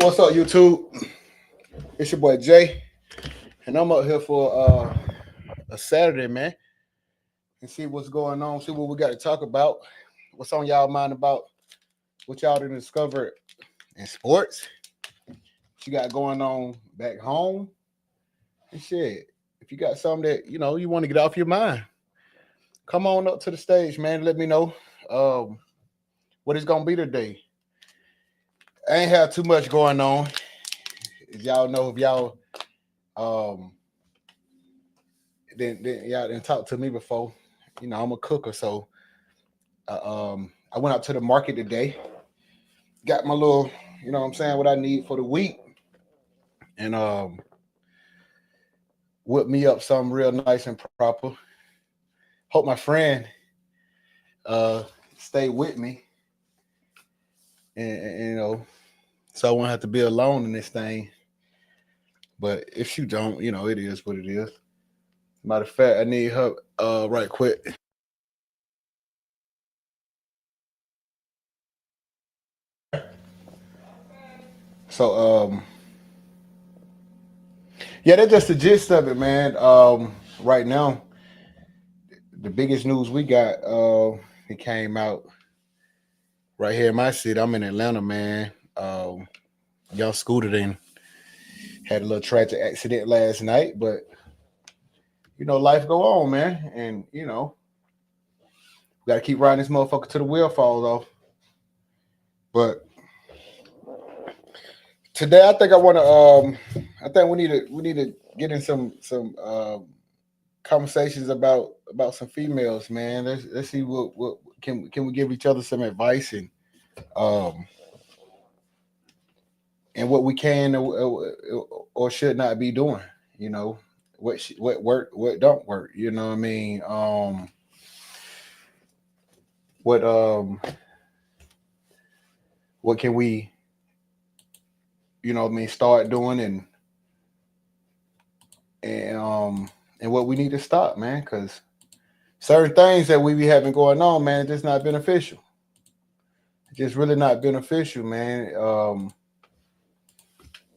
What's up, YouTube? It's your boy Jay, and I'm up here for a Saturday, man, and see what's going on, see what we got to talk about, what's on y'all mind about what y'all done discovered in sports, what you got going on back home, and shit. If you got something that you want to get off your mind, come on up to the stage, man. Let me know what it's gonna be today. I ain't have too much going on, as y'all know. If y'all um then y'all didn't talk to me before. I'm a cooker, so I went out to the market today, got my little, what I'm saying, what I need for the week, and whipped me up something real nice and proper. Hope my friend uh stay with me, and so I won't have to be alone in this thing. But if you don't, it is what it is. Matter of fact, I need her right quick. So yeah, that's just the gist of it, man. Right now, the biggest news we got, it came out right here in my city. I'm in Atlanta, man. Young Scooter then had a little tragic accident last night, but life go on, man, and we gotta keep riding this motherfucker till the wheel falls off. But today, I think I want to. I think we need to get in some conversations about some females, man. Let's see what can we give each other some advice um and what we can or should not be doing. You know what work, what don't work. You know what I mean? What what can we start doing and what we need to stop, man, because certain things that we be having going on, man, just not beneficial. Just really not beneficial, man.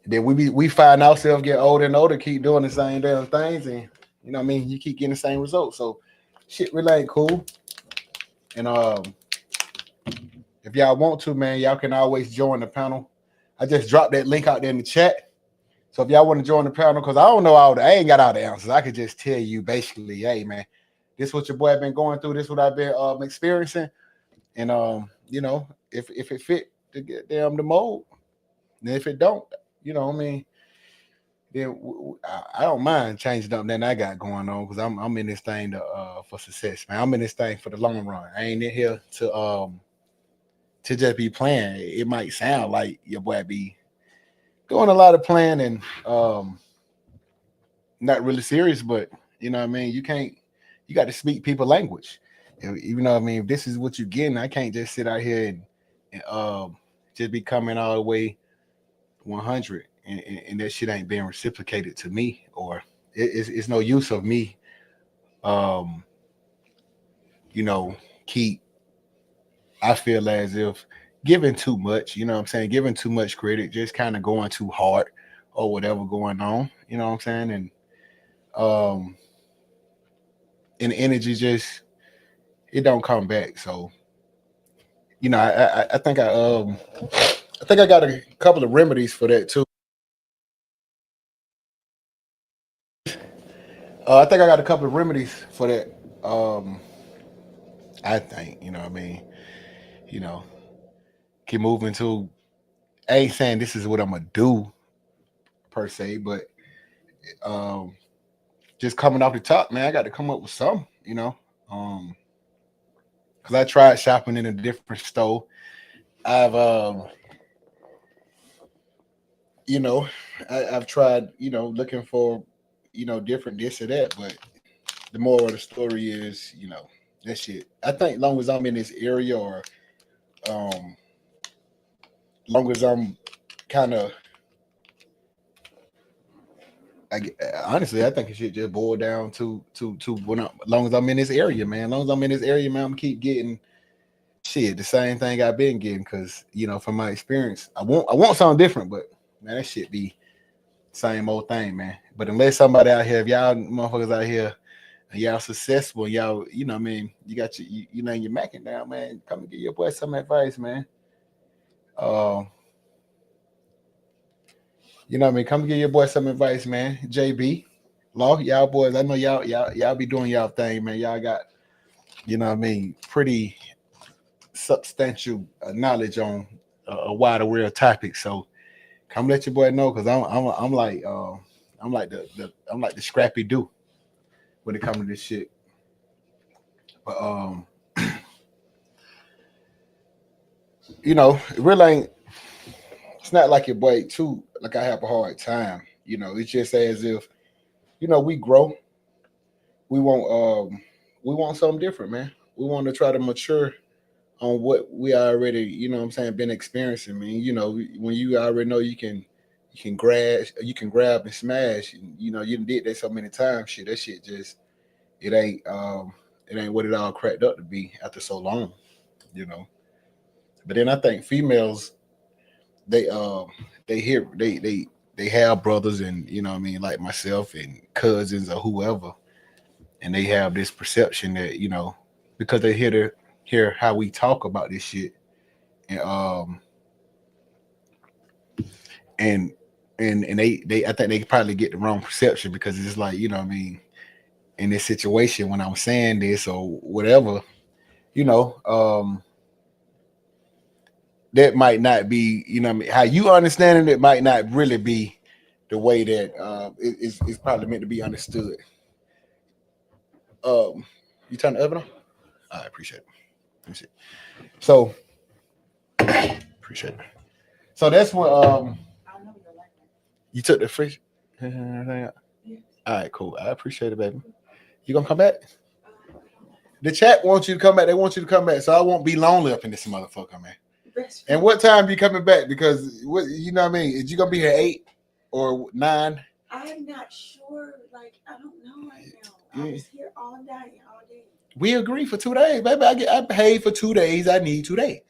Then we find ourselves get older and older, keep doing the same damn things, and you keep getting the same results. So shit really ain't cool. And if y'all want to, man, y'all can always join the panel. I just dropped that link out there in the chat. So if y'all want to join the panel, because I don't know I ain't got all the answers. I could just tell you basically, hey man, this what your boy been going through, this what I've been experiencing. And if it fit to get damn the mold, and if it don't, what I mean, then I don't mind changing up that I got going on, because I'm in this thing for success, man. I'm in this thing for the long run. I ain't in here to just be playing. It might sound like your boy be doing a lot of playing and not really serious, but you know what I mean. You got to speak people language. You know what I mean. If this is what you're getting, I can't just sit out here and just be coming all the way 100, and that shit ain't being reciprocated to me, or it's no use of me, um, keep. I feel as if giving too much, you know what I'm saying, giving too much credit, just kind of going too hard or whatever going on, you know what I'm saying, um, and the energy just it don't come back. So I think I got a couple of remedies for that too. I think I got a couple of remedies for that. Um, I think what I mean. You know, keep moving to. I ain't saying this is what I'm gonna do per se, but um, just coming off the top, man, I got to come up with some. Um, because I tried shopping in a different store. I've you know, I've tried looking for different this or that, but the moral of the story is that shit. I think long as I'm in this area, or um, long as I'm kind of, honestly, I think it should just boil down to when long as I'm in this area, man. Long as I'm in this area, man, I'm gonna keep getting shit the same thing I've been getting, because from my experience, I want something different, but man, that shit be same old thing, man. But unless somebody out here, if y'all motherfuckers out here, and y'all successful, y'all, you know what I mean, you got your, you know, you're macking down, man. Come and give your boy some advice, man. Uh, you know what I mean? Come and give your boy some advice, man. JB, Law, y'all boys, I know y'all be doing y'all thing, man. Y'all got, you know what I mean, pretty substantial knowledge on a wide array of topics. So come let your boy know, because I'm like I'm like the Scrappy Doo when it comes to this shit. But you know, it really ain't. It's not like your boy too. Like I have a hard time. You know, it's just as if you know we grow. We want something different, man. We want to try to mature on what we already, you know what I'm saying, been experiencing. I mean, you know, when you already know you can grab and smash, and, you know, you did that so many times, shit, that shit just it ain't it ain't what it all cracked up to be after so long, you know. But then I think females they they have brothers, and you know what I mean, like myself and cousins or whoever, and they have this perception that, you know, because they hear how we talk about this shit, and and and they I think they probably get the wrong perception, because it's like, you know what I mean, in this situation when I'm saying this or whatever, you know, that might not be, you know what I mean, how you understanding it might not really be the way that it's probably meant to be understood. You turn the oven on? I appreciate it. Appreciate it. So appreciate it. So that's what you took the fridge. All right, cool. I appreciate it, baby. You gonna come back? The chat wants you to come back. They want you to come back, so I won't be lonely up in this motherfucker, man. And what time you coming back? Because what, you know what I mean? Is you gonna be here 8 or 9? I'm not sure. Like, I don't know right now. I was here all day, all day. We agree for 2 days, baby. I paid for 2 days. I need 2 days.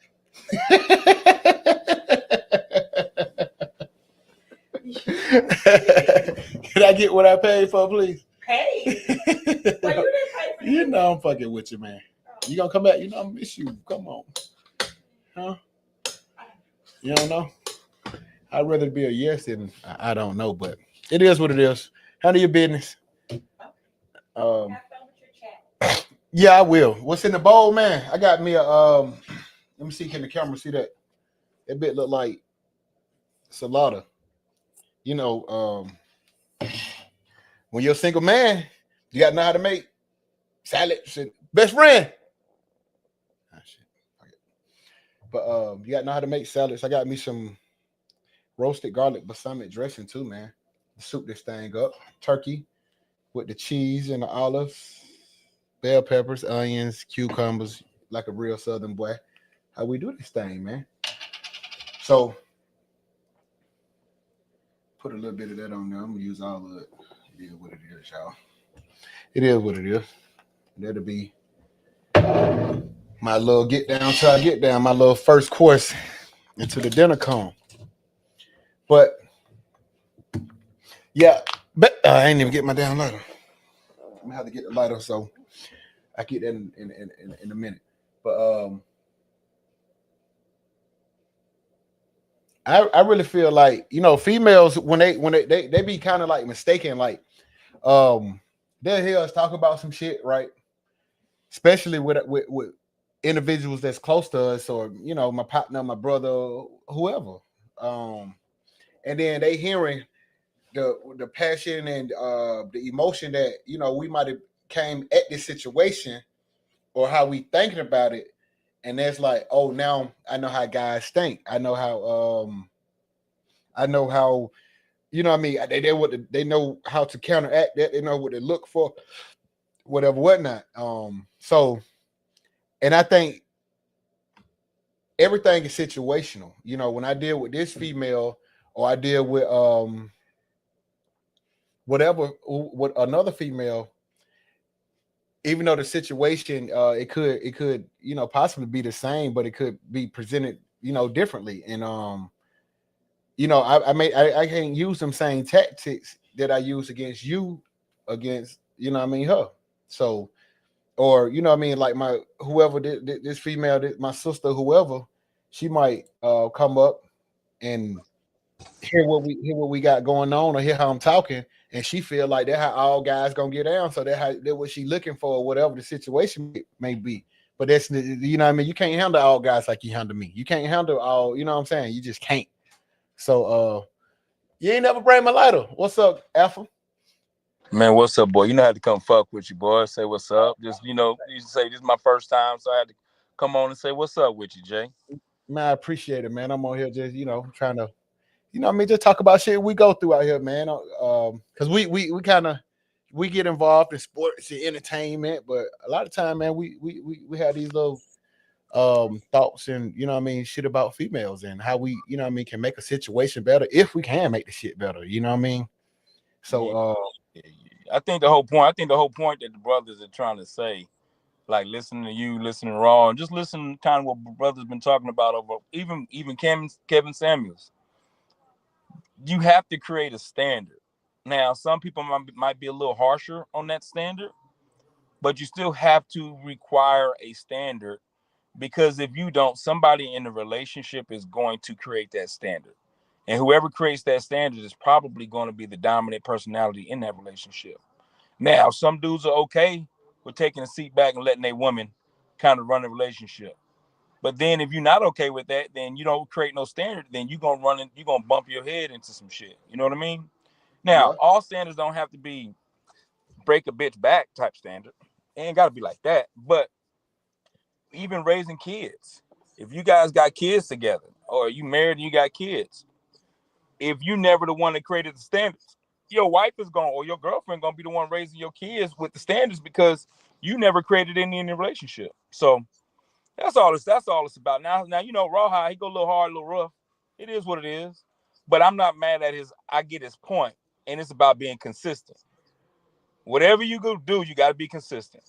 Can I get what I paid for, please? Hey, well, you didn't pay for You know I'm fucking with you, man. You gonna come back? You know I miss you. Come on, huh? You don't know? I'd rather be a yes than I don't know, but it is what it is. Handle your business. Yeah, I will. What's in the bowl, man? I got me a let me see. Can the camera see that? That bit look like salada. You know, when you're a single man, you got to know how to make salad. Best friend. Ah, shit. Okay. But you got to know how to make salads. I got me some roasted garlic balsamic dressing too, man. Soup this thing up. Turkey with the cheese and the olives, bell peppers, onions, cucumbers, like a real Southern boy. How we do this thing, man. So put a little bit of that on there. I'm gonna use all of it. It is what it is, y'all. It is what it is. That'll be my little get down till I get down, my little first course into the dinner cone. But yeah, but I ain't even get my damn lighter. I'm gonna have to get the lighter, so I get that in a minute. But I really feel like, you know, females when they be kind of like mistaken, like they'll hear us talk about some shit, right? Especially with individuals that's close to us, or you know, my partner, my brother, whoever. Um, and then they hearing the passion and the emotion that, you know, we might have came at this situation, or how we thinking about it, and that's like, oh, now I know how guys think. I know how, you know what I mean, they know how to counteract that. They know what to look for, whatever, whatnot. So, and I think everything is situational. You know, when I deal with this female, or I deal with whatever with another female, even though the situation it could, you know, possibly be the same, but it could be presented, you know, differently. And you know, I can't use them same tactics that I use against you, against, you know what I mean, her. So, or you know what I mean, like my whoever this female, my sister, whoever, she might come up and hear what we got going on, or hear how I'm talking, and she feel like that how all guys gonna get down. So that what she looking for, or whatever the situation may be. But that's, you know what I mean. You can't handle all guys like you handle me. You can't handle all. You know what I'm saying. You just can't. So you ain't never bring my lighter. What's up, Alpha? Man, what's up, boy? You know I had to come fuck with you, boy. Say what's up. Just you say this is my first time, so I had to come on and say what's up with you, Jay. Man, I appreciate it, man. I'm on here just, trying to, what I mean, just talk about shit we go through out here, man. Because we kind of we get involved in sports and entertainment, but a lot of time, man, we have these little thoughts and, you know what I mean, shit about females and how we, you know what I mean, can make a situation better if we can make the shit better. You know what I mean? So I think the whole point. I think the whole point that the brothers are trying to say, like listening to you, listening to Raw, and just listening kind of what brothers been talking about over even Kevin Samuels. You have to create a standard. Now, some people might be a little harsher on that standard, but you still have to require a standard, because if you don't, somebody in the relationship is going to create that standard. And whoever creates that standard is probably going to be the dominant personality in that relationship. Now, some dudes are okay with taking a seat back and letting a woman kind of run the relationship. But then if you're not okay with that, then you don't create no standard, then you're gonna bump your head into some shit. You know what I mean? Now, yeah, all standards don't have to be break a bitch back type standard. It ain't gotta be like that. But even raising kids, if you guys got kids together, or you married and you got kids, if you never the one that created the standards, your wife is going, or your girlfriend gonna be the one raising your kids with the standards, because you never created any in the relationship. So that's all it's about. Now Rawhide, he go a little hard, a little rough. It is what it is. But I'm not mad at I get his point, and it's about being consistent. Whatever you go do, you got to be consistent.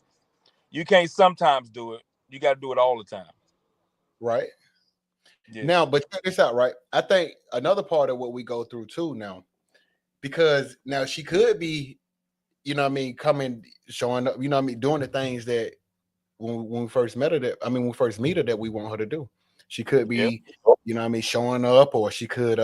You can't sometimes do it. You got to do it all the time. right. Yeah. Now, but check this out, right? I think another part of what we go through too now, because now she could be, you know what I mean, coming, showing up, you know what I mean, doing the things that when we first met her, when we first meet her, that we want her to do. She could Yep. be, you know what I mean, showing up, or she could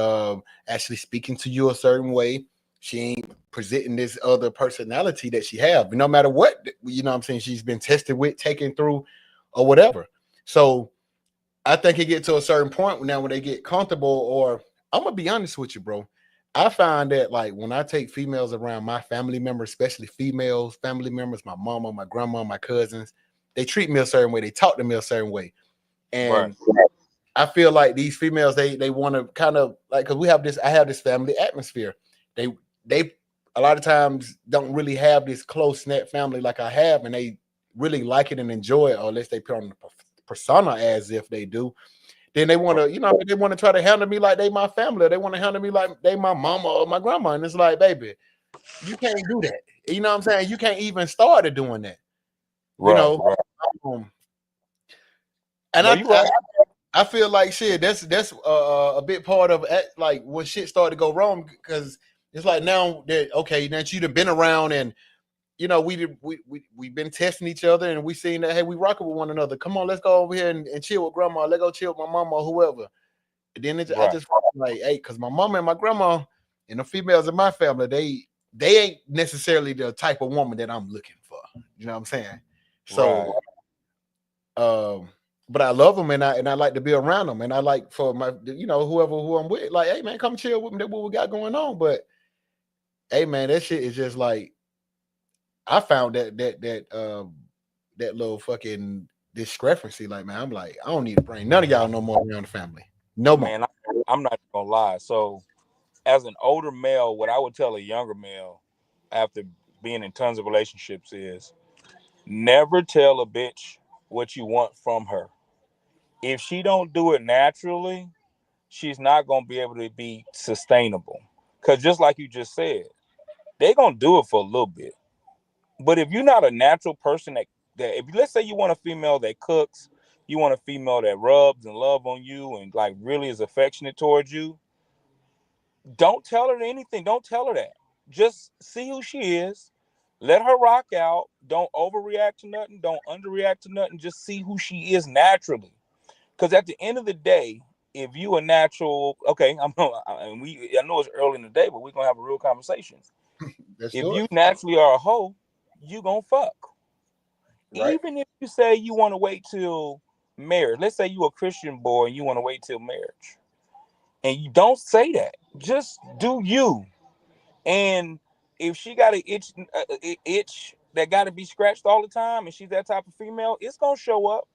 actually speaking to you a certain way. She ain't presenting this other personality that she have. No matter what, you know what I'm saying, she's been tested with, taken through, or whatever. So I think it get to a certain point now when they get comfortable, or I'm gonna be honest with you, bro. I find that like when I take females around my family members, especially females, family members, my mama, my grandma, my cousins, they treat me a certain way, they talk to me a certain way. Right. And I feel like these females, they want to kind of like, because I have this family atmosphere. They a lot of times don't really have this close knit family like I have, and they really like it and enjoy it, or unless they put on the persona as if they do. Then they want to, they want to try to handle me like they my family. They want to handle me like they my mama or my grandma. And it's like, baby, you can't do that. You know what I'm saying? You can't even start doing that. You Right. know, Right. um, and No, you right. I feel like shit. That's a big part of like when shit started to go wrong, because it's like now that okay, now you've been around, and we've been testing each other, and we seen that hey, we rocking with one another. Come on, let's go over here and chill with grandma. Let's go chill with my mama or whoever. And then I Right. just like hey, because my mama and my grandma and the females in my family, they ain't necessarily the type of woman that I'm looking for. You know what I'm saying? Right. So but I love them, and I like to be around them, and I like for my whoever who I'm with, like, hey man, come chill with me. That's what we got going on. But hey man, that shit is just like I found that little fucking discrepancy. Like man, I'm like I don't need to bring none of y'all no more around the family, no more. Man, I'm not gonna lie. So, as an older male, what I would tell a younger male after being in tons of relationships is never tell a bitch what you want from her. If she don't do it naturally, she's not gonna be able to be sustainable. Cause just like you just said, they gonna do it for a little bit. But if you're not a natural person that if let's say you want a female that cooks, you want a female that rubs and love on you and like really is affectionate towards you, Don't tell her anything. Don't tell her that. Just see who she is. Let her rock out. Don't overreact to nothing. Don't underreact to nothing. Just see who she is naturally. Because at the end of the day, if you a natural, okay, I know it's early in the day, but we're gonna have a real conversation. Let's If do it. you naturally are a hoe, you gonna fuck. Right. Even if you say you want to wait till marriage, let's say you a Christian boy and you want to wait till marriage, and you don't say that. Just do you. And if she got an itch that got to be scratched all the time, and she's that type of female, it's gonna show up.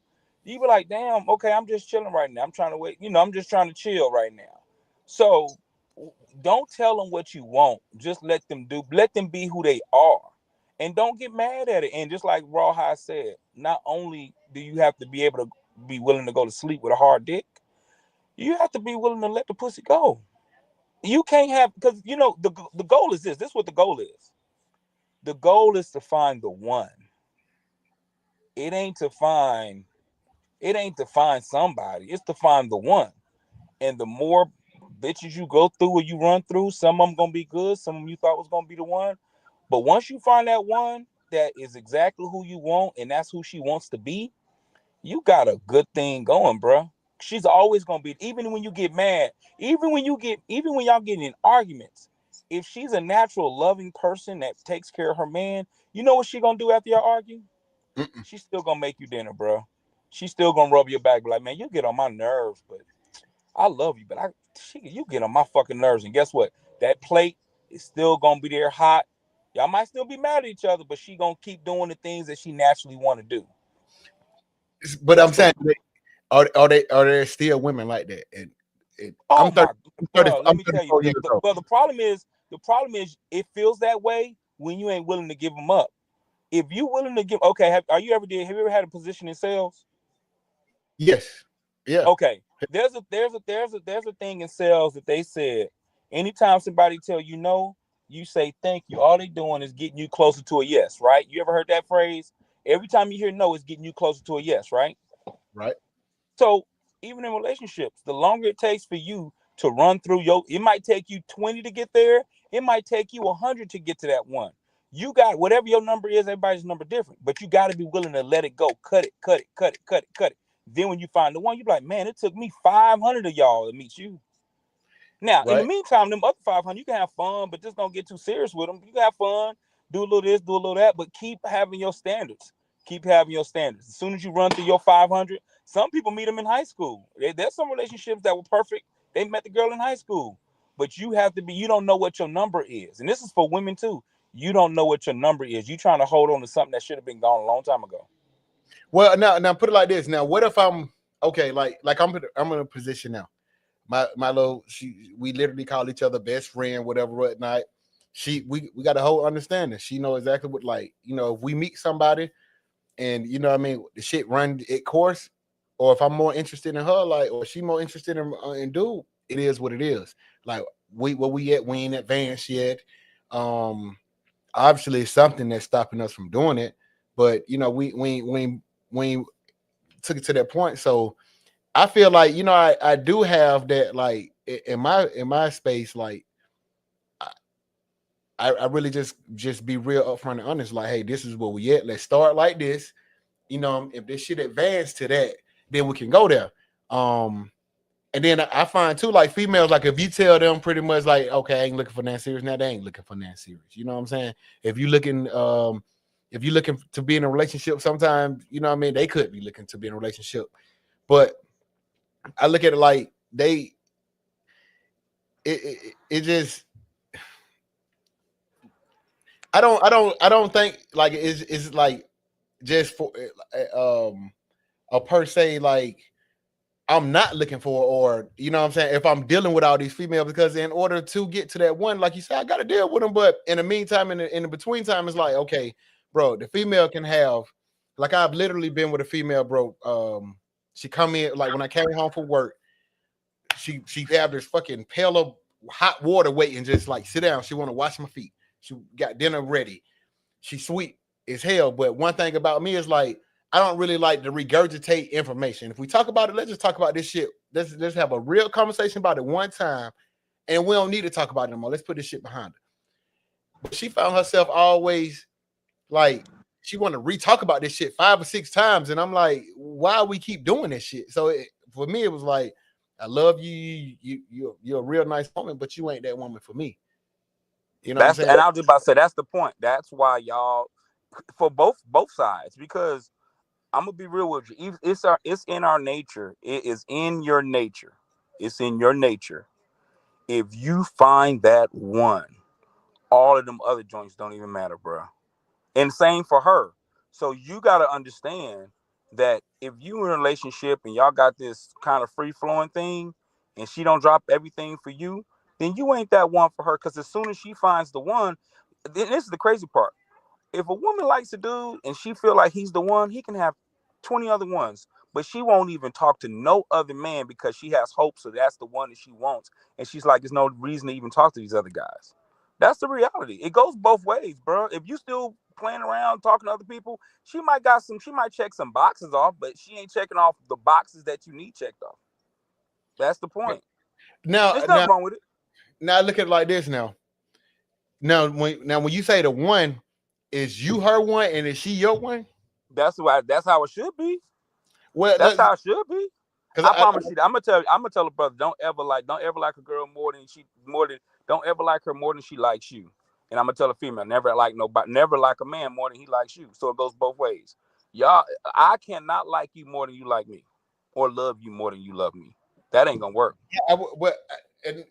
You be like, damn, okay, I'm just chilling right now. I'm trying to wait. I'm just trying to chill right now. So don't tell them what you want. Just let them be who they are. And don't get mad at it. And just like Rawhide said, not only do you have to be able to be willing to go to sleep with a hard dick, you have to be willing to let the pussy go. You can't have, because the goal is this. This is what the goal is. The goal is to find the one. It ain't to find somebody. It's to find the one. And the more bitches you go through or you run through, some of them gonna be good, some of them you thought was gonna be the one. But once you find that one that is exactly who you want and that's who she wants to be, you got a good thing going, bro. She's always gonna be, even when you get mad, even when y'all get in arguments, if she's a natural loving person that takes care of her man, you know what she gonna do after y'all argue? Mm-mm. She's still gonna make you dinner, bro. She's still gonna rub your back, be like, man, you get on my nerves, but I love you, but you get on my fucking nerves. And guess what? That plate is still gonna be there hot. Y'all might still be mad at each other, but she gonna keep doing the things that she naturally want to do. But That's I'm saying, are there still women like that? And oh I'm 30, my, bro. Let I'm me tell you, 34 years old. but the problem is it feels that way when you ain't willing to give them up. If you willing to give, okay, have you ever had a position in sales? Yes. Yeah. Okay, there's a thing in sales that they said, anytime somebody tell you no, you say thank you. All they doing is getting you closer to a yes, right? You ever heard that phrase? Every time you hear no, it's getting you closer to a yes, right? Right. So even in relationships, the longer it takes for you to run through it might take you 20 to get there. It might take you 100 to get to that one. You got whatever your number is, everybody's number different, but you got to be willing to let it go. Cut it, cut it, cut it, cut it, cut it. Then when you find the one, you're like, man, it took me 500 of y'all to meet you. Now, in the Right. meantime, them other 500, you can have fun, but just don't get too serious with them. You can have fun, do a little this, do a little that, but keep having your standards. Keep having your standards. As soon as you run through your 500, some people meet them in high school. There's some relationships that were perfect. They met the girl in high school, but you don't know what your number is. And this is for women too. You don't know what your number is. You trying to hold on to something that should have been gone a long time ago. Well, now put it like this. Now, what if I'm okay? Like I'm in a position now. My little we literally call each other best friend, whatever, whatnot. We got a whole understanding. She know exactly what, like, if we meet somebody and what I mean, the shit run its course, or if I'm more interested in her, like, or she more interested in dude, it is what it is. Like, we ain't advanced yet. Obviously it's something that's stopping us from doing it, but we took it to that point. So I feel like, I do have that, like, in my space, like, I really just be real upfront and honest. Like, hey, this is where we at. Let's start like this. If this shit advance to that, then we can go there. And then I find too, like, females, like, if you tell them pretty much like, okay, I ain't looking for that serious, now they ain't looking for that serious. You know what I'm saying? If you're looking to be in a relationship, sometimes, what I mean, they could be looking to be in a relationship. But I look at it like it just, I don't think like it's like just for a per se, like, I'm not looking for, or what I'm saying, if I'm dealing with all these females, because in order to get to that one, like you said, I got to deal with them. But in the meantime, in the between time, it's like, okay, bro, the female can have, like, I've literally been with a female, bro. She come in, like, when I came home from work, she had this fucking pail of hot water waiting, just like, sit down. She want to wash my feet. She got dinner ready. She's sweet as hell. But one thing about me is, like, I don't really like to regurgitate information. If we talk about it, let's just talk about this shit. Let's have a real conversation about it one time, and we don't need to talk about it anymore. Let's put this shit behind her. But she found herself always like she want to re-talk about this shit 5 or 6 times, and I'm like, why we keep doing this shit? So for me, it was like, I love you. You're a real nice woman, but you ain't that woman for me. You know what I'm saying? And I was just about to say that's the point. That's why y'all, for both sides, because I'm gonna be real with you. It's in our nature. It is in your nature. It's in your nature. If you find that one, all of them other joints don't even matter, bro. And same for her. So you gotta understand that if you in a relationship and y'all got this kind of free flowing thing, and she don't drop everything for you, then you ain't that one for her. Because as soon as she finds the one, then this is the crazy part. If a woman likes a dude and she feel like he's the one, he can have 20 other ones, but she won't even talk to no other man because she has hope. So that's the one that she wants. And she's like, there's no reason to even talk to these other guys. That's the reality. It goes both ways, bro. If you still playing around talking to other people, she might check some boxes off, but she ain't checking off the boxes that you need checked off. That's the point. There's nothing wrong with it. Now look at it like this. Now when you say the one, is you her one and is she your one? That's how it should be. Well, that's how it should be. I promise you. I'm gonna tell a brother, don't ever like a girl don't ever like her more than she likes you. And I'm gonna tell a female, never like a man more than he likes you. So it goes both ways. Y'all, I cannot like you more than you like me, or love you more than you love me. That ain't gonna work. And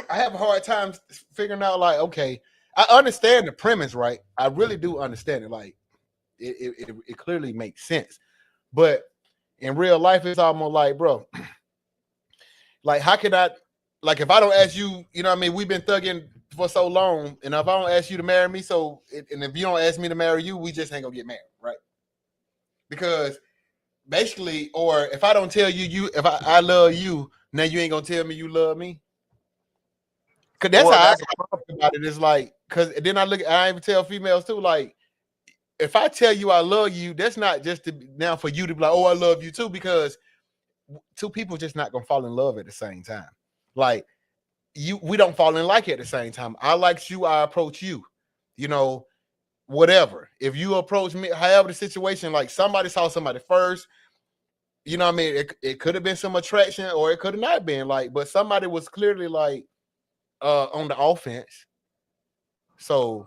I have a hard time figuring out, like, okay, I understand the premise, right? I really do understand it. Like, it clearly makes sense. But in real life, it's almost like, bro, like, how could I, like, if I don't ask you, you know what I mean? We've been thugging for so long, and if I don't ask you to marry me, and if you don't ask me to marry you, we just ain't gonna get married, right? Because basically, or if I don't tell you, if I love you, now you ain't gonna tell me you love me. Cause that's how I talk about it. It's like, cause then I even tell females too, like, if I tell you I love you, that's not just now for you to be like, oh, I love you too, because two people just not gonna fall in love at the same time. Like, we don't fall in like at the same time. I like you, I approach you, you know, whatever. If you approach me, however the situation, like somebody saw somebody first, you know what I mean? It could have been some attraction or it could have not been, like, but somebody was clearly like on the offense. So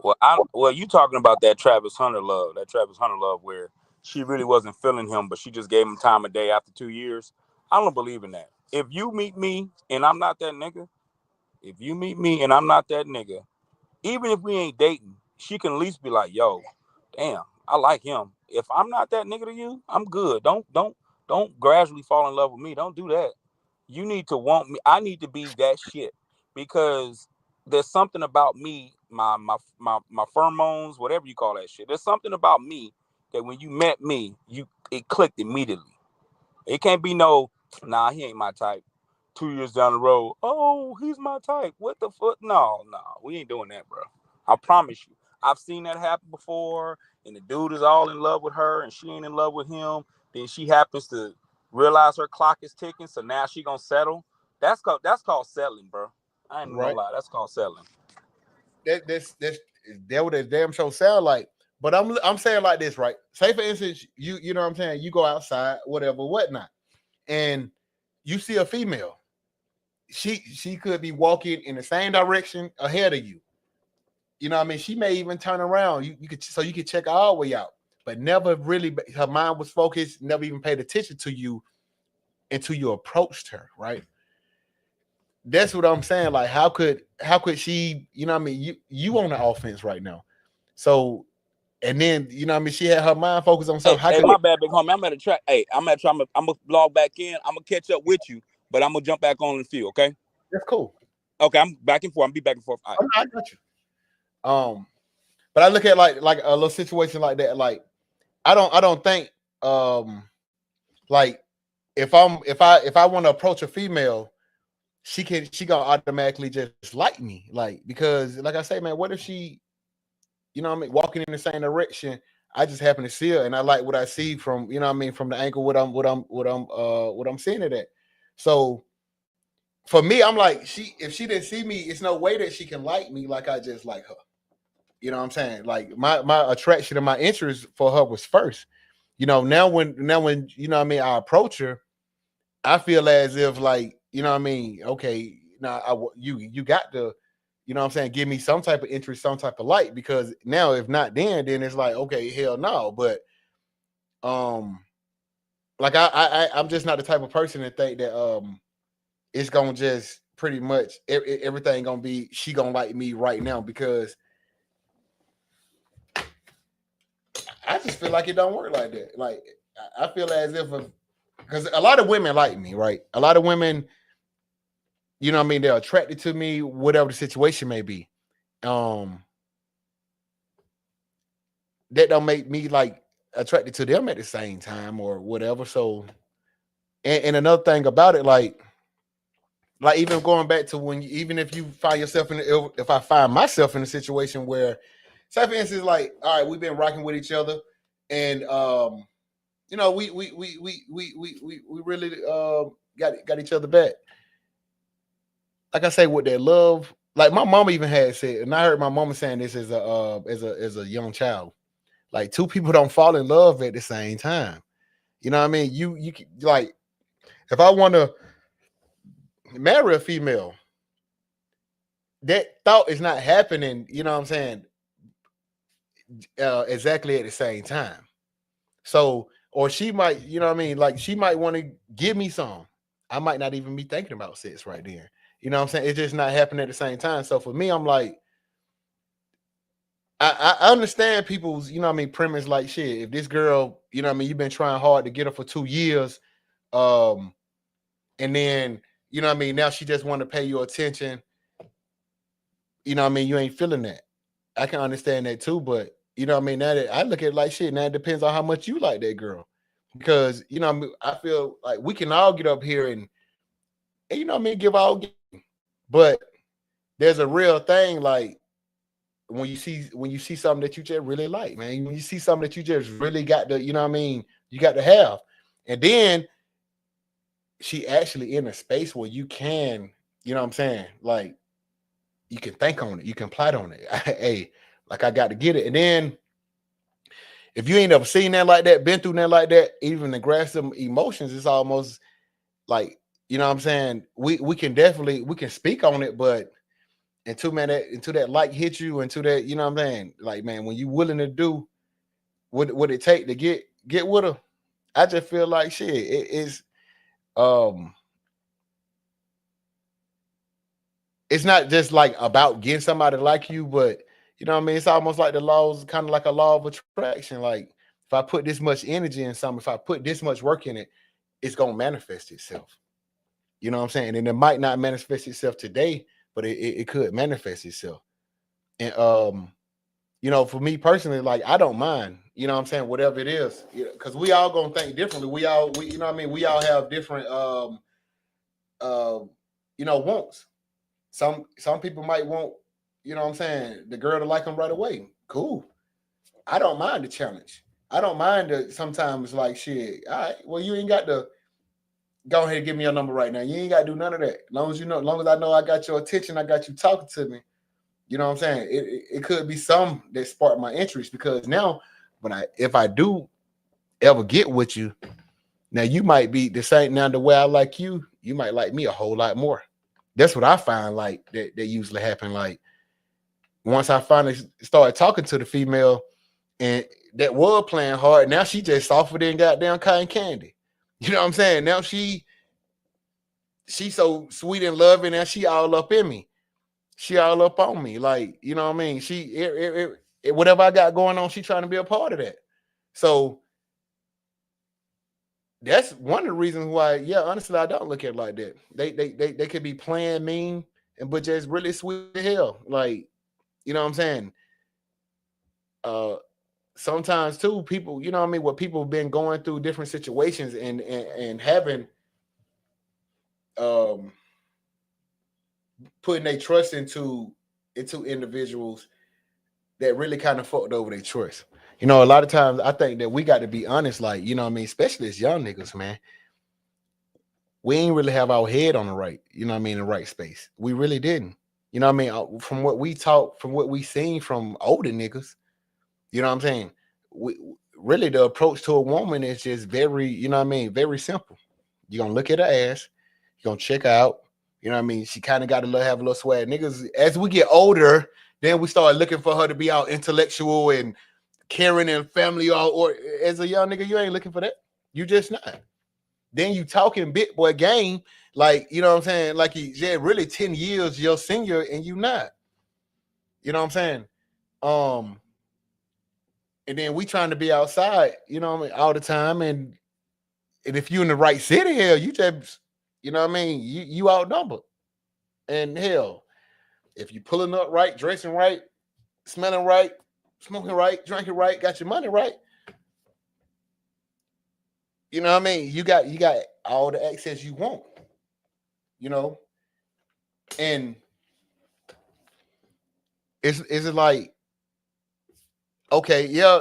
you talking about that Travis Hunter love where she really wasn't feeling him, but she just gave him time of day after 2 years. I don't believe in that. If you meet me and I'm not that nigga, even if we ain't dating, she can at least be like, yo, damn, I like him. If I'm not that nigga to you, I'm good. Don't gradually fall in love with me. Don't do that. You need to want me. I need to be that shit, because there's something about me, my pheromones, whatever you call that shit. There's something about me that when you met me, it clicked immediately. It can't be no, nah, he ain't my type. 2 years down the road, oh, he's my type. What the fuck? No, we ain't doing that, bro. I promise you. I've seen that happen before, and the dude is all in love with her, and she ain't in love with him. Then she happens to realize her clock is ticking, so now she gonna settle. That's called settling, bro. I ain't gonna lie. That's called settling. That's what that damn show sound like. But I'm saying like this, right? Say for instance, you know what I'm saying, you go outside, whatever, whatnot, and you see a female. She could be walking in the same direction ahead of you. You know what I mean? She may even turn around. You could check her all the way out, but never really, her mind was focused, never even paid attention to you until you approached her, right? That's what I'm saying. Like, how could she, you know what I mean? You on the offense right now. So, and then, you know what I mean, she had her mind focused on something. Hey, my bad, big homie. I'm at a track. Hey, I'm gonna log back in. I'm gonna catch up with you, but I'm gonna jump back on the field, okay? That's cool. Okay, I'm back and forth. I'm be back and forth. Right. I got you. But I look at like a little situation like that. Like, I don't think like if I want to approach a female, she gonna automatically just like me, like, because like I say, man, what if she, you know what I mean, walking in the same direction, I just happen to see her and I like what I see from, you know what I mean, from the angle what I'm seeing it at. So for me, I'm like, if she didn't see me, it's no way that she can like me like I just like her. You know what I'm saying? Like my attraction and my interest for her was first. You know, now when you know what I mean, I approach her, I feel as if like, you know what I mean, okay, now you got to, you know what I'm saying, give me some type of interest, some type of light, because now if not then it's like, okay, hell no. But like I'm just not the type of person to think that it's gonna just pretty much everything gonna be she gonna like me right now, because I just feel like it don't work like that. Like I feel as if, because a lot of women like me, right? A lot of women, you know what I mean, they're attracted to me, whatever the situation may be. That don't make me like attracted to them at the same time or whatever. So, and another thing about it, like even going back to when even if you find yourself if I find myself in a situation where, say for instance, like, all right, we've been rocking with each other, and you know, we really got each other back. Like I say, with that love, like my mama even had said, and I heard my mama saying this as a young child, like two people don't fall in love at the same time. You know what I mean? You like, if I want to marry a female, that thought is not happening, you know what I'm saying, exactly at the same time. So, or she might, you know what I mean, like she might want to give me some. I might not even be thinking about sex right there. You know what I'm saying? It's just not happening at the same time. So for me, I'm like, I understand people's, you know what I mean, premise, like, shit, if this girl, you know what I mean, you've been trying hard to get her for 2 years, and then, you know what I mean, now she just want to pay you attention, you know what I mean, you ain't feeling that. I can understand that too, but you know what I mean, now that I look at it like, shit, now it depends on how much you like that girl. Because, you know what I mean, I feel like we can all get up here and you know what I mean, give all game. But there's a real thing, like when you see something that you just really like, man, when you see something that you just really got to, you know what I mean, you got to have. And then she actually in a space where you can, you know what I'm saying, like you can think on it, you can plot on it. Hey, like I got to get it. And then if you ain't ever seen that like that, been through that like that, even the grasp of emotions, it's almost like, you know what I'm saying, we can definitely, we can speak on it, but until that like hit you, into that, you know what I'm saying, like, man, when you willing to do what it take to get with her, I just feel like shit, it is it's not just like about getting somebody like you, but you know what I mean, it's almost like the laws, kind of like a law of attraction. Like if I put this much energy in something, if I put this much work in it, it's gonna manifest itself. You know what I'm saying? And it might not manifest itself today, but it could manifest itself. And you know, for me personally, like I don't mind, you know what I'm saying, whatever it is, because we all gonna think differently. We you know what I mean, we all have different you know, wants. Some people might want, you know what I'm saying, the girl to like them right away. Cool. I don't mind the challenge. I don't mind the sometimes like shit. All right, well, you ain't got to go ahead and give me your number right now. You ain't got to do none of that. As long as you know, as long as I know I got your attention, I got you talking to me. You know what I'm saying? It could be some that spark my interest, because now if I do ever get with you, now you might be the same. Now the way I like you, you might like me a whole lot more. That's what I find like that usually happen. Like once I finally started talking to the female and that was playing hard, now she just softer than goddamn cotton candy. You know what I'm saying? Now she so sweet and loving, and she all up in me. She all up on me. Like, you know what I mean? She whatever I got going on, she trying to be a part of that. So that's one of the reasons why, yeah, honestly, I don't look at it like that. They could be playing mean, but just really sweet as hell. Like, you know what I'm saying? Sometimes too, people, you know what I mean, what people have been going through different situations and having putting their trust into individuals that really kind of fucked over their trust. You know, a lot of times I think that we got to be honest, like, you know what I mean, especially as young niggas, man. we ain't really have our head on the right, you know what I mean, the right space. We really didn't. You know what I mean? From what we talk, from what we seen from older niggas, you know what I'm saying? We really the approach to a woman is just very, you know what I mean, very simple. You're gonna look at her ass, you're gonna check out, you know what I mean? She kind of got to have a little swag. Niggas, as we get older, then we start looking for her to be out intellectual and caring and family, or as a young nigga, you ain't looking for that. You just not. Then you talking big boy game, like, you know what I'm saying? Like yeah, really 10 years your senior and you not. You know what I'm saying? And then we trying to be outside, you know what I mean, all the time. And if you in the right city, hell, you just, you know what I mean, you outnumbered. And hell, if you pulling up right, dressing right, smelling right, smoking right, drinking right, got your money right, you know what I mean? You got all the access you want, you know. And is it like, okay, yeah,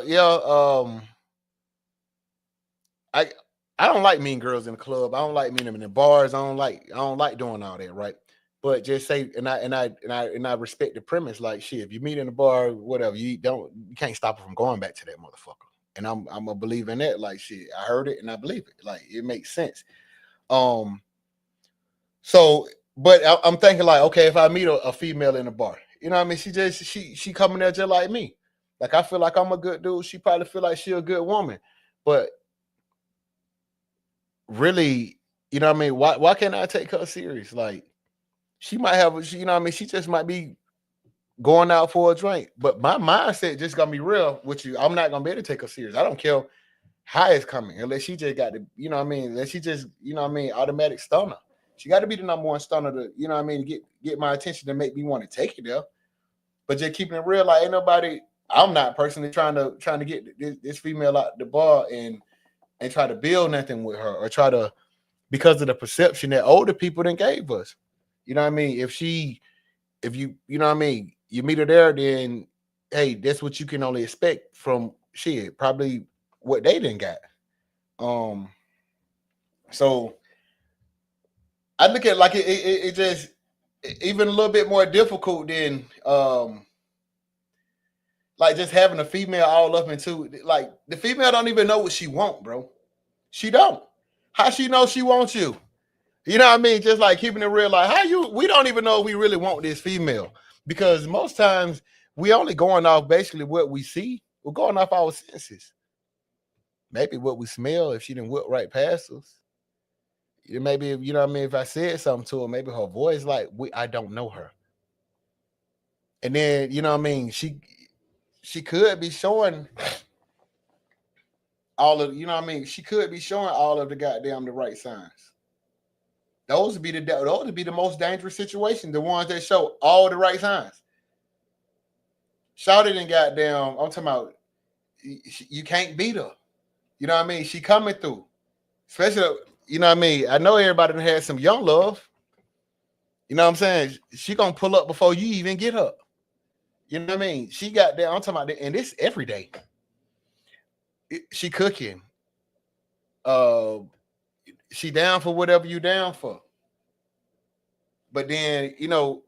I don't like meeting girls in the club. I don't like meeting them in the bars. I don't like doing all that, right? But just say, and I respect the premise. Like, shit, if you meet in the bar, whatever, you can't stop her from going back to that motherfucker. And I'm a believer in that. Like, shit, I heard it and I believe it. Like, it makes sense. So, but I'm thinking like, okay, if I meet a female in the bar, you know what I mean? She coming there just like me. Like, I feel like I'm a good dude. She probably feel like she a good woman. But really, you know what I mean? Why can't I take her serious? Like, she might have, you know what I mean? She just might be going out for a drink. But my mindset just gonna be real with you. I'm not gonna be able to take her serious. I don't care how it's coming, unless she just got to, you know what I mean? Unless she just, you know what I mean, automatic stunner. She got to be the number one stunner to, you know what I mean, to get my attention to make me want to take it there. But just keeping it real, like, ain't nobody, I'm not personally trying to get this female out the bar and try to build nothing with her, or try to, because of the perception that older people then gave us. You know what I mean? If you know what I mean, you meet her there, then hey, that's what you can only expect from shit, probably what they didn't got. So I look at like it just even a little bit more difficult than like just having a female all up into, like, the female don't even know what she want, bro. She don't. How she know she wants you? You know what I mean? Just like keeping it real, like we don't even know if we really want this female, because most times we only going off basically what we see. We're going off our senses. Maybe what we smell, if she didn't whip right past us. Maybe, you know what I mean, if I said something to her, maybe her voice, like, I don't know her. And then, you know what I mean, she could be showing all of, you know what I mean, she could be showing all of the goddamn the right signs. Those would be the most dangerous situation, the ones that show all the right signs. Shouted and goddamn, I'm talking about, you can't beat her. You know what I mean? She coming through. Especially, you know what I mean? I know everybody done had some young love. You know what I'm saying? She gonna pull up before you even get her. You know what I mean? She got there. I'm talking about, and this every day. She cooking. She down for whatever you down for. But then, you know,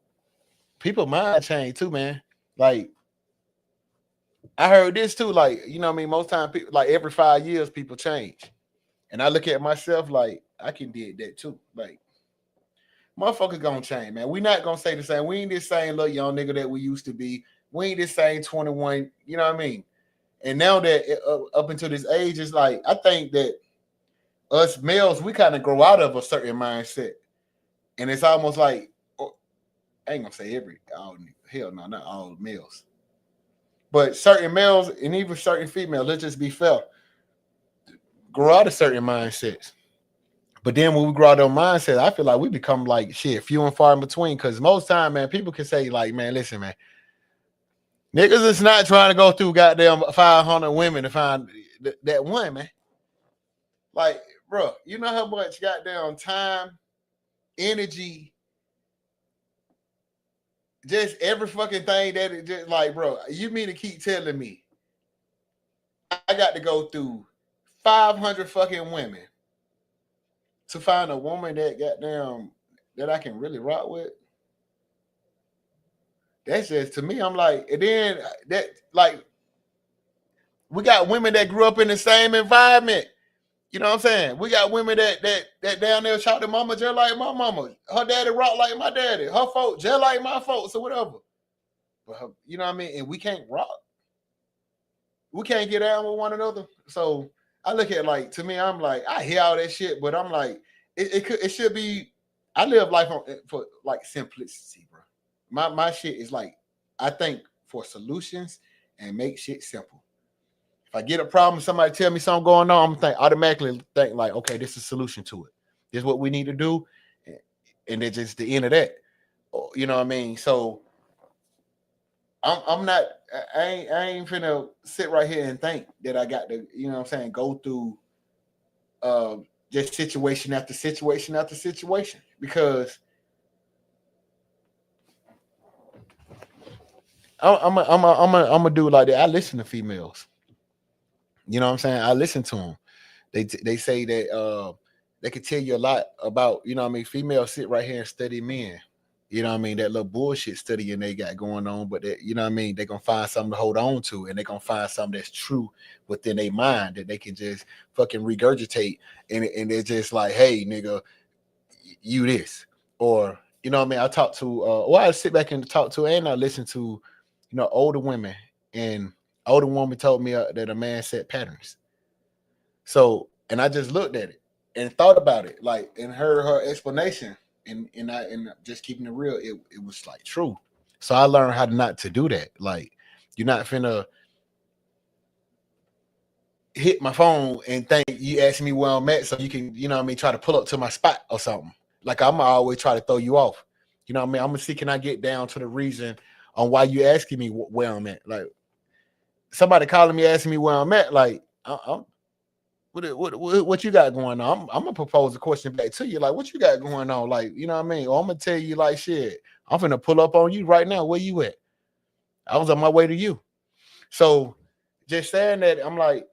people mind change too, man. Like, I heard this too. Like, you know what I mean? Most time people, like, every 5 years, people change. And I look at myself like, I can did that too. Like, motherfuckers gonna change, man. We not gonna say the same. We ain't this same little young nigga that we used to be. We ain't this same 21, you know what I mean? And now that up until this age, it's like, I think that us males, we kind of grow out of a certain mindset. And it's almost like, I ain't gonna say hell no, not all males. But certain males and even certain females, let's just be fair, grow out of certain mindsets. But then when we grow out of mindset, I feel like we become like shit, few and far in between. Because most time, man, people can say like, man, listen, man, niggas is not trying to go through goddamn 500 women to find that one, man. Like, bro, you know how much goddamn time, energy, just every fucking thing that it just like, bro, you mean to keep telling me I got to go through 500 fucking women to find a woman that goddamn that I can really rock with. That's just to me. I'm like, and then that like we got women that grew up in the same environment. You know what I'm saying? We got women that down there shout to mama just like my mama. Her daddy rock like my daddy. Her folks just like my folks or whatever. But her, you know what I mean? And we can't rock. We can't get down with one another. So I look at like to me, I'm like, I hear all that shit, but I'm like, it should be. I live life for like simplicity, bro. My shit is like, I think for solutions and make shit simple. If I get a problem, somebody tell me something going on, I'm automatically think like, okay, this is a solution to it. This is what we need to do, and it's just the end of that. You know what I mean? So I'm not. I ain't finna sit right here and think that I got to. You know what I'm saying? Go through just situation after situation after situation because I'm a dude like that. I listen to females. You know what I'm saying? I listen to them. They say that they can tell you a lot about, you know what I mean? Females sit right here and study men. You know what I mean? That little bullshit studying they got going on, but that, you know what I mean? They're going to find something to hold on to, and they're going to find something that's true within their mind that they can just fucking regurgitate. And they're just like, hey, nigga, you this. Or, you know what I mean? I talk to, I sit back and talk to, and I listen to, you know, older women, and older woman told me that a man set patterns. So, and I just looked at it and thought about it, like, and heard her explanation, and just keeping it real, it was like true. So I learned how not to do that. Like, you're not finna hit my phone and think you asking me where I'm at, so you can, you know what I mean, try to pull up to my spot or something. Like, I'm always try to throw you off. You know what I mean? I'm gonna see, can I get down to the reason on why you asking me where I'm at? Like, somebody calling me asking me where I'm at, like, what you got going on? I'm gonna propose a question back to you, like, what you got going on? Like, you know what I mean? Or I'm gonna tell you like, shit, I'm gonna pull up on you right now. Where you at? I was on my way to you. So just saying that, I'm like,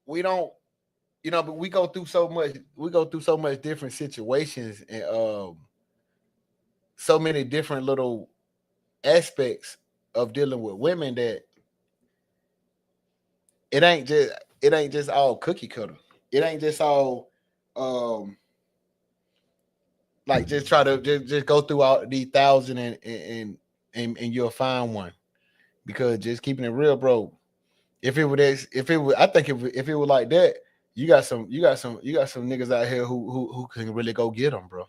we don't, you know, but we go through so much different situations, and so many different little aspects of dealing with women that it ain't just all cookie cutter. It ain't just all like just try to just go through all these thousand and you'll find one. Because just keeping it real, bro. If it was, I think if it was like that, you got some niggas out here who can really go get them, bro.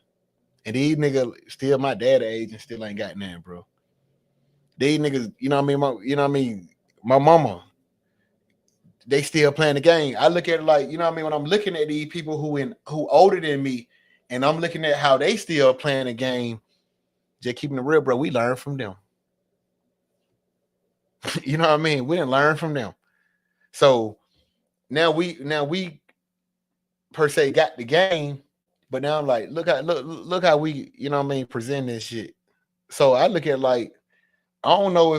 And these niggas still my dad age and still ain't got none, bro. These niggas, you know what I mean, my mama, they still playing the game. I look at it like, you know what I mean, when I'm looking at these people who older than me, and I'm looking at how they still playing the game, just keeping it real, bro. We learn from them. You know what I mean? We didn't learn from them. So now we per se got the game, but now I'm like, look how we, you know what I mean, present this shit. So I look at like, I don't know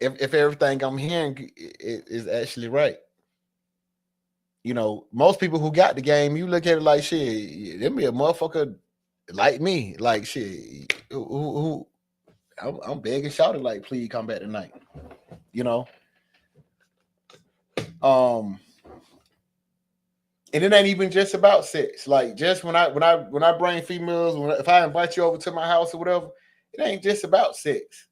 if everything I'm hearing is actually right. You know, most people who got the game, you look at it like, shit, there be a motherfucker like me, like, shit, who I'm begging, shouting like, please come back tonight. You know, and it ain't even just about sex. Like, just when I bring females, if I invite you over to my house or whatever, it ain't just about sex.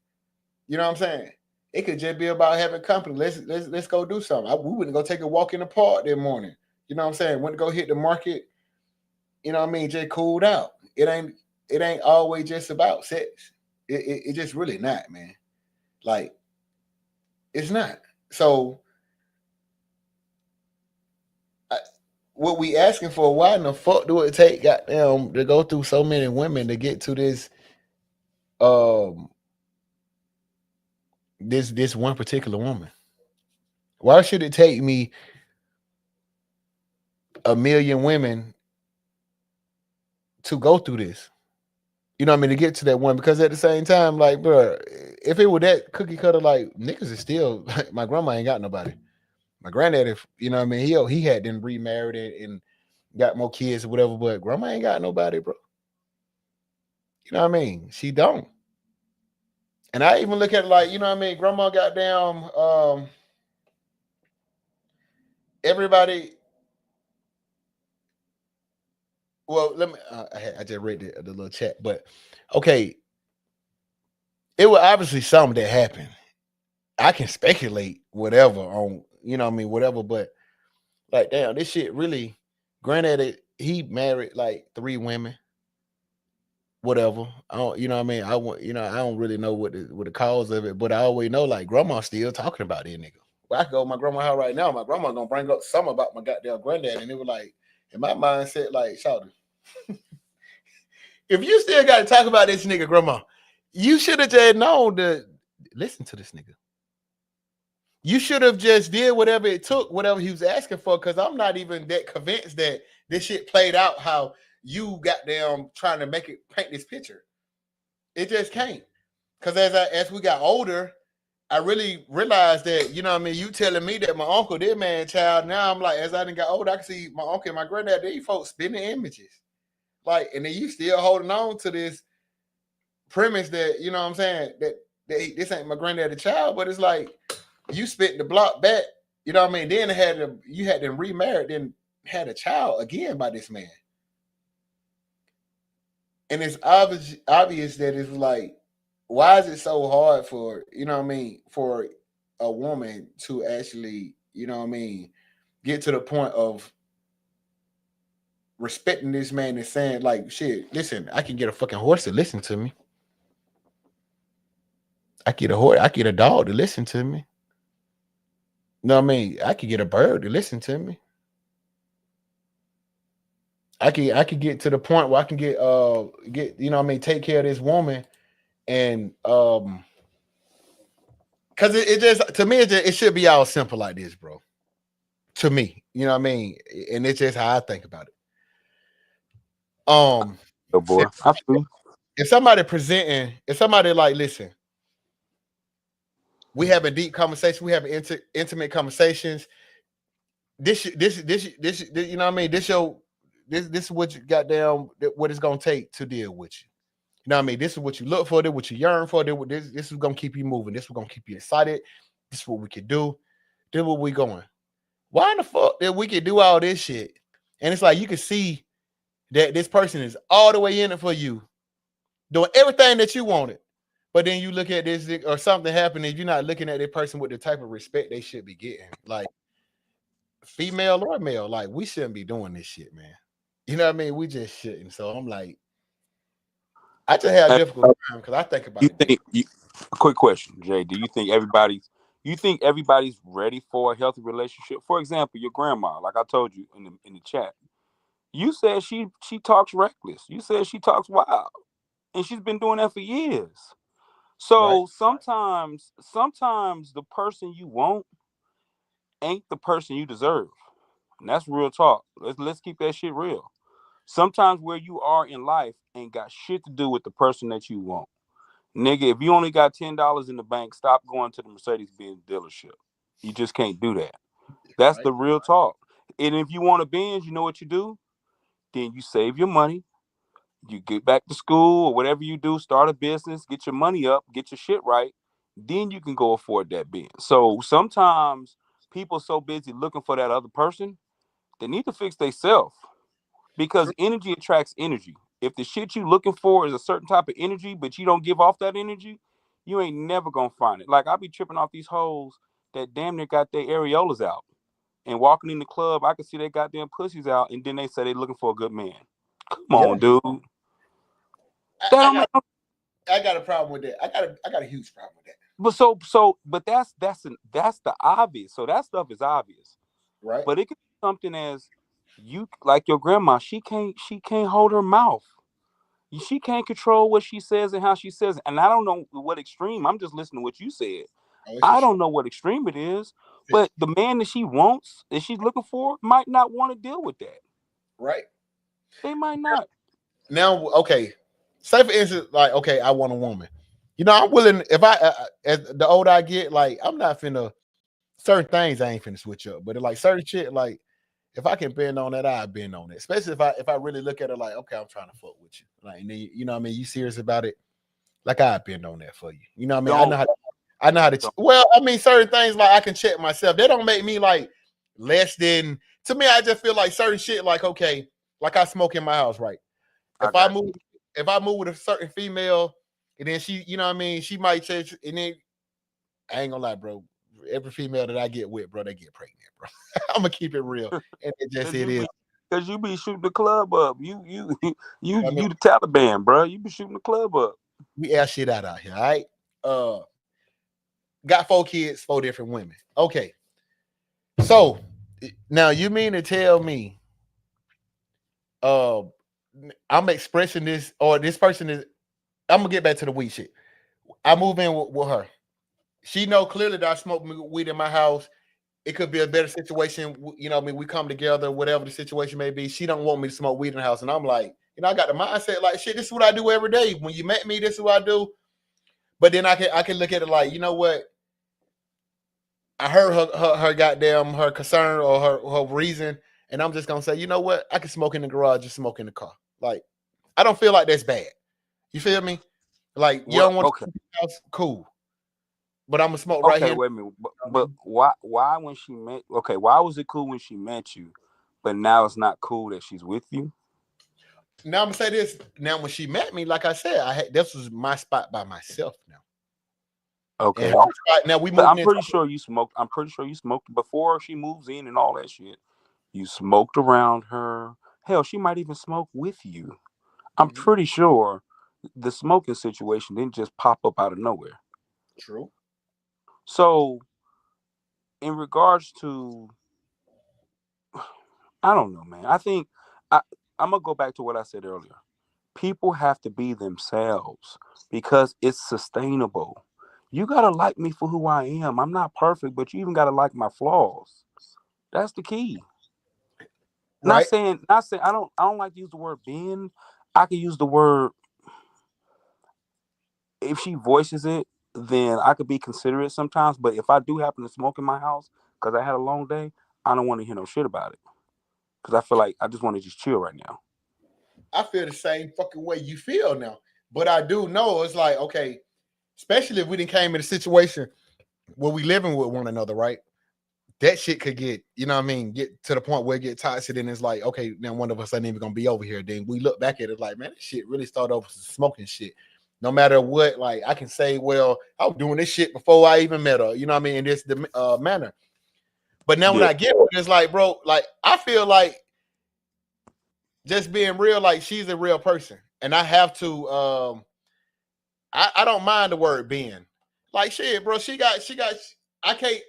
You know what I'm saying? It could just be about having company. Let's go do something. We wouldn't go take a walk in the park that morning. You know what I'm saying? Went to go hit the market. You know what I mean? Just cooled out. It ain't always just about sex. It just really not, man. Like, it's not. So what we asking for? Why in the fuck do it take goddamn to go through so many women to get to this this one particular woman? Why should it take me 1 million women to go through this? You know what I mean? To get to that one, because at the same time, like, bro, if it were that cookie cutter, like, niggas is still, like, my grandma ain't got nobody. My granddaddy, you know what I mean, he had then remarried and got more kids or whatever, but grandma ain't got nobody, bro. You know what I mean? She don't. And I even look at it like, you know what I mean, grandma got down everybody. Well, let me I just read the little chat, but okay, it was obviously something that happened. I can speculate whatever on, you know what I mean, whatever, but like damn, this shit really, granddaddy, he married like 3 women, whatever. I don't, you know what I mean? I want, you know, I don't really know what the cause of it, but I always know like grandma still talking about this nigga. Well, I can go to my grandma's house right now. My grandma gonna bring up something about my goddamn granddad, and it was like in my mindset, like, shout if you still got to talk about this nigga, grandma, you should have just known to listen to this nigga. You should have just did whatever it took, whatever he was asking for, because I'm not even that convinced that this shit played out how you got them trying to make it paint this picture. It just can't. Because as we got older, I really realized that, you know what I mean, you telling me that my uncle, their man child, now I'm like, as I done got older, I can see my uncle and my granddad, these folks spinning images. Like, and then you still holding on to this premise that, you know what I'm saying, that this ain't my granddaddy child, but it's like you spit the block back, you know what I mean? Then you had them remarried, then had a child again by this man. And it's obvious that it's like, why is it so hard for, you know what I mean, for a woman to actually, you know what I mean, get to the point of respecting this man and saying like, shit, listen, I can get a fucking horse to listen to me. I get a horse, I get a dog to listen to me. You know what I mean? I could get a bird to listen to me. I could get to the point where I can get you know what I mean, take care of this woman, and because it just, to me, it should be all simple like this, bro. To me, you know what I mean, and it's just how I think about it. Oh boy, if somebody like, listen, we having deep conversations, we having intimate conversations. This, you know what I mean? This is what you goddamn, what it's gonna take to deal with you. You know what I mean? This is what you look for, this is what you yearn for, this is gonna keep you moving, this is gonna keep you excited, this is what we can do, this is where we going. Why in the fuck that we can do all this shit? And it's like you can see that this person is all the way in it for you, doing everything that you wanted. But then you look at this or something happening, you're not looking at that person with the type of respect they should be getting. Like, female or male, like, we shouldn't be doing this shit, man. You know what I mean? We just shouldn't. So I'm like, I just have a difficult time because I think about it. A quick question, Jay. Do you think everybody's ready for a healthy relationship? For example, your grandma, like I told you in the chat, you said she talks reckless. You said she talks wild, and she's been doing that for years. So sometimes the person you want ain't the person you deserve. And that's real talk. Let's keep that shit real. Sometimes where you are in life ain't got shit to do with the person that you want. Nigga, if you only got $10 in the bank, stop going to the Mercedes-Benz dealership. You just can't do that. That's the real talk. And if you want a Benz, you know what you do? Then you save your money. You get back to school or whatever you do, start a business, get your money up, get your shit right. Then you can go afford that Benz. So sometimes people are so busy looking for that other person, they need to fix themselves, because energy attracts energy. If the shit you looking for is a certain type of energy, but you don't give off that energy, you ain't never gonna find it. Like, I be tripping off these hoes that damn near got their areolas out, and walking in the club, I can see they goddamn pussies out, and then they say they looking for a good man. Come on, dude. I got a problem with that. I got a huge problem with that. But that's the obvious. So that stuff is obvious, right? But it could be something as you, like your grandma. She can't hold her mouth. She can't control what she says and how she says it. And I don't know what extreme. I'm just listening to what you said. I don't know what extreme it is, but the man that she wants, that she's looking for, might not want to deal with that. Right? They might not. Now, okay. Say for instance, like, okay, I want a woman. You know, I'm willing, if as the older I get, like, I'm not finna certain things I ain't finna switch up, but like certain shit, like if I can bend on that, I bend on it. Especially if I really look at it like, okay, I'm trying to fuck with you, like, and then, you know what I mean, you serious about it, like I bend on that for you. You know what I mean? Don't I know how to. Well, I mean, certain things like I can check myself. They don't make me like less than. To me, I just feel like certain shit. Like okay, like I smoke in my house, right? If I move with a certain female, and then she, you know what I mean, she might change, and then I ain't gonna lie, bro. Every female that I get with, bro, they get pregnant, bro. I'm gonna keep it real, and it is. Because you be shooting the club up. You I mean, the Taliban, bro. You be shooting the club up. we air shit out here, all right? Got 4 kids, 4 different women. Okay. So now you mean to tell me I'm expressing this, or this person is, I'm gonna get back to the weed shit. I move in with her. She know clearly that I smoke weed in my house. It could be a better situation. You know, I mean, we come together, whatever the situation may be. She don't want me to smoke weed in the house. And I'm like, you know, I got the mindset like, shit, this is what I do every day. When you met me, this is what I do. But then I can look at it like, you know what? I heard her goddamn, her concern or her reason. And I'm just going to say, you know what? I can smoke in the garage, just smoke in the car. Like, I don't feel like that's bad. You feel me? Like, you don't want to smoke in the house? Cool. But I'm gonna smoke right here. Wait a minute. But why when she met? Okay, why was it cool when she met you, but now it's not cool that she's with you? Now I'm gonna say this. Now when she met me, like I said, this was my spot by myself. Now, okay. Now we. I'm pretty sure you smoked. I'm pretty sure you smoked before she moves in and all that shit. You smoked around her. Hell, she might even smoke with you. I'm pretty sure the smoking situation didn't just pop up out of nowhere. True. So, in regards to, I don't know, man. I think I'm going to go back to what I said earlier. People have to be themselves because it's sustainable. You got to like me for who I am. I'm not perfect, but you even got to like my flaws. That's the key. Right. Not saying I don't like to use the word bend. I can use the word, if she voices it, then I could be considerate sometimes. But if I do happen to smoke in my house because I had a long day, I don't want to hear no shit about it. Because I feel like I just want to just chill right now. I feel the same fucking way you feel now. But I do know it's like, okay, especially if we didn't came in a situation where we living with one another, right? That shit could get, you know what I mean, get to the point where it get toxic and it's like, okay, now one of us ain't even gonna be over here. Then we look back at it like, man, this shit really started off with smoking shit. No matter what, like I can say, well, I was doing this shit before I even met her, you know what I mean, in this manner. But now when I get it, it's like, bro, like I feel like just being real, like she's a real person. And I have to I don't mind the word being. Like shit, bro, she got I can't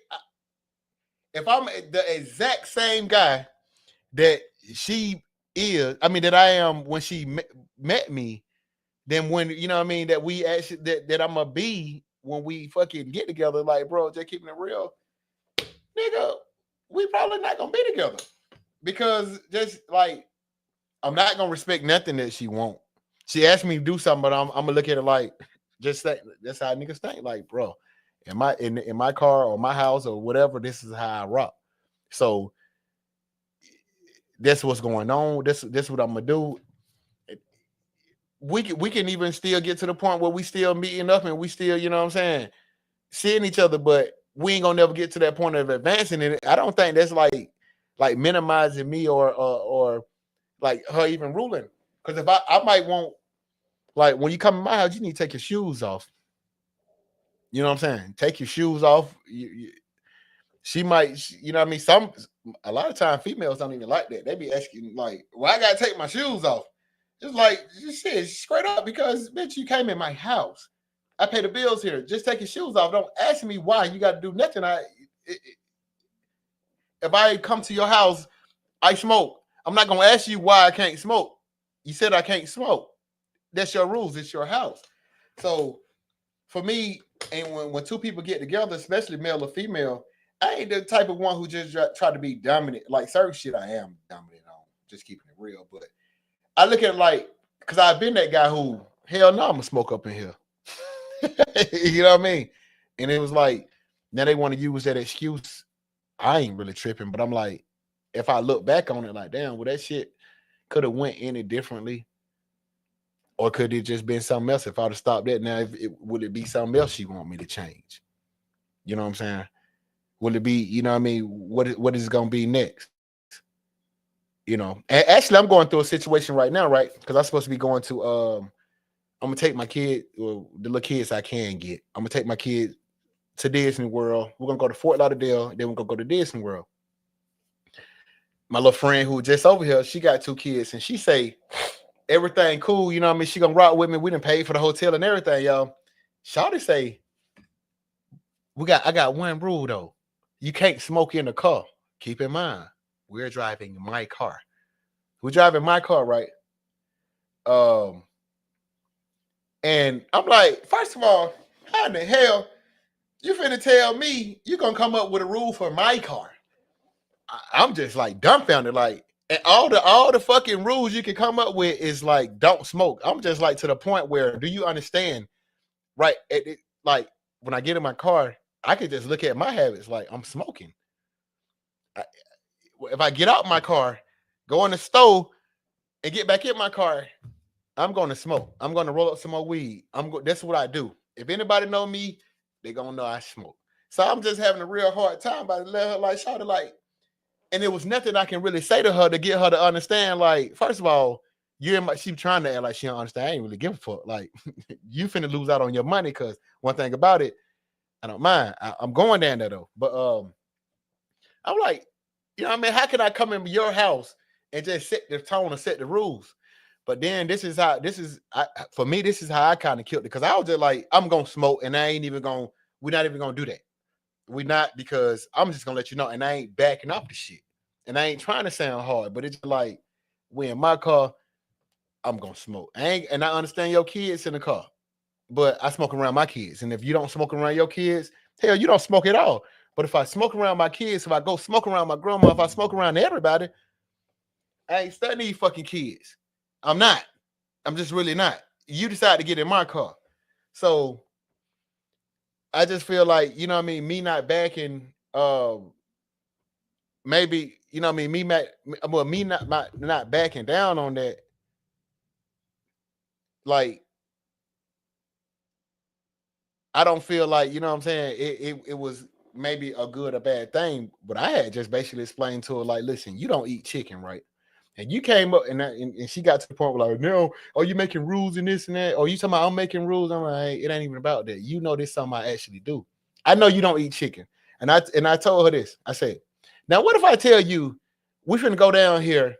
if I'm the exact same guy that she is, I mean that I am when she met me, then when you know what I mean that we actually that I'm gonna be when we fucking get together, like bro, just keeping it real, nigga, we probably not gonna be together because just like I'm not gonna respect nothing that she won't. She asked me to do something, but I'm gonna look at it like just that. That's how niggas think. Like, bro, in my car or my house or whatever, this is how I rock. So that's what's going on. This what I'm gonna do. We can even still get to the point where we still meeting up and we still, you know what I'm saying, seeing each other, but we ain't gonna never get to that point of advancing in it. I don't think that's like minimizing me or like her even ruling. Because if I might want, like when you come to my house, you need to take your shoes off. You know what I'm saying? Take your shoes off. She might, you know what I mean? A lot of times females don't even like that. They be asking like, well, I gotta take my shoes off. It's like, shit, straight up, because bitch, you came in my house. I pay the bills here. Just take your shoes off. Don't ask me why you got to do nothing. If I come to your house, I smoke. I'm not gonna ask you why I can't smoke. You said I can't smoke. That's your rules. It's your house. So for me, and when two people get together, especially male or female, I ain't the type of one who just try to be dominant. Like certain shit I am dominant on, just keeping it real. But I look at it like, because I've been that guy who, hell no, I'm gonna smoke up in here. You know what I mean? And it was like, Now they want to use that excuse. I ain't really tripping, but I'm like, if I look back on it, like, damn, well, that shit could have went any differently, or could it just been something else? If I'd have stopped that, now would it be something else she want me to change? You know what I'm saying? Will it be, you know what I mean? What is it gonna be next? You know, and actually, I'm going through a situation right now, right? Because I'm supposed to be going to I'm gonna take my kid, well, the little kids I can get. I'm gonna take my kid to Disney World. We're gonna go to Fort Lauderdale, then we're gonna go to Disney World. My little friend who just over here, she got 2 kids, and she say everything cool, you know what I mean? She gonna rock with me. We done paid for the hotel and everything, y'all. Shawty say, I got one rule though. You can't smoke in the car. Keep in mind, we're driving my car. We're driving my car, right? And I'm like, first of all, how in the hell you finna tell me you gonna come up with a rule for my car? I'm just like dumbfounded. Like, and all the fucking rules you can come up with is like, don't smoke. I'm just like to the point where, do you understand? Right? Like when I get in my car, I could just look at my habits. Like, I'm smoking. If I get out my car, go in the store, and get back in my car, I'm going to smoke. I'm going to roll up some more weed. That's what I do. If anybody know me, they gonna know I smoke. So I'm just having a real hard time by let her like shout it like, and there was nothing I can really say to her to get her to understand. Like, first of all, she trying to act like she don't understand. I ain't really give a fuck. Like, you finna lose out on your money, because one thing about it, I don't mind. I'm going down there though. But I'm like, you know what I mean? How can I come in your house and just set the tone and set the rules? But then for me, this is how I kind of killed it. Because I was just like, I'm going to smoke, and we're not even going to do that. We're not, because I'm just going to let you know, and I ain't backing up the shit. And I ain't trying to sound hard, but it's like, we in my car, I'm going to smoke. And I understand your kids in the car, but I smoke around my kids. And if you don't smoke around your kids, hell, you don't smoke at all. But if I smoke around my kids, if I go smoke around my grandma, if I smoke around everybody, I ain't studying these fucking kids. I'm not. I'm just really not. You decide to get in my car. So I just feel like, you know what I mean, me not backing, maybe, you know what I mean, me not backing down on that. Like, I don't feel like, you know what I'm saying, it was maybe a good or bad thing, but I had just basically explained to her, like, listen, you don't eat chicken, right? And you came up and she got to the point where like, no, are you making rules and this and that? Or you talking about I'm making rules? I'm like, hey, it ain't even about that. You know, this is something I actually do. I know you don't eat chicken. And I told her this. I said, now what if I tell you we finna go down here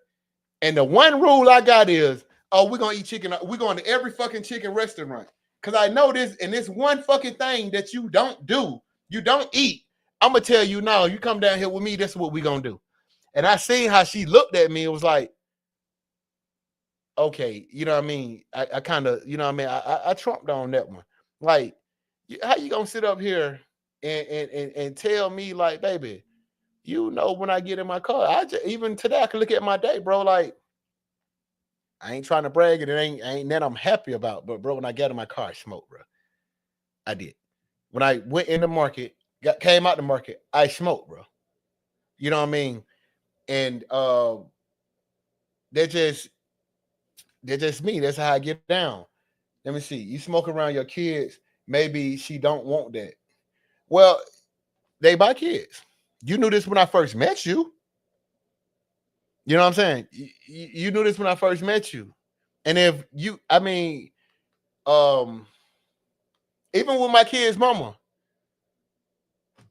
and the one rule I got is, oh, we're gonna eat chicken. We're going to every fucking chicken restaurant. Cause I know this, and this one fucking thing that you don't do, you don't eat. I'm gonna tell you now, you come down here with me, this is what we're gonna do. And I seen how she looked at me. It was like, okay, you know what I mean? I kind of, you know what I mean? I trumped on that one. Like, how you gonna sit up here and tell me, like, baby, you know, when I get in my car, even today I can look at my day, bro. Like, I ain't trying to brag, and it ain't that I'm happy about. But bro, when I got in my car, I smoked, bro. I did. When I went in the market, came out the market, I smoked, bro. You know what I mean? And they're just me. That's how I get down. Let me see. You smoke around your kids, maybe she don't want that. Well, they my kids. You knew this when I first met you. You know what I'm saying? You knew this when I first met you. And if you, I mean, even with my kids' mama,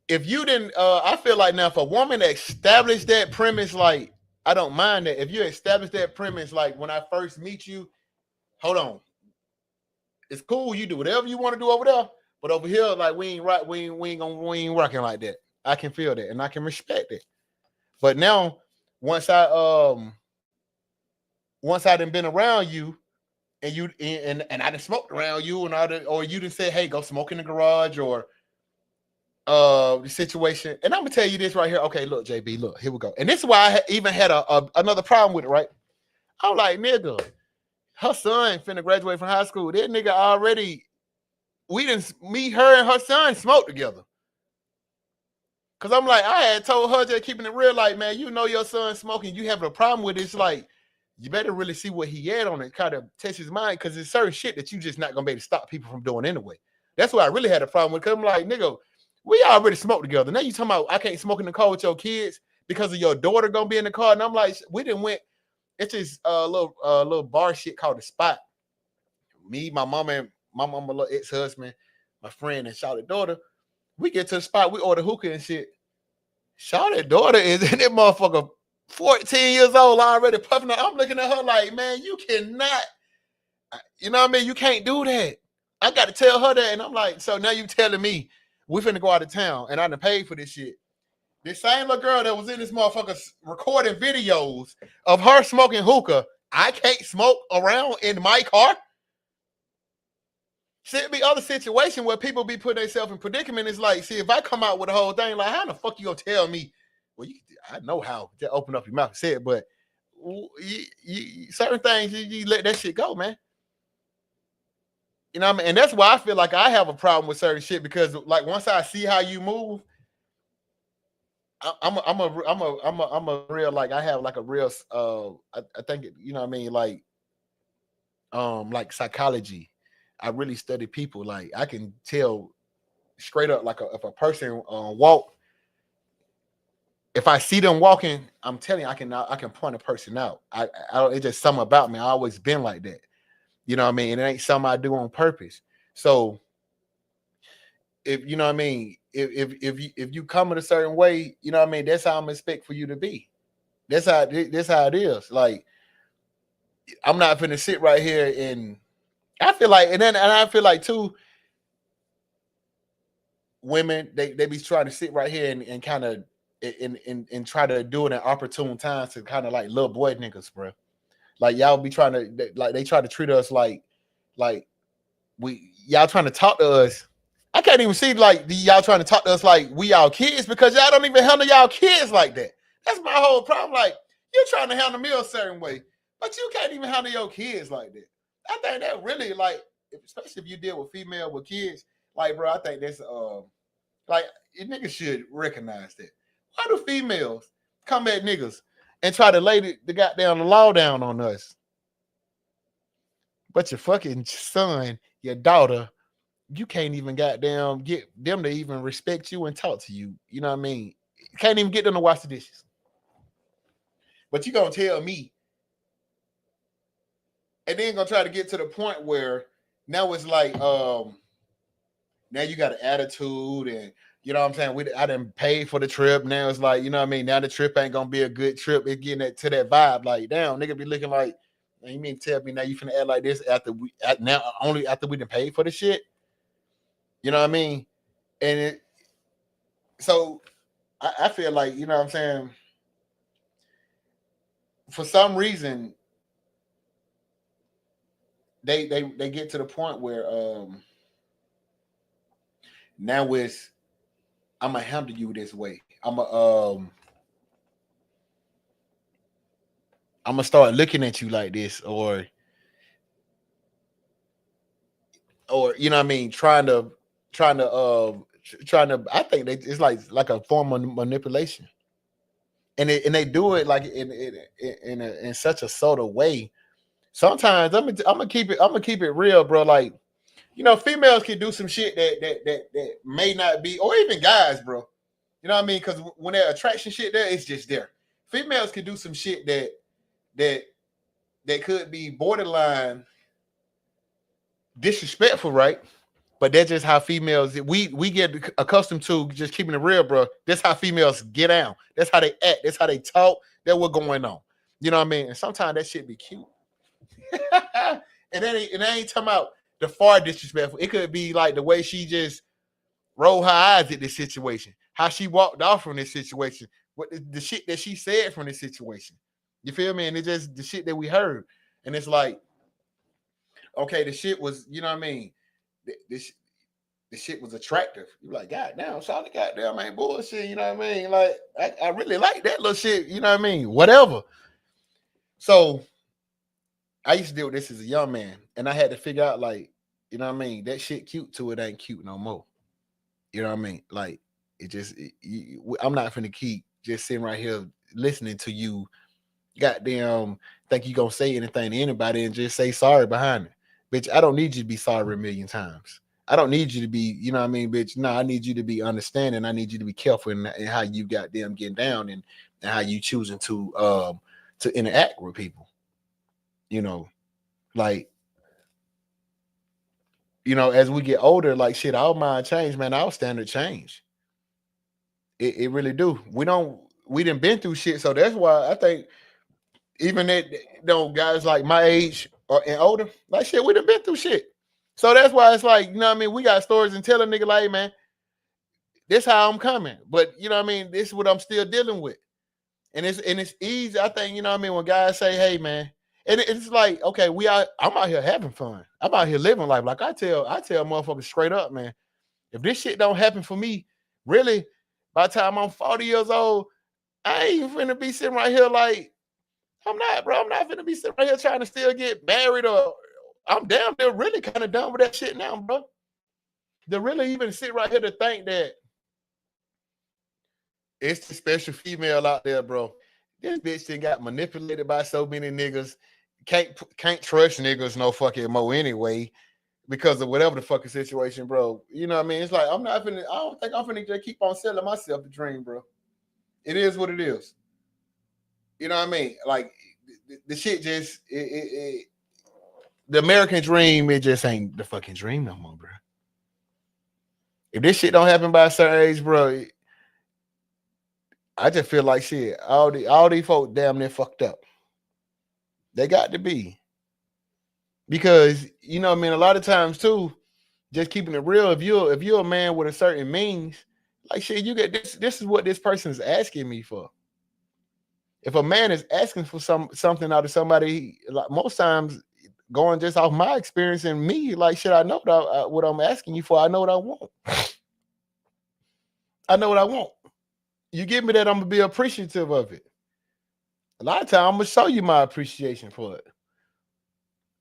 if you didn't, I feel like now if a woman established that premise, like, I don't mind that. If you establish that premise, like when I first meet you, hold on. It's cool, you do whatever you want to do over there, but over here, like, we ain't working like that. I can feel that and I can respect it. But now, once I done been around you, and you and I done smoked around you, or you done said, hey, go smoke in the garage, or the situation. And I'm gonna tell you this right here. Okay, look, JB, look, here we go. And this is why I even had another problem with it, right? I'm like, nigga, her son finna graduate from high school. That nigga already, me, her, and her son smoked together. Cause I'm like, I had told her just keeping it real, like, man, you know your son smoking, you having a problem with it. It's like, you better really see what he had on it, kind of test his mind, because there's certain shit that you just not gonna be able to stop people from doing anyway. That's what I really had a problem with. Cause I'm like, nigga, we already smoked together. Now you talking about I can't smoke in the car with your kids because of your daughter gonna be in the car. And I'm like, we didn't went. It's this little bar shit called The Spot. Me, my mama, little ex-husband, my friend, and Shawty's daughter. We get to the spot, we order hookah and shit. Shawty's daughter is in that motherfucker 14 years old already puffing. I'm looking at her like, man, you cannot, you know what I mean? You can't do that. I got to tell her that. And I'm like, so now you telling me we finna go out of town and I done paid for this shit. This same little girl that was in this motherfucker recording videos of her smoking hookah, I can't smoke around in my car. Should be other situation where people be putting themselves in predicament. It's like, see, if I come out with the whole thing, like, how the fuck you gonna tell me? Well, I know how to open up your mouth and say it, but certain things you let that shit go, man. You know what I mean? And that's why I feel like I have a problem with certain shit, because like once I see how you move, I'm a real, like, I have like a real I think you know what I mean, like psychology. I really study people. Like I can tell straight up, like if a person walk, if I see them walking, I'm telling you, I can point a person out. I it's just something about me. I always been like that. You know what I mean? It ain't something I do on purpose. So if you know what I mean, if you come in a certain way, you know what I mean, that's how I'm expect for you to be. That's how it is. Like I'm not finna sit right here and I feel like, and I feel like too, women they be trying to sit right here and kind of and try to do it at opportune times to kind of like little boy niggas, bro. Like y'all be trying to, like they try to treat us like y'all trying to talk to us. I can't even see like y'all trying to talk to us like we y'all kids, because y'all don't even handle y'all kids like that. That's my whole problem. Like you're trying to handle me a certain way, but you can't even handle your kids like that. I think that really, like, especially if you deal with female with kids, like, bro, I think that's like niggas should recognize that. Why do females come at niggas and try to lay the goddamn law down on us? But your fucking son, your daughter, you can't even goddamn get them to even respect you and talk to you. You know what I mean? Can't even get them to wash the dishes. But you gonna tell me, and then gonna try to get to the point where now it's like, now you got an attitude, and you know what I'm saying? I didn't pay for the trip. Now it's like, you know what I mean? Now the trip ain't gonna be a good trip. It's getting that to that vibe. Like, damn, nigga be looking like, you mean tell me now you finna act like this after only after we done paid for the shit? You know what I mean? And so I feel like, you know what I'm saying? For some reason, they get to the point where now it's, I'm gonna handle you this way. I'm gonna start looking at you like this, or you know what I mean, trying to I think it's like a form of manipulation, and they do it like in such a subtle way. Sometimes I'm gonna keep it real, bro. Like, you know, females can do some shit that may not be, or even guys, bro. You know what I mean? Because when that attraction shit there, it's just there. Females can do some shit that could be borderline disrespectful, right? But that's just how females, we get accustomed to just keeping it real, bro. That's how females get down. That's how they act. That's how they talk. That's what's going on. You know what I mean? And sometimes that shit be cute. And it ain't talking about the far disrespectful. It could be like the way she just rolled her eyes at this situation, how she walked off from this situation, what the shit that she said from this situation. You feel me? And it's just the shit that we heard. And it's like, okay, the shit was, you know what I mean? The shit was attractive. You're like, God damn, Charlotte, goddamn, ain't bullshit. You know what I mean? Like, I really like that little shit. You know what I mean? Whatever. So I used to deal with this as a young man, and I had to figure out, like, you know what I mean? That shit cute till it ain't cute no more. You know what I mean? Like, I'm not finna keep just sitting right here listening to you. Goddamn, think you gonna say anything to anybody and just say sorry behind it, bitch. I don't need you to be sorry a million times. I don't need you to be, you know what I mean, bitch. No, I need you to be understanding. I need you to be careful in how you goddamn getting down and how you choosing to interact with people. You know, like, you know, as we get older, like shit, our mind change, man. Our standard change. It really do. We didn't been through shit, so that's why I think even that, you know, guys like my age or and older, like shit, we done been through shit. So that's why it's like, you know what I mean? We got stories and tell a nigga like, hey, man, this how I'm coming. But you know what I mean? This is what I'm still dealing with. And it's easy. I think, you know what I mean, when guys say, hey, man, and it's like, okay, I'm out here having fun. I'm out here living life. Like I tell motherfuckers straight up, man, if this shit don't happen for me, really, by the time I'm 40 years old, I ain't finna be sitting right here like, I'm not, bro. I'm not finna be sitting right here trying to still get married, or I'm damn near really kind of done with that shit now, bro. To really even sit right here to think that it's the special female out there, bro. This bitch done got manipulated by so many niggas. Can't trust niggas no fucking more anyway because of whatever the fucking situation, bro. You know what I mean? It's like I don't think I'm finna just keep on selling myself the dream, bro. It is what it is. You know what I mean? Like the shit just the American dream, it just ain't the fucking dream no more, bro. If this shit don't happen by a certain age, bro, I just feel like shit. All these folks damn near fucked up. They got to be. Because, you know what I mean, a lot of times too, just keeping it real, if you're a man with a certain means, like shit, you get this is what this person is asking me for. If a man is asking for something out of somebody, like most times going just off my experience and me, like shit, I know what I'm asking you for. I know what I want. I know what I want. You give me that, I'm gonna be appreciative of it. A lot of times I'm gonna show you my appreciation for it.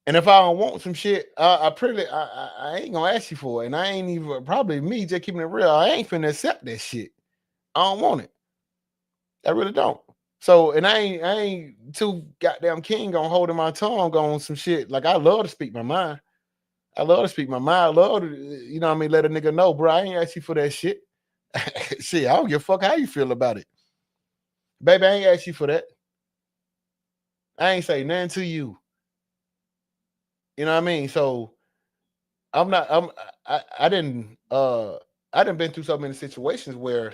And if I don't want some shit, I ain't gonna ask you for it. And I ain't even, probably me just keeping it real, I ain't finna accept that shit. I don't want it. I really don't. So, and I ain't too goddamn king on holding my tongue on some shit. Like I love to speak my mind. I love to speak my mind. I love to, you know what I mean, let a nigga know, bro, I ain't ask you for that shit. Shit, I don't give a fuck how you feel about it. Baby, I ain't ask you for that. I ain't say nothing to you. You know what I mean? So I didn't been through so many situations where,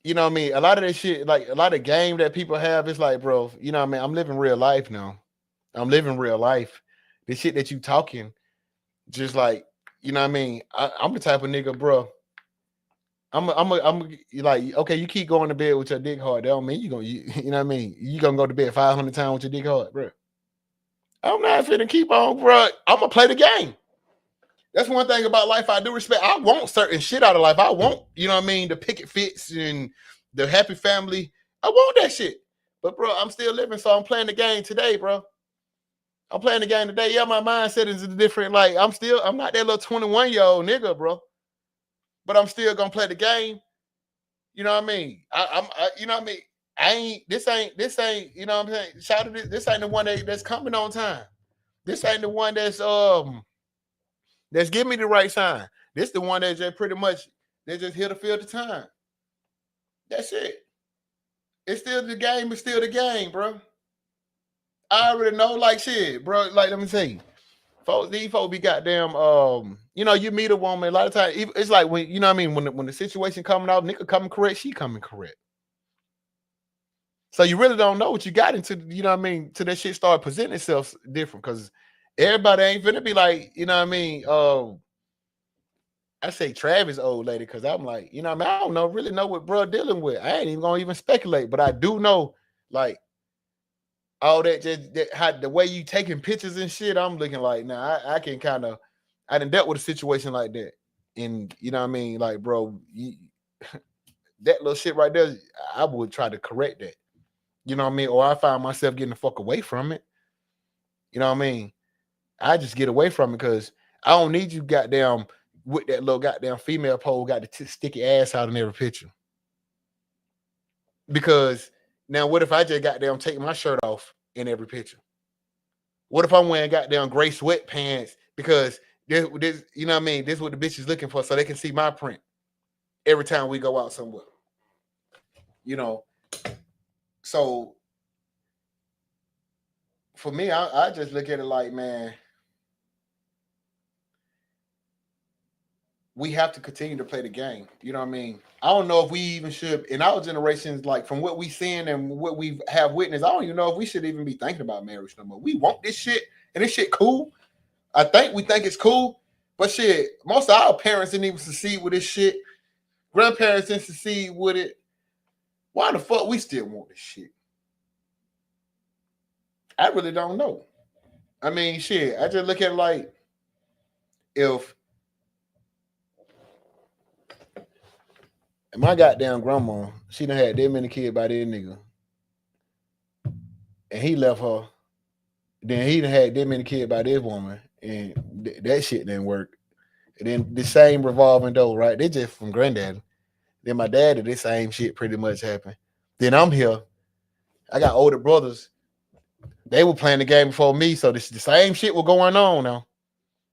you know what I mean, a lot of that shit, like a lot of game that people have, it's like, bro, you know what I mean, I'm living real life now. I'm living real life. The shit that you talking, just like, you know what I mean? I'm the type of nigga, bro. I'm like, okay, you keep going to bed with your dick hard. That don't mean you know what I mean? You gonna go to bed 500 times with your dick hard, bro. I'm not finna keep on, bro. I'm gonna play the game. That's one thing about life I do respect. I want certain shit out of life. I want, you know what I mean, the picket fits and the happy family. I want that shit. But bro, I'm still living, so I'm playing the game today, bro. I'm playing the game today. Yeah, my mindset is different. Like I'm not that little 21-year-old nigga, bro. But I'm still gonna play the game. You know what I mean? You know what I mean? This ain't, you know what I'm saying? Shout out, this ain't the one that's coming on time. This ain't the one that's giving me the right sign. This the one that's just pretty much, they just here to fill the time. That's it. It's still the game, it's still the game, bro. I already know, like shit, bro. Like, let me tell you. These folks be goddamn, you know, you meet a woman, a lot of times, it's like when, you know what I mean, when the situation coming out, nigga coming correct, she coming correct. So you really don't know what you got into, you know what I mean, till that shit start presenting itself different, because everybody ain't finna be like, you know what I mean, I say Travis old lady, because I'm like, you know what I mean, I don't really know what bro dealing with. I ain't even gonna even speculate, but I do know, like, all that, just how the way you taking pictures and shit, I'm looking like, now I can kind of, I done dealt with a situation like that. And you know what I mean? Like, bro, that little shit right there, I would try to correct that. You know what I mean? Or I find myself getting the fuck away from it. You know what I mean? I just get away from it because I don't need you goddamn with that little goddamn female pole got the sticky ass out in every picture. Because now, what if I just goddamn take my shirt off in every picture? What if I'm wearing goddamn gray sweatpants because this you know what I mean? This is what the bitch is looking for, so they can see my print every time we go out somewhere. You know, so for me, I just look at it like, man, we have to continue to play the game. You know what I mean? I don't know if we even should, in our generations, like from what we seeing and what we have witnessed, I don't even know if we should even be thinking about marriage no more. We want this shit, and this shit cool. I think we think it's cool, but shit, most of our parents didn't even succeed with this shit. Grandparents didn't succeed with it. Why the fuck we still want this shit? I really don't know. I mean, shit, I just look at it like, if my goddamn grandma, she done had that many kids by this nigga, and he left her, then he done had that many kids by this woman, and that shit didn't work. And then the same revolving door, right? They just from granddaddy. Then my daddy, this same shit pretty much happened. Then I'm here. I got older brothers. They were playing the game before me, so the same shit was going on now.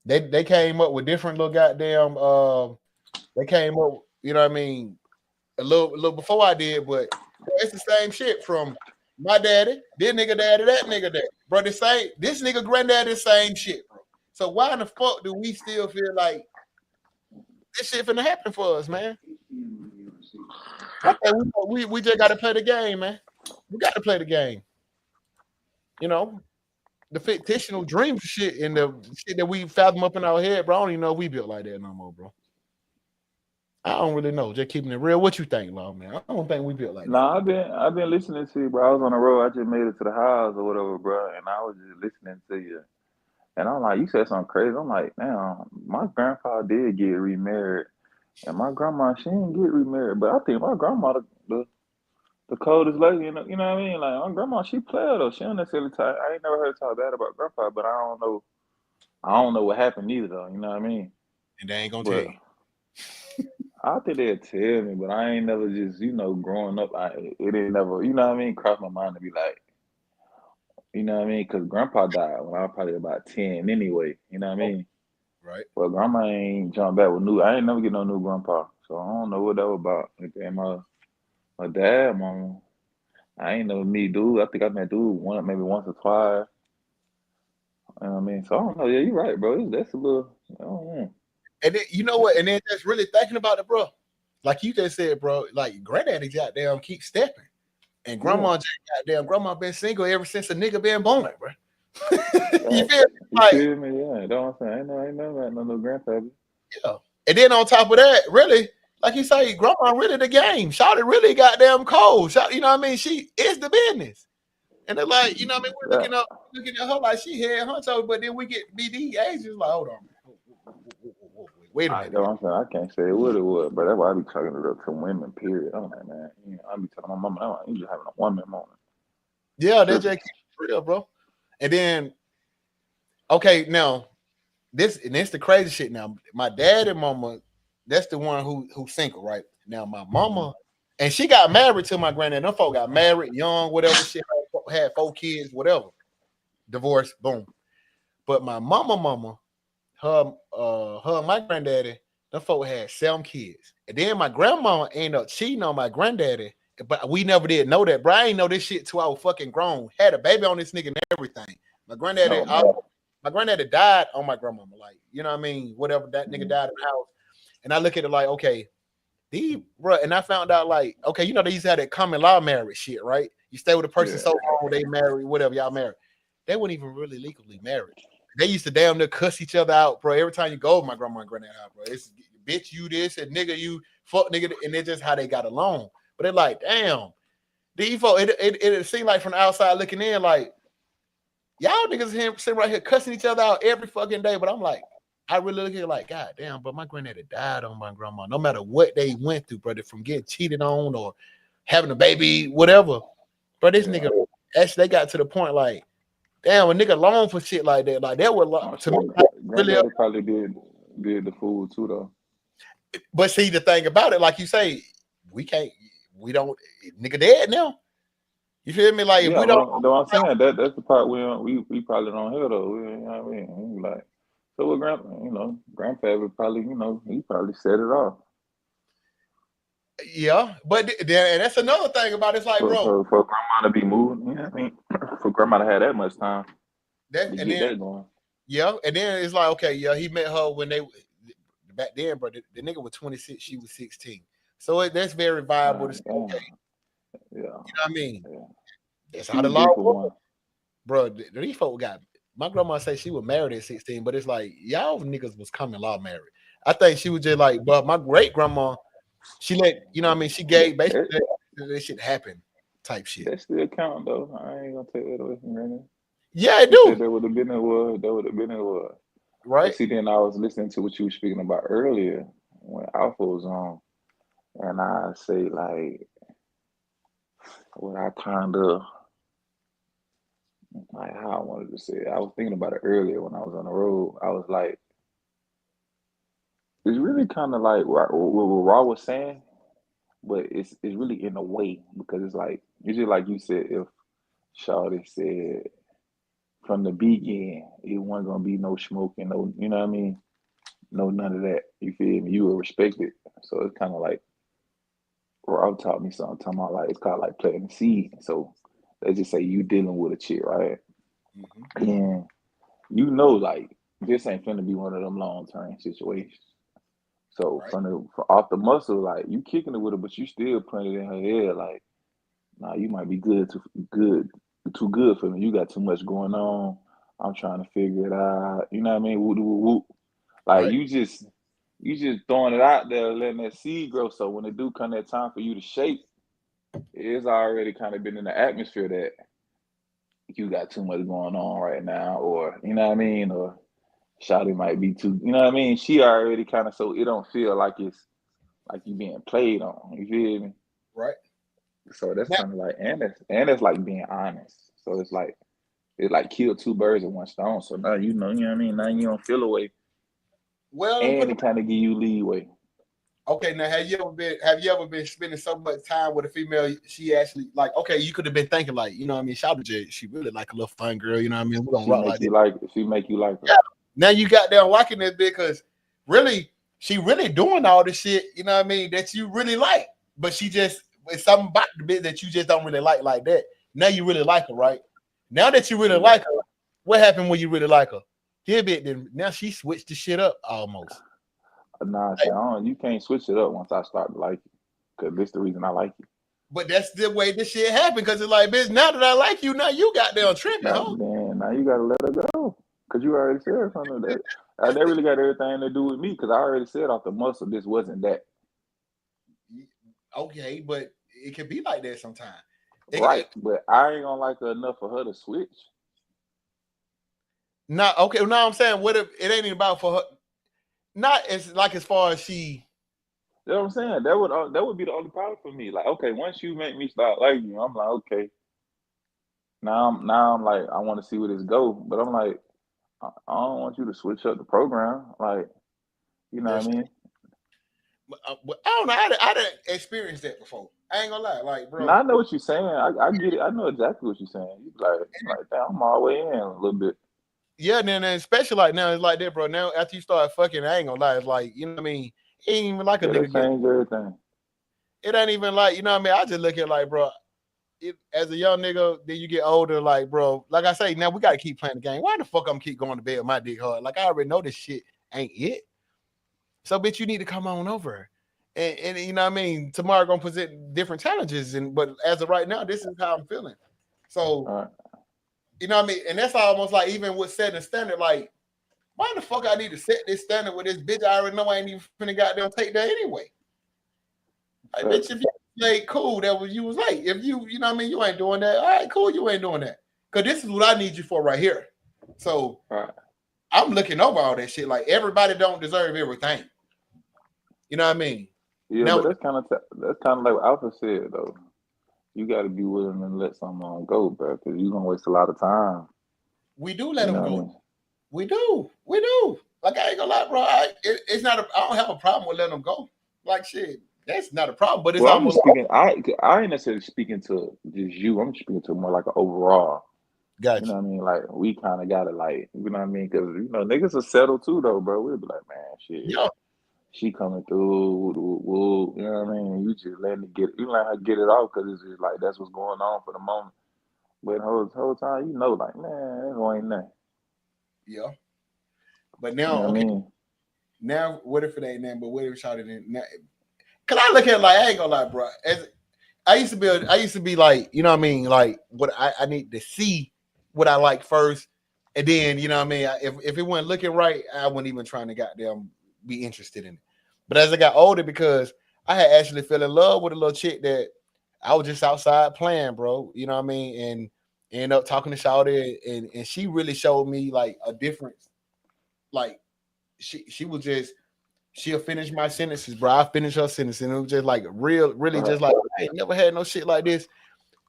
They came up with different little goddamn they came up, you know what I mean, a little before I did, but it's the same shit from my daddy, this nigga daddy, that nigga daddy. Bro, this nigga granddaddy, same shit, bro. So why in the fuck do we still feel like this shit finna happen for us, man? Okay, we just gotta play the game, man. We gotta play the game. You know, the fictional dream shit and the shit that we fathom up in our head, bro. I don't even know if we built like that no more, bro. I don't really know. Just keeping it real. What you think, Law, man? I don't think we built like that. Nah, I've been listening to you, bro. I was on the road. I just made it to the house or whatever, bro, and I was just listening to you. And I'm like, you said something crazy. I'm like, damn, my grandpa did get remarried, and my grandma, she didn't get remarried. But I think my grandma, the coldest lady, you know what I mean? Like, my grandma, she played though. She don't necessarily talk. I ain't never heard her talk bad about grandpa, but I don't know what happened either though. You know what I mean? And they ain't gonna tell you. I think they'd tell me, but I ain't never just, growing up, it didn't never, you know what I mean, cross my mind to be like, you know what I mean? Because grandpa died when I was probably about 10 anyway, you know what I mean? Right. Well, grandma ain't jumped back with I ain't never get no new grandpa, so I don't know what that was about. And my dad, mama, I ain't never meet dude. I think I met dude maybe once or twice. You know what I mean? So I don't know. Yeah, you're right, bro. That's a little, I don't know. And then, you know what? And then just really thinking about it, bro. Like you just said, bro, like granddaddy goddamn keep stepping. And grandma grandma been single ever since a nigga been born, bro. You feel me? Like, you feel me? Yeah, don't say ain't never had no grandpappy. Yeah. And then on top of that, really, like you say, grandma really the game. Shawty really goddamn cold. Shawty, you know what I mean? She is the business. And they're like, you know what I mean? We're looking at her like she head honcho, but then we get BD ages like, hold on. Wait a minute. I can't say what it was, but that's why I be talking to women, period. I'm like, man, I be telling my mama, you just having a woman moment. Yeah, they just keep it real, bro. And then, okay, now, this the crazy shit now. My dad and mama, that's the one who's single, right? Now, my mama, and she got married to my granddad. Them folk got married, young, whatever shit, had 4 kids, whatever. Divorced, boom. But my mama, her and my granddaddy, them folk had 7 kids. And then my grandma ended up cheating on my granddaddy, but we never did know that. Bro, I ain't know this shit till I was fucking grown. Had a baby on this nigga and everything. My granddaddy died on my grandmama, like, you know what I mean? Whatever, that nigga died in the house. And I look at it like, okay, bro, and I found out like, okay, you know, they used to have that common law marriage shit, right? You stay with a person so long, they married, whatever, y'all married. They weren't even really legally married. They used to damn near cuss each other out, bro. Every time you go to my grandma and granddad house, bro, it's bitch you this and nigga you fuck nigga, and it's just how they got along. But they're like, damn, it seemed like from the outside looking in, like y'all niggas sitting right here cussing each other out every fucking day. But I'm like, I really look at it like, God damn, but my granddaddy died on my grandma. No matter what they went through, brother, from getting cheated on or having a baby, whatever. But this nigga actually they got to the point like, damn, a nigga long for shit like that. Like that would to me, really probably did. did the food too though. But see, the thing about it, like you say, we don't, nigga dead now. You feel me? Like if Yeah, we don't, I'm saying that's the part we probably don't hear though. You know what I mean? We like, so what grandpa would probably, he probably set it off yeah. But then, and that's another thing about it. It's like, bro, for grandma to be moving. You know what I mean? For grandma to have that much time that to and get then that going. yeah, and then it's like, okay, yeah, he met her when they back then, bro. The nigga was 26, she was 16, so that's very viable to say, Damn. okay, Yeah. you know what I mean? Yeah. That's She how the was law due for works, one. bro. These folk got. My grandma say she was married at 16, but it's like y'all niggas was common law married. I think she was just like, but my great grandma, she let, you know what I mean, she gave basically that shit happen type shit. That still count though. I ain't gonna take that away from her. Yeah, it She said do. that would have been it was. That would have been it was. Right? But see, then I was listening to what you were speaking about earlier when Alpha was on, and I say like what I kind of like how I wanted to say it. I was thinking about it earlier when I was on the road. I was like, it's really kind of like what Raw was saying, but it's really in a way because it's like it's just like you said. If Shawty said from the beginning it wasn't gonna be no smoking, no, you know what I mean, no none of that. You feel me? You were respected, so it's kind of like Raw taught me something. Talking about like it's kind of like planting the seed. So let's just say you dealing with a chick, right? Mm-hmm. And like this ain't finna be one of them long term situations. So Right. from off the muscle, like you kicking it with her, but you still putting it in her head, like, nah, you might be too good for me. You got too much going on. I'm trying to figure it out. You know what I mean? Woo, woo, woo. Like Right. you just throwing it out there, letting that seed grow. So when it do come that time for you to shape, it's already kind of been in the atmosphere that you got too much going on right now, or you know what I mean, or Shawty might be too, you know what I mean? She already kind of, so it don't feel like it's like you being played on. You feel me? Right. So that's Now, kind of like, and it's like being honest. So it's like it like killed two birds with one stone. So now you know what I mean. Now you don't feel away, well, let me put and it. it kind of give you leeway. Okay, now have you ever been spending so much time with a female? She actually like, okay, you could have been thinking like, you know what I mean, Shawty, she really like a little fun girl, you know what I mean? We're gonna rock like this. She make you like her. Yeah. Now you got down liking this bitch because really, she really doing all this shit, you know what I mean, that you really like. But she just it's something about the bit that you just don't really like that. Now you really like her, right? Now that you really like her, what happened when you really like her? Here bit then now she switched the shit up almost. Nah, you can't switch it up once I start to like you, because this the reason I like you. But that's the way this shit happened because it's like, bitch, now that I like you, now you got down tripping, huh? Now you gotta let her go, because you already said something that really got everything to do with me, because I already said off the muscle this wasn't that. Okay, but it can be like that sometimes. Right, but I ain't gonna like her enough for her to switch. Not okay. Now I'm saying, what if it ain't about for her? Not as like as far as she. You know what I'm saying? That would be the only problem for me. Like, okay, once you make me start liking you, I'm like, okay. Now I'm like, I want to see where this go, but I'm like, I don't want you to switch up the program. Like, you know what I mean? But I don't know. I didn't experience that before. I ain't gonna lie, like, bro. No, I know what you're saying. I get it. I know exactly what you're saying. You like, damn, I'm all the way in a little bit. Yeah, then especially like now, it's like that, bro. Now after you start fucking, I ain't gonna lie, it's like, you know what I mean? It ain't even like a nigga change everything. It ain't even like, you know what I mean? I just look at like, bro, as a young nigga, then you get older, like, bro, like I say, now we gotta keep playing the game. Why the fuck I'm keep going to bed with my dick hard? Like, I already know this shit ain't it. So, bitch, you need to come on over. And you know what I mean? Tomorrow gonna present different challenges, but as of right now, this is how I'm feeling. So, you know what I mean? And that's almost like even with setting a standard, like, why the fuck I need to set this standard with this bitch? I already know I ain't even finna goddamn take that anyway. Like, bitch, if you like cool, that was you was late. If you know what I mean, you ain't doing that. All right, cool, you ain't doing that. Cause this is what I need you for right here. So I'm looking over all that shit. Like, everybody don't deserve everything. You know what I mean? Yeah, now, but that's kind of like what Alpha said though. You got to be willing to let someone go, bro, because you're gonna waste a lot of time. We do let them go. We do. Like I ain't gonna lie, bro. It's not. I don't have a problem with letting them go. Like shit, that's not a problem. But it's Well, I'm just almost speaking. I ain't necessarily speaking to just you. I'm speaking to more like an overall. You know gotcha. what I mean? Like we kind of gotta like, you know what I mean? Because niggas are settled too though, bro. We'll be like, man, shit, Yeah, she coming through. Woo, woo, you know what I mean? You just letting it get, you let her get it off because it's just like that's what's going on for the moment. But the whole time, like, man, it ain't nothing. yeah. But You know now, what I okay, mean? now what if it ain't nothing? But what if shot it in? Now, cause I look at it like I ain't gonna lie, bro. As I used to be like, you know what I mean? Like what I need to see what I like first. And then, you know what I mean? If it wasn't looking right, I wasn't even trying to goddamn be interested in it. But as I got older, because I had actually fell in love with a little chick that I was just outside playing, bro. You know what I mean? And end up talking to Shawty, and she really showed me like a difference. Like she was just she'll finish my sentences, bro. I finish her sentence, and it was just like really Right. just like I ain't never had no shit like this.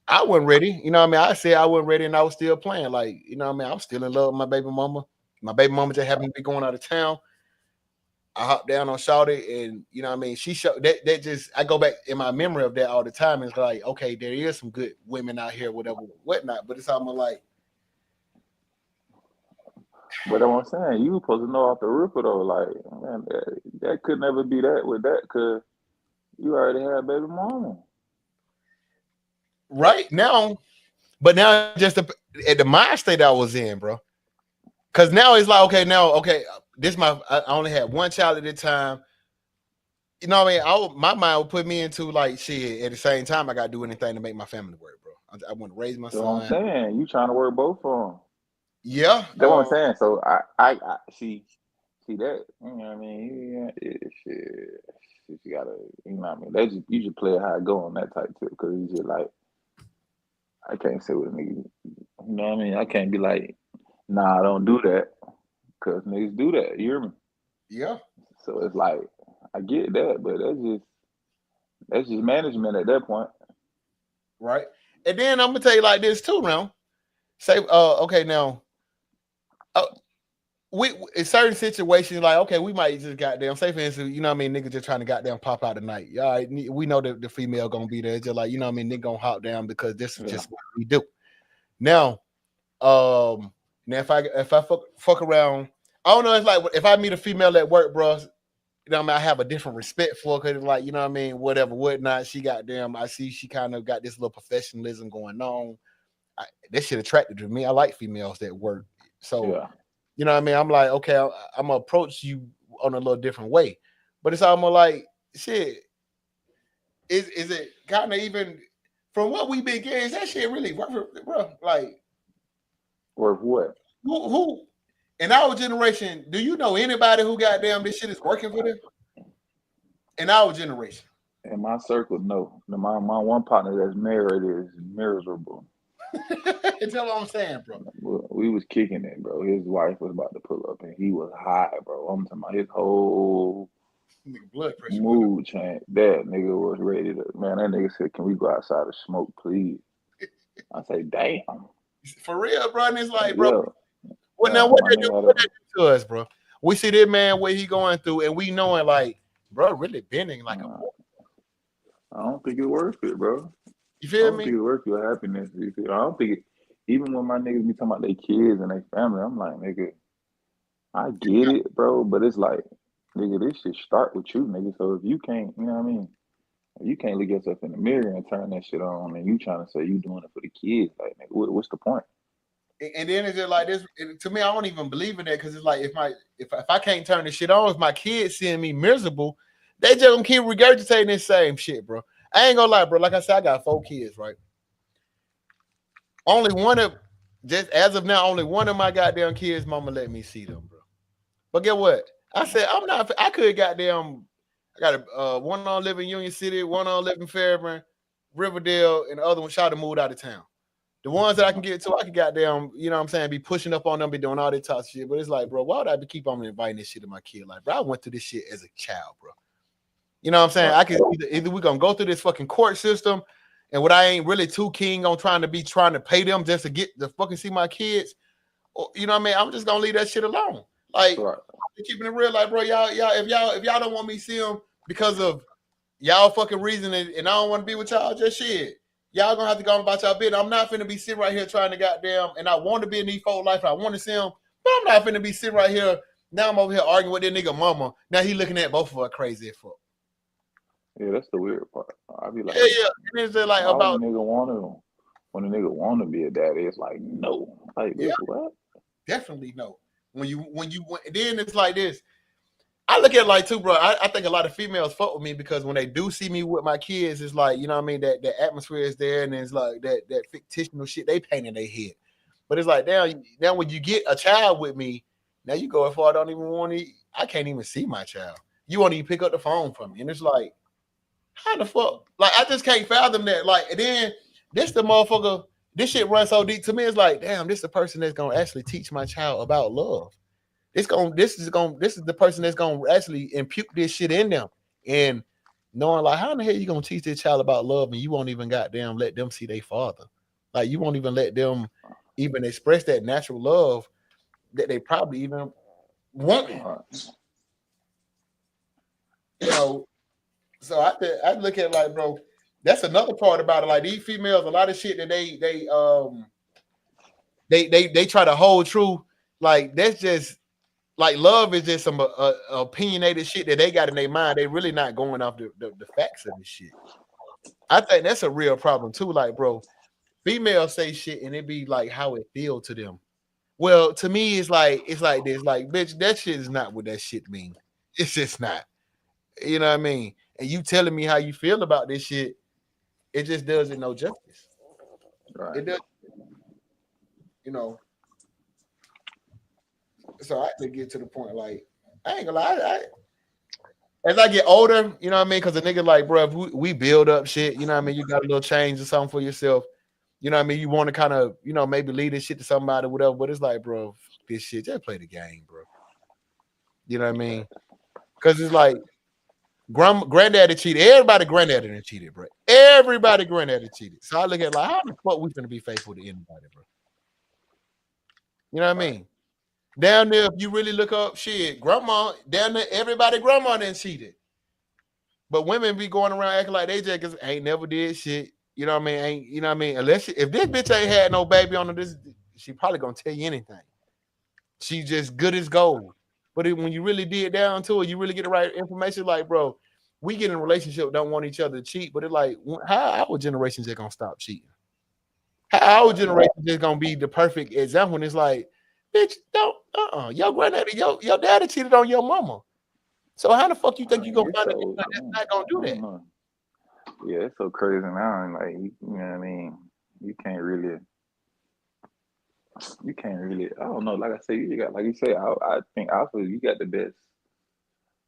I wasn't ready, you know what I mean? I said I wasn't ready, and I was still playing, like you know what I mean. I was still in love with my baby mama. My baby mama just happened to be going out of town. I hopped down on Shawty, and you know what I mean. She showed that just I go back in my memory of that all the time. It's like okay, there is some good women out here, whatever, whatnot. But it's almost like But I'm saying, you supposed to know off the ripper though, like, man, that could never be that with that, cause you already had baby mama. right now, but now just at the mind state I was in, bro. Because now it's like okay, this I only had one child at a time. You know what I mean? My mind would put me into like shit. At the same time, I got to do anything to make my family work, bro. I want to raise my That's what I'm son. saying. You trying to work both of them. Yeah, That's what I'm saying. So I see that. You know what I mean? Shit, you gotta, you know what I mean? You should play it how it go on that type too, because it's just like I can't say what a nigga. You know what I mean? I can't be like, nah, don't do that, because niggas do that. You hear me? yeah, So it's like I get that, but that's just management at that point. right. And then I'm gonna tell you like this too, now. Say, okay, now, uh, we in certain situations, like okay, we might just goddamn say for instance, you know what I mean, nigga just trying to goddamn pop out tonight. Yeah, right, we know that the female gonna be there. It's just like you know what I mean, nigga gonna hop down because this is Yeah. just what we do. Now, now if I fuck around, I don't know. It's like if I meet a female at work, bro. You know what I mean? I have a different respect for her because like, you know what I mean, whatever, whatnot. She goddamn, I see she kind of got this little professionalism going on. That shit attracted to me. I like females that work. So, Yeah. you know what I mean? I'm like, okay, I'm gonna approach you on a little different way. But it's almost like shit. Is it kind of even from what we've been getting, is that shit really worth it, bro? Like Or what? who in our generation, do you know anybody who goddamn this shit is working for them? In our generation. In my circle, no. My one partner that's married is miserable. Tell what I'm saying, bro. We was kicking it, bro. His wife was about to pull up, and he was high, bro. I'm talking about his whole Nigga, blood pressure went up. mood change. That nigga was ready to. Man, that nigga said, "Can we go outside and smoke, please?" I say, "Damn, For real, bro. And it's like, bro, yeah, well, now yeah." what My they do, nigga had what a. they do to us, bro? We see this man what he going through, and we knowing like, bro, really bending like a boy. I don't think it's worth it, bro. You I feel don't me? think it's worth your happiness. You feel? I don't think it. Even when my niggas be talking about their kids and their family, I'm like, nigga, I get it, bro, but it's like, nigga, this shit start with you, nigga. So if you can't, you know what I mean? If you can't look yourself in the mirror and turn that shit on, and you trying to say you doing it for the kids, like, nigga, what's the point? And then it's just like this. To me, I don't even believe in that because it's like if I can't turn the shit on, if my kids seeing me miserable, they just gonna keep regurgitating this same shit, bro. I ain't gonna lie, bro. Like I said, I got 4 kids, right? Only one of just as of now, only one of my goddamn kids, mama let me see them, bro. But get what? I said I'm not. I could goddamn. I got one on live in Union City, one on live in Fairburn, Riverdale, and the other one shot to move out of town. The ones that I can get to, I can goddamn, you know what I'm saying, be pushing up on them, be doing all that type of shit. But it's like, bro, why would I keep on inviting this shit to my kid? Like, bro, I went through this shit as a child, bro. You know what I'm saying? Right. I can either we're gonna go through this fucking court system, and what I ain't really too keen on trying to pay them just to get to fucking see my kids. Or, you know what I mean? I'm just gonna leave that shit alone. Like, Right. keeping it real, like, bro, y'all, if y'all don't want me to see him because of y'all fucking reason and I don't want to be with y'all, just shit. Y'all gonna have to go on about y'all business. I'm not finna be sitting right here trying to goddamn, and I want to be in these folk life. I want to see him, but I'm not finna be sitting right here. Now I'm over here arguing with that nigga mama. Now he looking at both of us crazy as fuck. Yeah, that's the weird part. I be like, Yeah. And it's just like why about would a nigga want to be a daddy? It's like no, like bitch, what? Definitely no. When you then it's like this. I look at it like too, bro. I think a lot of females fuck with me because when they do see me with my kids, it's like, you know what I mean, that atmosphere is there, and it's like that fictional shit they paint in their head. But it's like now when you get a child with me, now you go as far I don't even want to. I can't even see my child. You won't even pick up the phone from me, and it's like, how the fuck? Like I just can't fathom that. Like, and then this the motherfucker. This shit runs so deep to me. It's like, damn, this is the person that's gonna actually teach my child about love. This is the person that's gonna actually impute this shit in them, and knowing like how in the hell you gonna teach this child about love and you won't even goddamn let them see their father, like you won't even let them even express that natural love that they probably even want. You know, so I look at it like, bro, that's another part about it. Like these females, a lot of shit that they try to hold true. Like that's just. Like love is just some opinionated shit that they got in their mind. They really not going off the facts of this shit. I think that's a real problem too. Like, bro, females say shit and it be like how it feel to them. Well, to me, it's like this. Like, bitch, that shit is not what that shit mean. It's just not. You know what I mean? And you telling me how you feel about this shit, it just doesn't no justice. Right. It does. You know. So I have to get to the point, like, I ain't gonna lie, as I get older, you know what I mean? Because a nigga like, bro, if we build up shit, you know what I mean? You got a little change or something for yourself. You know what I mean? You want to kind of, you know, maybe lead this shit to somebody, whatever. But it's like, bro, this shit, just play the game, bro. You know what I mean? Because it's like, granddaddy cheated. Everybody granddaddy done cheated, bro. Everybody granddaddy cheated. So I look at it like, how the fuck we finna be faithful to anybody, bro? You know what I mean? Down there, if you really look up shit, grandma, down there, everybody grandma done cheated. But women be going around acting like they just ain't never did shit. You know what I mean? Ain't, you know what I mean? Unless if this bitch ain't had no baby on her, she probably gonna tell you anything. She just good as gold. But when you really dig down to it, you really get the right information. Like, bro, we get in a relationship, don't want each other to cheat, but it's like, how our generation just gonna stop cheating? How our generation just gonna be the perfect example? And it's like, bitch, don't, your granddaddy, your daddy cheated on your mama. So how the fuck you think you gonna find a nigga that's not gonna do that? Yeah, it's so crazy now, and like you know what I mean. You can't really. I don't know. Like I say, you got like you say. I think also you got the best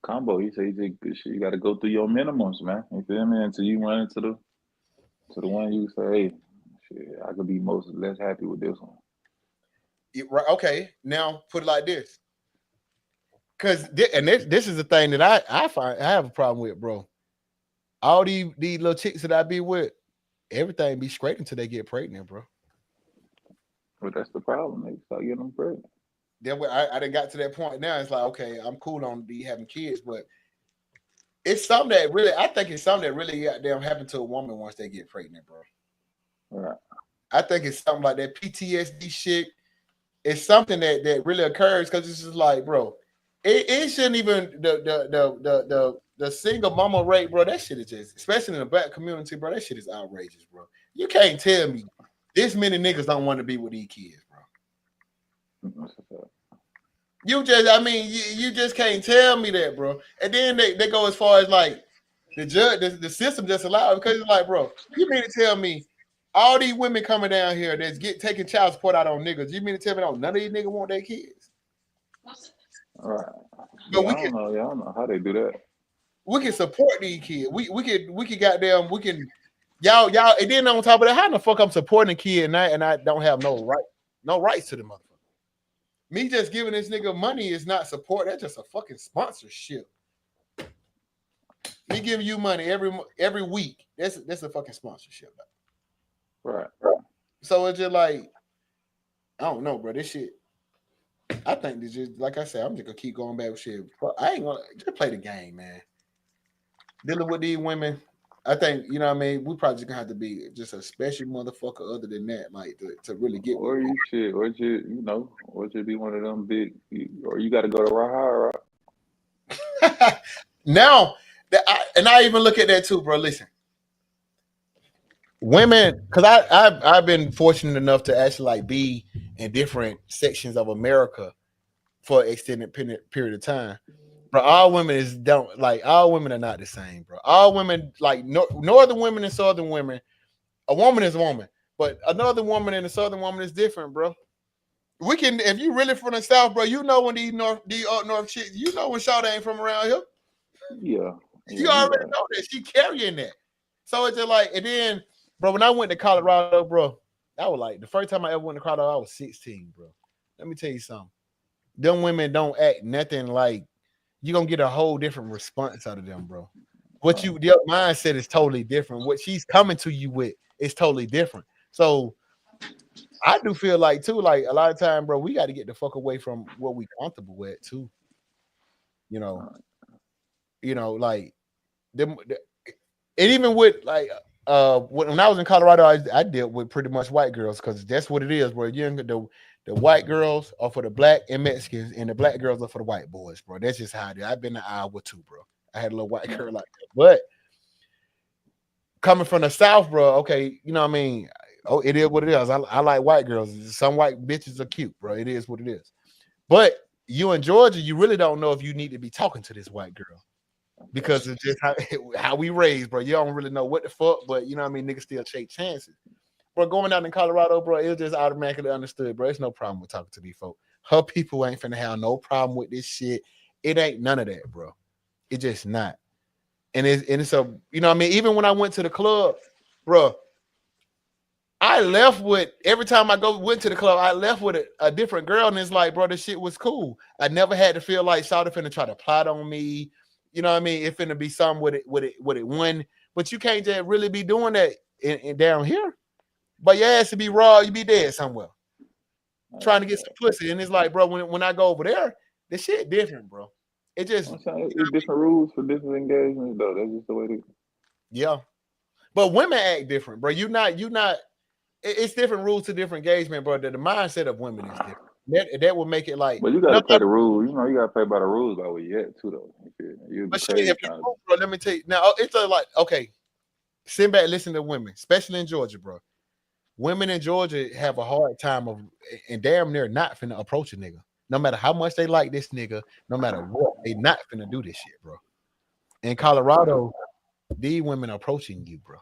combo. You say you got to go through your minimums, man. You feel me? Until you run into the one you say, hey, shit, I could be less happy with this one. Right, okay, now put it like this. Because this is the thing that I find I have a problem with, bro. All these little chicks that I be with, everything be straight until they get pregnant, bro. But that's the problem. They start getting them pregnant. Then I done got to that point now. It's like, okay, I'm cool on be having kids, but it's something that really, I think it's something that really goddamn happen to a woman once they get pregnant, bro. Right. I think it's something like that PTSD shit. It's something that really occurs because it's just like, bro, it shouldn't even the single mama rate, bro. That shit is just, especially in the black community, bro. That shit is outrageous, bro. You can't tell me this many niggas don't want to be with these kids, bro. You just, I mean, you just can't tell me that, bro. And then they go as far as like the judge, the system just allowed, because it's like, bro, you mean to tell me all these women coming down here that's taking child support out on niggas? You mean to tell me none of these niggas want their kids? All right. But I don't know how they do that. We can support these kids. We can goddamn, we can y'all, and then on top of that, how the fuck I'm supporting a kid and I don't have no rights to the motherfucker. Me just giving this nigga money is not support. That's just a fucking sponsorship. Me giving you money every week. That's a fucking sponsorship. Right. So it's just like, I don't know, bro. This shit, I think this just like I said, I'm just gonna keep going back with shit. I ain't gonna just play the game, man. Dealing with these women, I think you know what I mean. We probably just gonna have to be just a special motherfucker. Other than that, like to really get with. Or you shit, or you be one of them big, or you got to go to Rahara. Now, and I even look at that too, bro. Listen, women, because I've been fortunate enough to actually like be in different sections of America for an extended period of time. But all women all women are not the same, bro. All women, like northern women and southern women, a woman is a woman, but another woman and a southern woman is different, bro. We can, if you really from the south, bro, you know when these up north shit, you know when Shawty ain't from around here. Yeah. You already know that she carrying that. So it's just like, and then, bro, when I went to Colorado, bro, that was like the first time I ever went to Colorado, I was 16, bro. Let me tell you something. Them women don't act nothing like you're gonna get a whole different response out of them, bro. Their mindset is totally different. What she's coming to you with is totally different. So I do feel like too, like a lot of time, bro, we got to get the fuck away from what we comfortable with too. You know, like them, and even with like when I was in Colorado, I dealt with pretty much white girls because that's what it is, bro. The white girls are for the black and Mexicans, and the black girls are for the white boys, bro. That's just how it is. I've been to Iowa too, bro. I had a little white girl like that, but coming from the South, bro. Okay, you know what I mean. Oh, it is what it is. I like white girls. Some white bitches are cute, bro. It is what it is. But you in Georgia, you really don't know if you need to be talking to this white girl because it's just how we raised, bro. You don't really know what the fuck, but you know what I mean. Niggas still take chances. Bro, going out in Colorado, bro, it was just automatically understood, bro. There's no problem with talking to these folks. Her people ain't finna have no problem with this shit. It ain't none of that, bro. It just not. And it's a, you know what I mean? Even when I went to the club, bro, I left with, every time I went to the club, I left with a different girl, and it's like, bro, this shit was cool. I never had to feel like Shawty finna try to plot on me. You know what I mean? It finna be something with it won. But you can't just really be doing that in down here. But your ass to be raw, you be dead somewhere. Trying to get some pussy. And it's like, bro, when I go over there, this shit different, bro. It just it's different rules for different engagements, though. That's just the way it is. Yeah. But women act different, bro. You not it's different rules to different engagement, bro. The mindset of women is different. That will make it like. But you gotta play the rules. You know, you gotta play by the rules by where you at too, though. But shit, bro, let me tell you now. It's like, okay, sit back, listen to women, especially in Georgia, bro. Women in Georgia have a hard time of, and damn near not finna approach a nigga. No matter how much they like this nigga, no matter what, they not finna do this shit, bro. In Colorado, these women are approaching you, bro.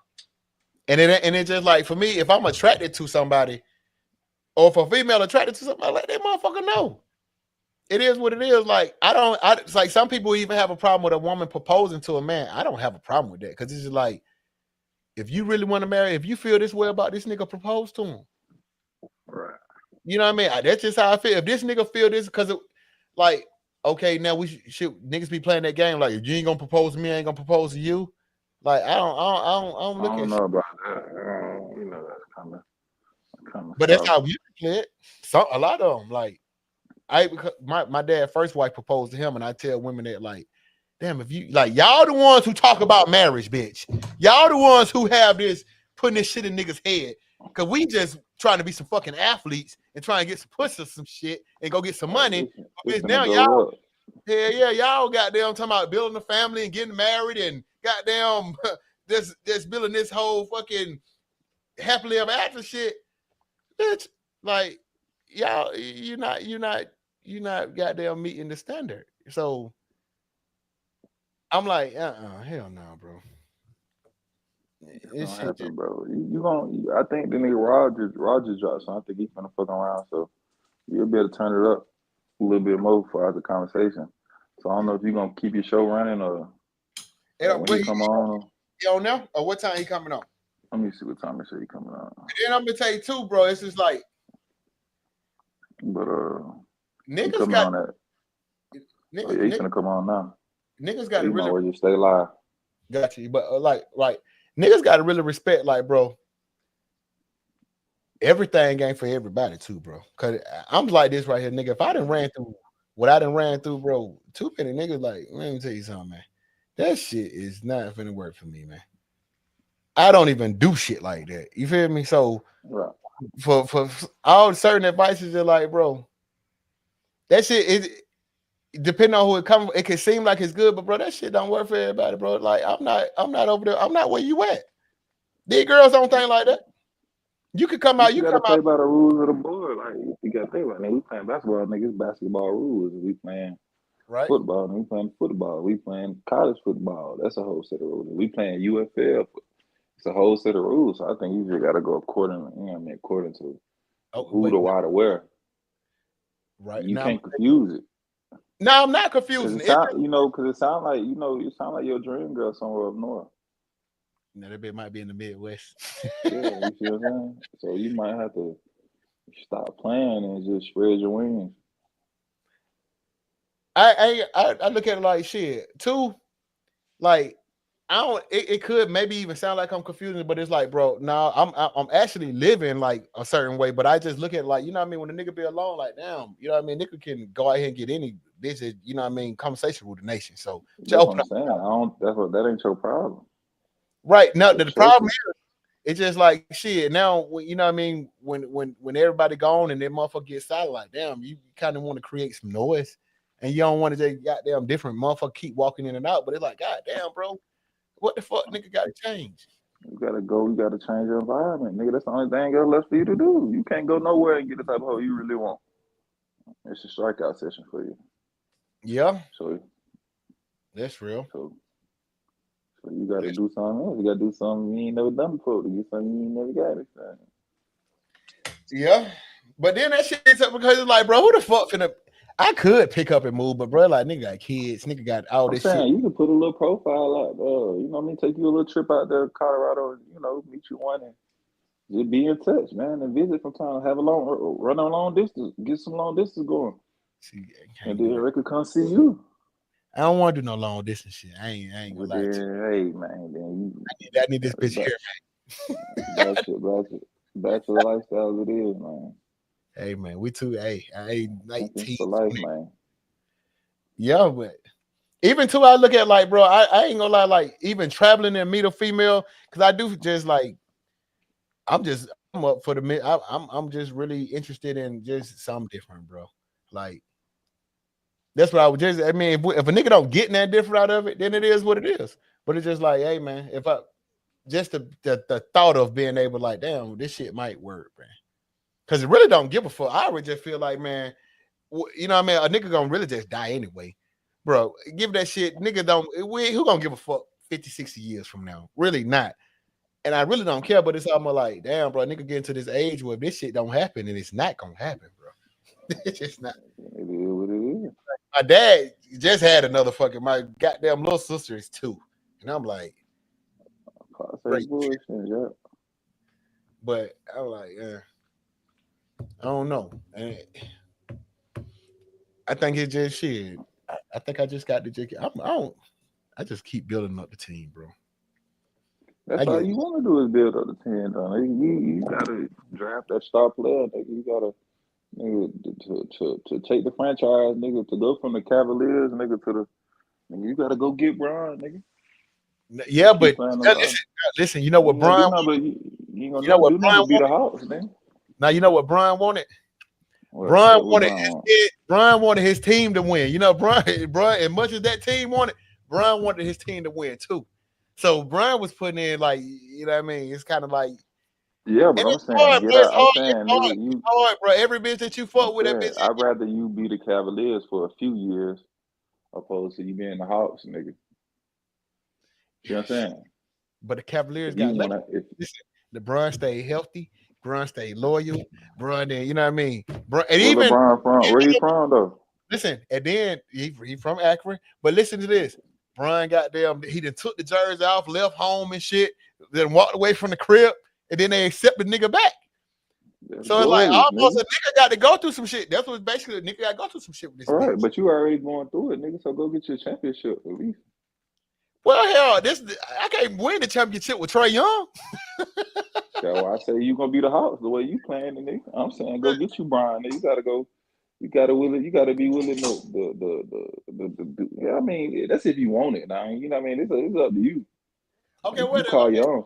And it just like, for me, if I'm attracted to somebody, or if a female attracted to somebody, let that motherfucker know. It is what it is. Like, it's like some people even have a problem with a woman proposing to a man. I don't have a problem with that because it's just like, if you really want to marry, if you feel this way about this nigga, propose to him. Right. You know what I mean? That's just how I feel. If this nigga feel this, because like, okay, now we should niggas be playing that game. Like, if you ain't gonna propose to me, I ain't gonna propose to you. Like, I don't look at. I don't know about that. You know, that's kind of. But that's how we play it. So a lot of them, like, my dad's first wife proposed to him, and I tell women that, like, damn, if you like, y'all the ones who talk about marriage, bitch. Y'all the ones who have this putting this shit in niggas' head. Cause we just trying to be some fucking athletes and trying to get some pussy or some shit and go get some money. Bitch, now y'all, yeah, y'all goddamn talking about building a family and getting married and goddamn just building this whole fucking happily ever after shit. Bitch, like, y'all, you're not goddamn meeting the standard. So I'm like, hell no, bro. It's gonna happen, bro. You gonna? I think the nigga Roger dropped, so I think he's gonna fuck around. So you'll be able to turn it up a little bit more for the conversation. So I don't know if you're gonna keep your show running or when you come on. You on now? Or what time he coming on? Let me see what time he said he coming on. And I'm gonna tell you too, bro. It's just like, but niggas got on that. He's gonna come on now. Niggas got to really just stay live. Got you, but like niggas got to really respect, like, bro. everything ain't for everybody too, bro. Cause I'm like this right here, nigga. If I done ran through what I done ran through, bro, too many niggas like, let me tell you something, man. That shit is not finna work for me, man. I don't even do shit like that. You feel me? So Right. for all certain advices, are like, bro, that shit is depending on who it comes. It can seem like it's good, but bro, that shit don't work for everybody, bro. Like I'm not over there. I'm not where you at. These girls don't think like that. You could come out. You You gotta come out. play by the rules of the board. Like you gotta think about it. We playing basketball, nigga. It's basketball rules. We playing Right. football, and we playing football. We playing college football. That's a whole set of rules. We playing UFL. It's a whole set of rules. So I think you just gotta go accordingly. You know what I mean? According to Oh, who, but the why, the where. right You now, can't confuse it. no, I'm not Cause confusing. it It's sound, cause it sound like, you sound like your dream girl somewhere up north. that bit might be in the Midwest. Yeah, you see what I'm saying? So you might have to stop playing and just spread your wings. I look at it like shit. Too, like I don't. It could maybe even sound like I'm confusing, but it's like, bro, no, I'm actually living like a certain way, but I just look at it like, you know what I mean. When a nigga be alone, like, damn, you know what I mean. Nigga can go out here and get any business, you know what I mean. Conversation with the nation. So just That's what open I'm up. saying. That ain't your problem. Right now, Your the problem choices. is it's just like shit. Now, you know what I mean. When everybody gone and that motherfucker gets silent, like, damn, you kind of want to create some noise. And you don't want to just goddamn different motherfucker keep walking in and out, but it's like, goddamn, bro, what the fuck, nigga, got to change? You gotta go. You gotta change your environment, nigga. That's the only thing else left for you to do. You can't go nowhere and get the type of hoe you really want. It's a strikeout session for you. Yeah, So, that's real. so, so you gotta do something else. You gotta do something you ain't never done before to get something you ain't never got. Yeah, but then that shit gets up because it's like, bro, who the fuck finna? I could pick up and move, but bro, like nigga got kids, nigga got all I'm this shit. saying you can put a little profile out there. You know what I mean? Take you a little trip out there to Colorado. Meet you one and just be in touch, man, and visit from time. Have a run a long distance, get some long distance going, See, I and can't do then that. Rick will come see you. I don't want to do no long distance shit. I ain't gonna But lie to you. then, hey, man, then I need this bitch you here. bachelor lifestyle as it is, man. Hey man, we too. Hey, I ain't Something 19. for life, man. Yeah, but even too, I look at like, bro, I ain't gonna lie, like even traveling and meet a female, because I do just like I'm up for the mid. I'm just really interested in just something different, bro. Like that's what I would just. I mean, if a nigga don't get that different out of it, then it is what it is. But it's just like, hey man, if I just the thought of being able, like, damn, this shit might work, man. Because it really don't give a fuck. I would just feel like, man, you know what I mean? A nigga gonna really just die anyway. Bro, give that shit. Nigga don't, who gonna give a fuck 50, 60 years from now? Really not. And I really don't care, but it's almost like, damn, bro, nigga getting to this age where this shit don't happen and it's not gonna happen, bro. It's just not. It is what it is. My dad just had another fucking, my goddamn little sister is 2. And I'm like, Say great. bullshit, yeah. But I'm like, I don't know. And I think it's just shit. I think I just got the JK. I just keep building up the team, bro. That's all you want to do is build up the team, though. You gotta draft that star player. Nigga. You gotta to take the franchise, nigga, to go from the Cavaliers, nigga, to the nigga, you gotta go get Bron, nigga. Yeah, but listen, you know what Bron? You ain't gonna do nothing but beat the Hawks, man. Now you know what Bron wanted. Bron wanted his team to win. You know, Bron, as much as that team wanted, Bron wanted his team to win too. So Bron was putting in, like, you know what I mean? It's kind of like, yeah, but I'm saying, hard, get out. I'm saying, nigga, you hard, bro. Every bitch that you fuck with, that bitch. I'd rather you be the Cavaliers for a few years, opposed to you being the Hawks, nigga. You know what I'm saying? But the Cavaliers got listen, LeBron stayed healthy. Bron stayed loyal. Bron, then, you know what I mean? Bron, and where LeBron from? Where he from though? Listen, and then he from Akron. But listen to this. Bron goddamn, he done took the jersey off, left home and shit, then walked away from the crib, and then they accept the nigga back. That's so it's like almost a nigga got to go through some shit. That's what basically a nigga got to go through some shit with this. All right, but you already going through it, nigga. So go get your championship at least. Well, hell, I can't win the championship with Trae Young. That's why I say you gonna be the Hawks the way you playing, nigga. I'm saying go get you Brian. You gotta go. You gotta be willing to yeah. I mean, that's if you want it. Now, you know what I mean. It's up to you. Okay, You call your own.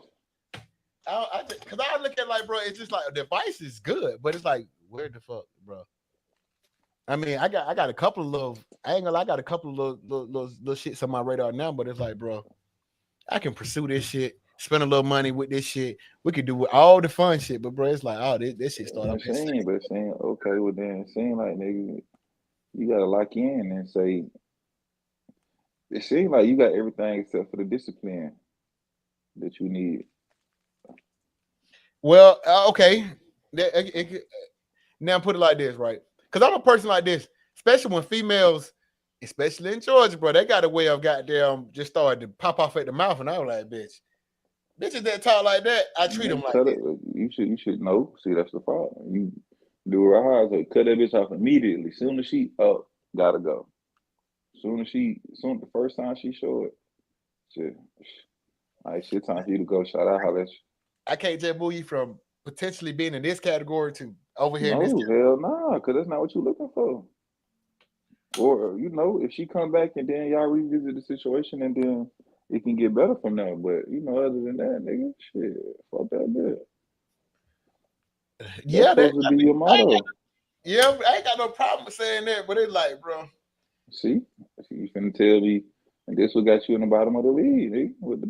Because I look at like, bro, it's just like the device is good, but it's like, where the fuck, bro? I mean, I got a couple of little, I ain't gonna lie, I got a couple of little shits on my radar now, but it's like, bro, I can pursue this shit, spend a little money with this shit. We could do all the fun shit, but bro, it's like, oh, this shit started. But saying, okay, well then, it seems like, nigga, you gotta lock in and say, it seems like you got everything except for the discipline that you need. Well, okay. Now put it like this, right? Because I'm a person like this, especially when females, especially in Georgia, bro, they got a way of goddamn just started to pop off at the mouth, and I was like, bitches that talk like that, I treat them like that. You should know. See, that's the problem. You do it right hard, so cut that bitch off immediately. Soon as she gotta go. The first time she show it, shit. All right, shit, time for you to go. Shout out, holla at you. I can't just move you from potentially being in this category to over here. No, hell nah, because that's not what you're looking for. Or, if she come back and then y'all revisit the situation and then it can get better from there. But, other than that, nigga, shit, fuck that bitch. Yeah, that's supposed to be your motto. I ain't got no problem with saying that, but it's like, bro. See, you finna tell me, and this what got you in the bottom of the league, nigga, with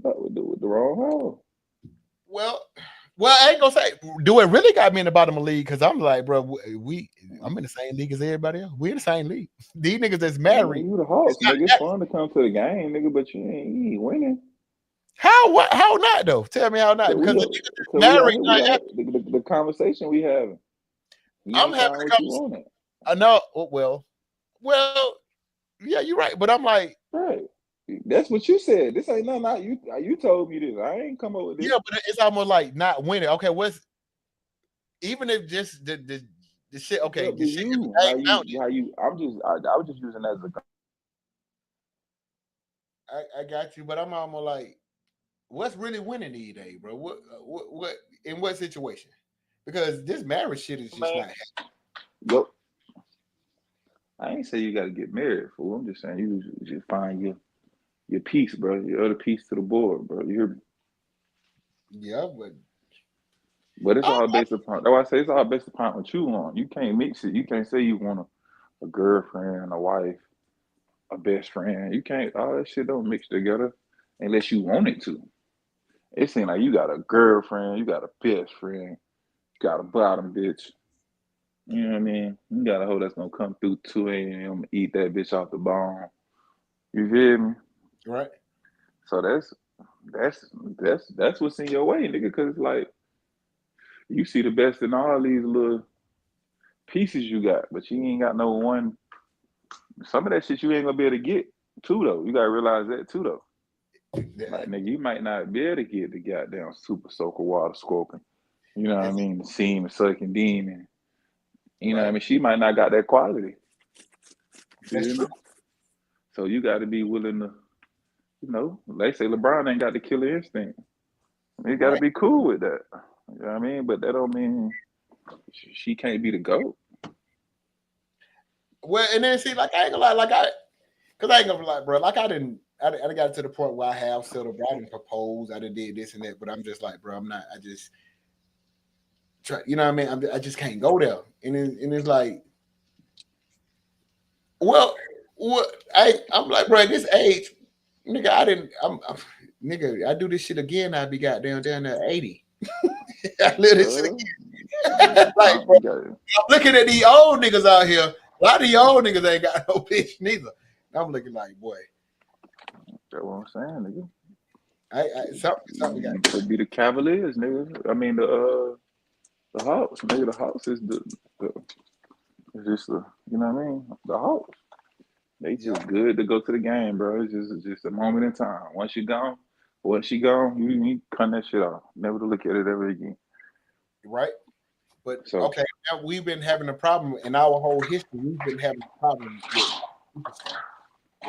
the wrong hole. Well, I ain't gonna say. Do it really got me in the bottom of the league? Because I'm like, bro, I'm in the same league as everybody else. We in the same league. These niggas that's married. You the Hawks, nigga. It's fun to come to the game, nigga, but you ain't winning. How not though? Tell me how not? Because the conversation we having. I'm having a conversation. I know. Well, yeah, you're right. But I'm like, right. That's what you said. This ain't nothing. You told me this. I ain't come up with this. Yeah, but it's almost like not winning. Okay, even if just the shit. Okay, I was just using that as I got you, but I'm almost like, what's really winning these days, bro? What in what situation? Because this marriage shit is just not happening. Yep. I ain't say you got to get married, fool. I'm just saying you just find your piece, bro. Your other piece to the board, bro. You hear me? Yeah, but it's all based upon. That's why I say it's all based upon what you want. You can't mix it. You can't say you want a girlfriend, a wife, a best friend. You can't. All that shit don't mix together unless you want it to. It seems like you got a girlfriend, you got a best friend, you got a bottom bitch. You know what I mean? You got a hoe that's gonna come through 2 a.m. eat that bitch off the bone. You feel me? Right. So that's what's in your way, nigga. Because it's like you see the best in all these little pieces you got, but you ain't got no one. Some of that shit you ain't gonna be able to get too, though. You gotta realize that too, though. Like, nigga, you might not be able to get the goddamn super soaker water scorpion. You know what I mean? The seam sucking demon. You know what I mean? She might not got that quality. That's true. So you got to be willing to, they say LeBron ain't got the killer instinct. You got to be cool with that. You know what I mean? But that don't mean she can't be the GOAT. Well, and then see, like, I ain't gonna lie, because I ain't gonna lie, bro. Like, I done got to the point where I have settled, bro. I didn't propose, I done did this and that, but I'm just like, bro, I'm not, I just try, you know what I mean? I just can't go there. And it's like, well, I'm like, bro, at this age, nigga, nigga, I do this shit again, I'd be goddamn down there 80. I live this shit again. Like, bro, I'm looking at these old niggas out here. A lot of these old niggas ain't got no bitch neither. I'm looking like, boy. That's what I'm saying, nigga. Something got to be the Cavaliers, nigga. I mean the Hawks, nigga. The Hawks is it's just the, you know what I mean? The Hawks. They just good to go to the game, bro. It's just a moment in time. Once she gone, you cut that shit off. Never to look at it ever again. Right? But okay, now we've been having a problem in our whole history. We've been having a problem with superstars.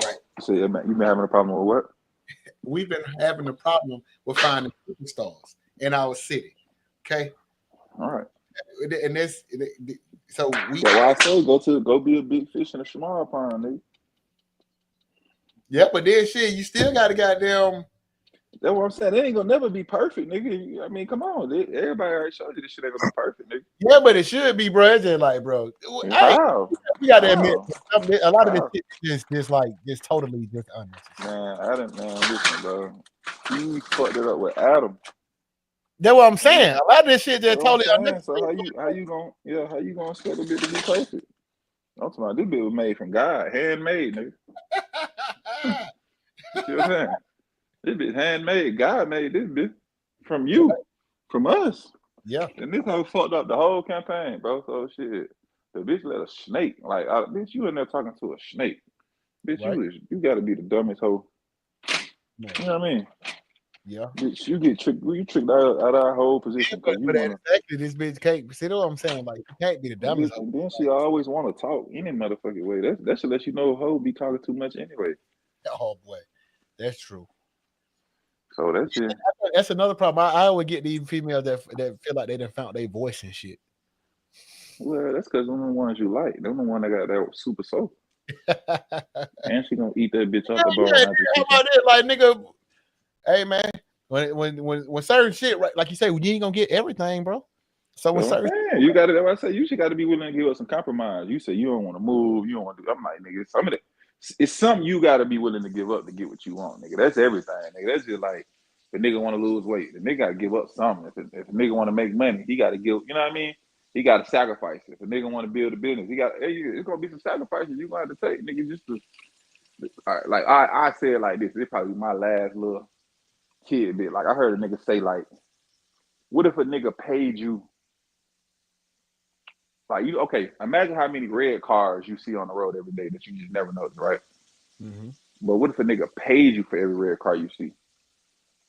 Right. So you been having a problem with what? we've been having a problem with finding superstars in our city. Okay, All right. and this, so we, That's why I say go be a big fish in a small pond, nigga. yeah, but then shit, you still got to goddamn. That's what I'm saying. They ain't gonna never be perfect, nigga. I mean, come on. Everybody already showed you this shit ain't gonna be perfect, nigga. Yeah, but it should be, bro. It's just like, bro, How? we got to admit, How? a lot of this How? shit is just totally just unnecessary. Man, Adam, man, listen, bro. You fucked it up with Adam. That's what I'm saying. A lot of this shit just That's what totally I'm saying. unnecessary. So how you gonna expect a bit to be perfect? I'm talking about this bit was made from God, handmade, nigga. You see what I'm saying? This bitch handmade. God made this bitch from you, from us. Yeah. And this hoe fucked up the whole campaign, bro. So shit. The bitch let a snake, like, bitch, you in there talking to a snake. Bitch, Right. you gotta be the dumbest hoe. Man. You know what I mean? Yeah. Bitch, you get tricked. You tricked out of our whole position because you But wanna. exactly, this bitch can't. See what I'm saying? Like, you can't be the And dumbest. then she always want to talk any motherfucking way. That should let you know hoe be talking too much anyway. Oh boy, that's true. So that's it. That's another problem. I always get these females that feel like they done found their voice and shit. Well, that's because them the ones you like. Them the one that got that super soul. And she gonna eat that bitch up the bone. How about that? Like, nigga, hey man, when certain shit, right? Like you say, you ain't gonna get everything, bro. So when certain, you got to. That's what I say. You should got to be willing to give up some compromise. You say you don't want to move. You don't want to do. I'm like, nigga, some of it. It's something you got to be willing to give up to get what you want, nigga. That's everything, nigga. That's just like if a nigga want to lose weight, the nigga got to give up something. If a nigga want to make money, he got to give. You know what I mean? He got to sacrifice. If a nigga want to build a business, he got. It's gonna be some sacrifices you gonna have to take, nigga. Just to, all right, like I said like this. This probably my last little kid bit. Like I heard a nigga say like, what if a nigga paid you? Like imagine how many red cars you see on the road every day that you just never notice, right? mm-hmm. But what if a nigga paid you for every red car you see?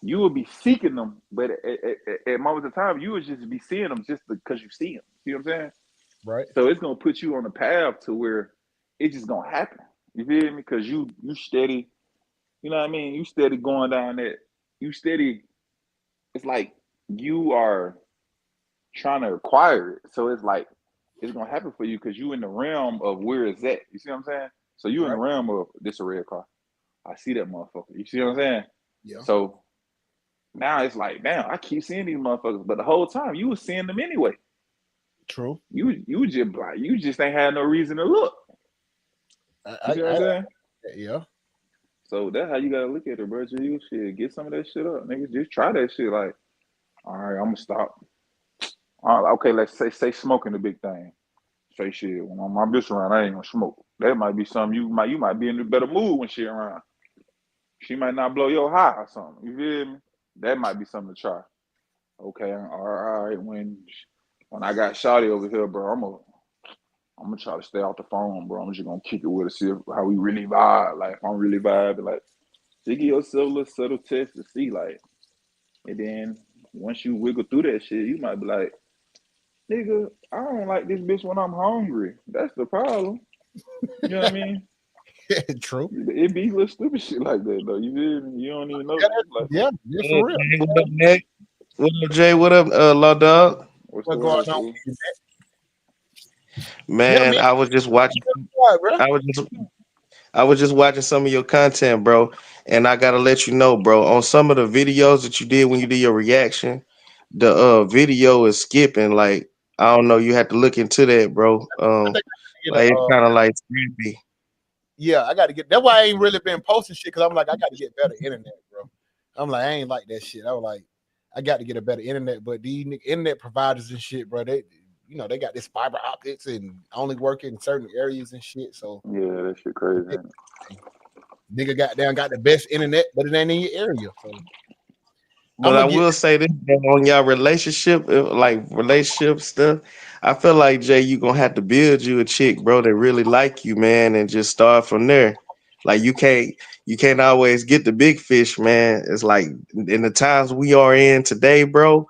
You would be seeking them, but at moments of time, you would just be seeing them just because you see them. See what I'm saying? Right. So it's gonna put you on a path to where it's just gonna happen. You feel me? Because you steady, you know what I mean? You steady going down that. You steady. It's like you are trying to acquire it. So it's like it's gonna happen for you because you in the realm of where it's at. You see what I'm saying? So you in the realm of this a red car. I see that motherfucker. You see what I'm saying? Yeah. So now it's like, damn, I keep seeing these motherfuckers, but the whole time you was seeing them anyway. True. You just ain't had no reason to look. You see what I'm saying? Yeah. So that's how you gotta look at it, bro. You shit, get some of that shit up, nigga. Just try that shit. Like, all right, I'm gonna stop. Okay, let's say smoking the big thing. Say shit, when my bitch around, I ain't gonna smoke. That might be something you might be in a better mood when she around. She might not blow your high or something. You feel me? That might be something to try. Okay, all right. When I got Shawty over here, bro, I'm gonna try to stay off the phone, bro. I'm just gonna kick it with her, see how we really vibe. Like, if I'm really vibing, like, just give yourself a little subtle test to see, like, and then once you wiggle through that shit, you might be like, nigga, I don't like this bitch when I'm hungry. That's the problem. You know what I mean? True. It be little stupid shit like that, though. You feel me? You don't even know. Yeah, for real. What up, Nick? What up, Jay? What up, Law Dog? What's going on? Man, I was just watching. I was just watching some of your content, bro, and I gotta let you know, bro, on some of the videos that you did when you did your reaction, the video is skipping. Like, I don't know, you have to look into that, bro. Like, it's kind of like creepy. Yeah, I got to get. That's why I ain't really been posting shit because I'm like, I got to get better internet, bro. I'm like, I ain't like that shit. I was like, I got to get a better internet, but these internet providers and shit, bro, they got this fiber optics and only work in certain areas and shit. So yeah, that shit crazy. Nigga got the best internet, but it ain't in your area. So. But I will say this on y'all relationship, like relationship stuff. I feel like Jay, you gonna have to build you a chick, bro, that really like you, man, and just start from there. Like you can't always get the big fish, man. It's like in the times we are in today, bro.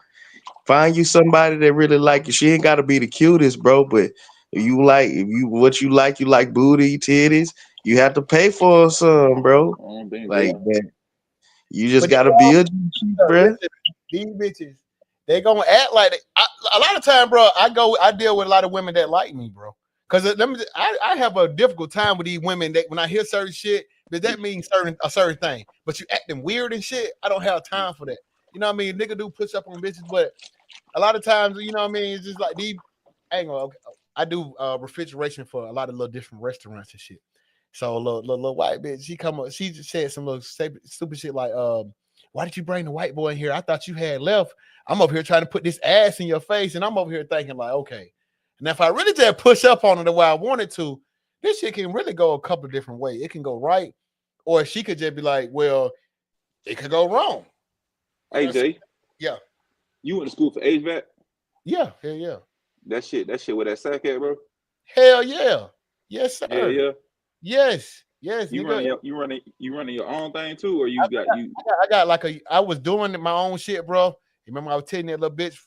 Find you somebody that really like you. She ain't gotta be the cutest, bro, but if you like booty, titties, you have to pay for some, bro. Like that. You just But these gotta build, bro. listen, these bitches, they gonna act like a lot of time, bro. I deal with a lot of women that like me, bro. Because I have a difficult time with these women that when I hear certain shit, that means a certain thing. But you acting weird and shit, I don't have time for that. You know what I mean? Nigga do push up on bitches, but a lot of times, you know what I mean? It's just like these. I do refrigeration for a lot of little different restaurants and shit. So little white bitch, she just said some little stupid shit like, why did you bring the white boy in here? I thought you had left. I'm over here trying to put this ass in your face, and I'm over here thinking like, okay. And if I really just push up on it the way I wanted to, this shit can really go a couple of different ways. It can go right, or she could just be like, well, it could go wrong. Hey, Jay. Yeah. You went to school for HVAC? Yeah, hell yeah. That shit where that sack at, bro? Hell yeah. Yes, sir. Yeah. Yes. You running your own thing too, or I got like I was doing my own shit, bro. Remember I was telling that little bitch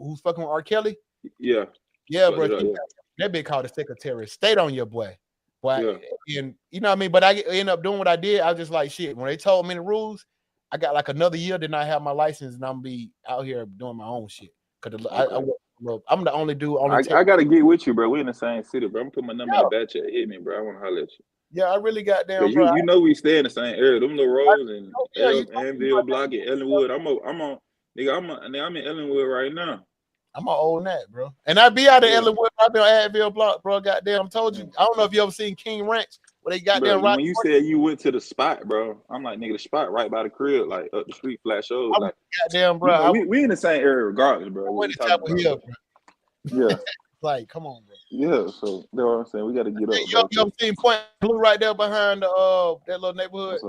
who's fucking with R. Kelly? Yeah. Yeah, bro. That bitch called the Secretary of State on your boy. And you know what I mean? But I ended up doing what I did. I was just like, shit. When they told me the rules, I got like another year, then I have my license, and I'm gonna be out here doing my own shit. Cause I'm the only dude. I gotta get with you, bro. We in the same city, bro. I'm gonna put my number in the back chat. Hit me, bro. I want to holler at you. Yeah, I really got down, bro. You know we stay in the same area. Them little roads and Anvil Block and Ellenwood. I'm in Ellenwood right now. I'm on old that, bro. And I be out of Ellenwood. I've been on Anvil Block, bro. Goddamn, told you. I don't know if you ever seen King Ranch where they got there right. When you said you went to the spot, bro, I'm like, nigga, the spot right by the crib, like up the street, flat shows. Like, goddamn, bro. We in the same area regardless, bro. Yeah. Like, come on, bro. Yeah, so you know what I'm saying. We got to get up. You ever seen Point Blue right there behind that little neighborhood?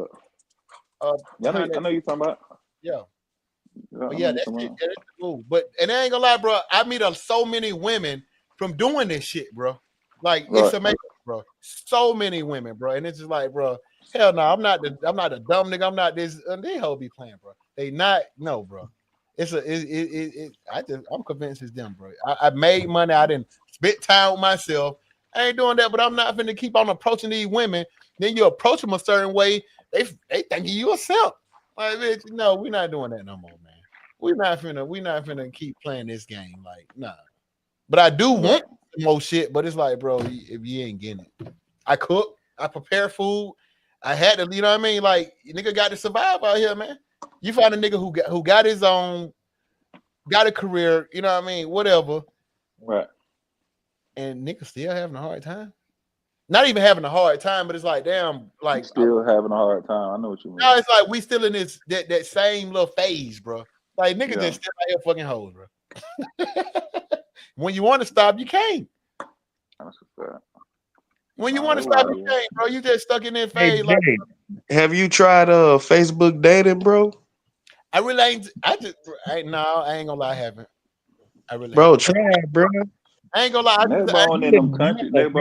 I know you're talking about. Yeah. But yeah, that's cool. But and I ain't gonna lie, bro. I meet so many women from doing this shit, bro. Like it's amazing, bro. So many women, bro. And it's just like, bro, hell no, I'm not the dumb nigga. I'm not this. They hoe be playing, bro. They not bro. I'm convinced it's them, bro. I made money. I didn't spend time with myself. I ain't doing that, but I'm not finna keep on approaching these women. Then you approach them a certain way, they thinking you a simp. Like, bitch, no, we're not doing that no more, man. We're not finna keep playing this game. Like, nah. But I do want more shit, but it's like, bro, if you ain't getting it. I cook, I prepare food. I had to, you know what I mean? Like, nigga got to survive out here, man. You find a nigga who got his own, got a career, you know what I mean? Whatever. Right. And nigga still having a hard time. Not even having a hard time, but it's like, damn, like still having a hard time. I know what you mean. No, it's like we still in this that same little phase, bro. Like niggas just still out here fucking hoes, bro. When you want to stop, you can't. That's a fact. When you want to stop, you can't, bro. You just stuck in that phase. Hey, have you tried Facebook dating, bro? I really ain't. I ain't gonna lie, I haven't. I really, bro, try it, bro. I ain't gonna lie. You in them country towns.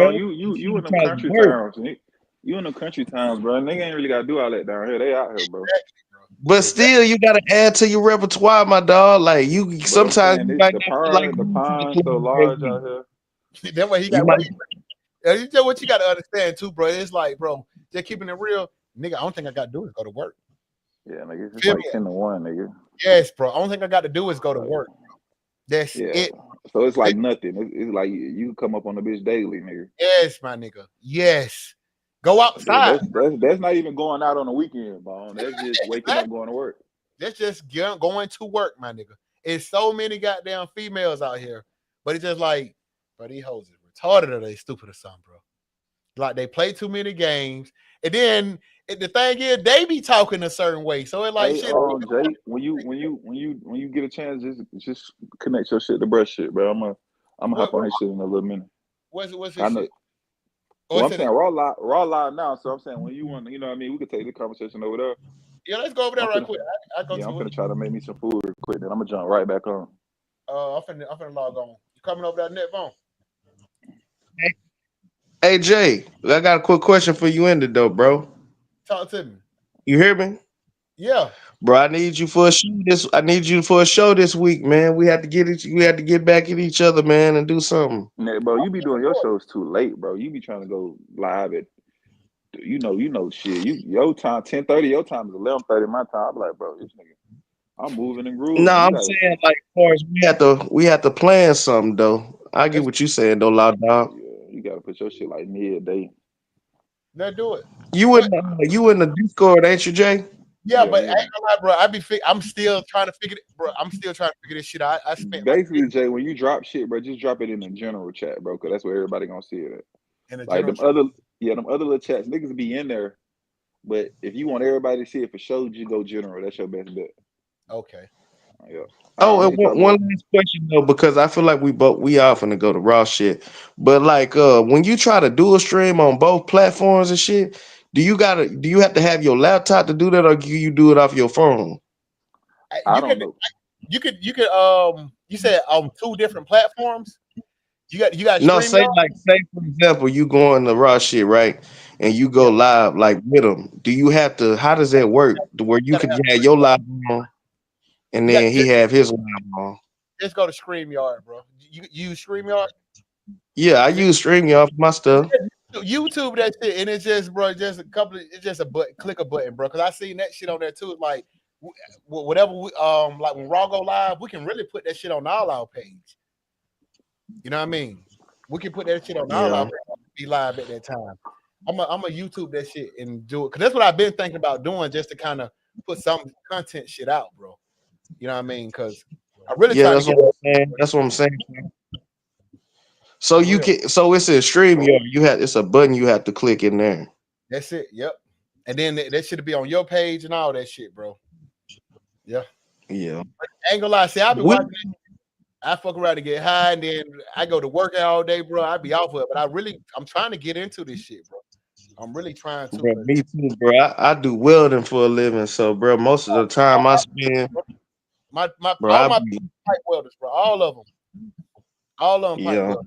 You in the country towns, bro. And they ain't really gotta do all that down here. They out here, bro. But still, you gotta add to your repertoire, my dog. Like you, sometimes you the pond so large out here. That way he got. You know what you gotta understand too, bro. It's like, bro, just keeping it real, nigga. I don't think I gotta do is go to work. Yeah, nigga, it's like 10 to 1, nigga. Yes, bro. Only thing I got to do is go to work. That's it. So it's like nothing. It's like you come up on the bitch daily, nigga. Yes, my nigga. Yes. Go outside. That's not even going out on the weekend, bro. That's just waking up going to work. That's just going to work, my nigga. It's so many goddamn females out here, but it's just like, bro, these hoes is retarded or they stupid or something, bro. Like they play too many games, and then the thing is they be talking a certain way. So it like, shit. Jay, when you get a chance, just connect your shit to brush shit, bro. I'm gonna hop on this shit in a little minute. What's this shit? Well, I'm saying raw live now. So I'm saying when you want, you know what I mean, we could take the conversation over there. Yeah, let's go over there right quick. I'm gonna try to make me some food real quick. Then I'm gonna jump right back on. I'm finna log on. You coming over that net phone? Hey Jay, I got a quick question for you in the though, bro. Talk to me. You hear me? Yeah. Bro, I need you for a show this week, man. We had to get back at each other, man, and do something. Bro, you be doing your shows too late, bro. You be trying to go live at you know, shit. Your time 10:30, your time is 11:30. My time. I'm like, bro, this nigga, I'm moving and No, grooving. You I'm gotta, saying like, of course, we have to plan something though. I get what you saying though, loud dog. yeah, you gotta put your shit like midday. Let's do it. You in the Discord, ain't you, Jay? Yeah, Yeah, but I yeah. ain't gonna lie, bro. I'm still trying to figure it, bro. I'm still trying to figure this shit out. I spent like Basically, Jay, when you drop shit, bro, just drop it in the general chat, bro, because that's where everybody gonna see it at. in a Like general. them other little chats, niggas be in there. But if you want everybody to see it for sure, just go general. That's your best bet. Okay. Yeah. All Oh, right, let and me talk one about. last question though, because I feel like we all finna go to raw shit. But like when you try to do a stream on both platforms and shit, do you have to have your laptop to do that, or can you do it off your phone? I You don't could, know. you said on 2 different platforms. You got No, StreamYard. say for example, you go on the raw shit, right? And you go Yeah, live like with them. Do you have to? How does that work? To where you you gotta could have have your live on, and you got then he have his live on. just go to StreamYard, bro. You use StreamYard. Yeah, I use StreamYard for my stuff. YouTube that shit, and it's just, bro, just a couple. It's just a button, click a button, bro. Because I seen that shit on there too. Like whatever, like when Raw go live, we can really put that shit on all our page. You know what I mean? We can put that shit on all our Yeah. page, be live at that time. I'm a YouTube that shit and do it because that's what I've been thinking about doing, just to kind of put some content shit out, bro. You know what I mean? Because I really Yeah, trying to that's get what I'm saying. That's what I'm saying. So for you real. can so it's a StreamYard. It's a button you have to click in there. That's it. Yep. And then that should be on your page and all that shit, bro. Yeah. Yeah. I ain't gonna lie. See, I be We, watching it. I fuck around to get high, and then I go to work all day, bro. I be off of it, but I'm trying to get into this shit, bro. I'm really trying to, bro, cause me too, bro. I do welding for a living, so bro, most of the time I spend, my bro, all I my be pipe welders, bro. All of them pipe yeah. welders.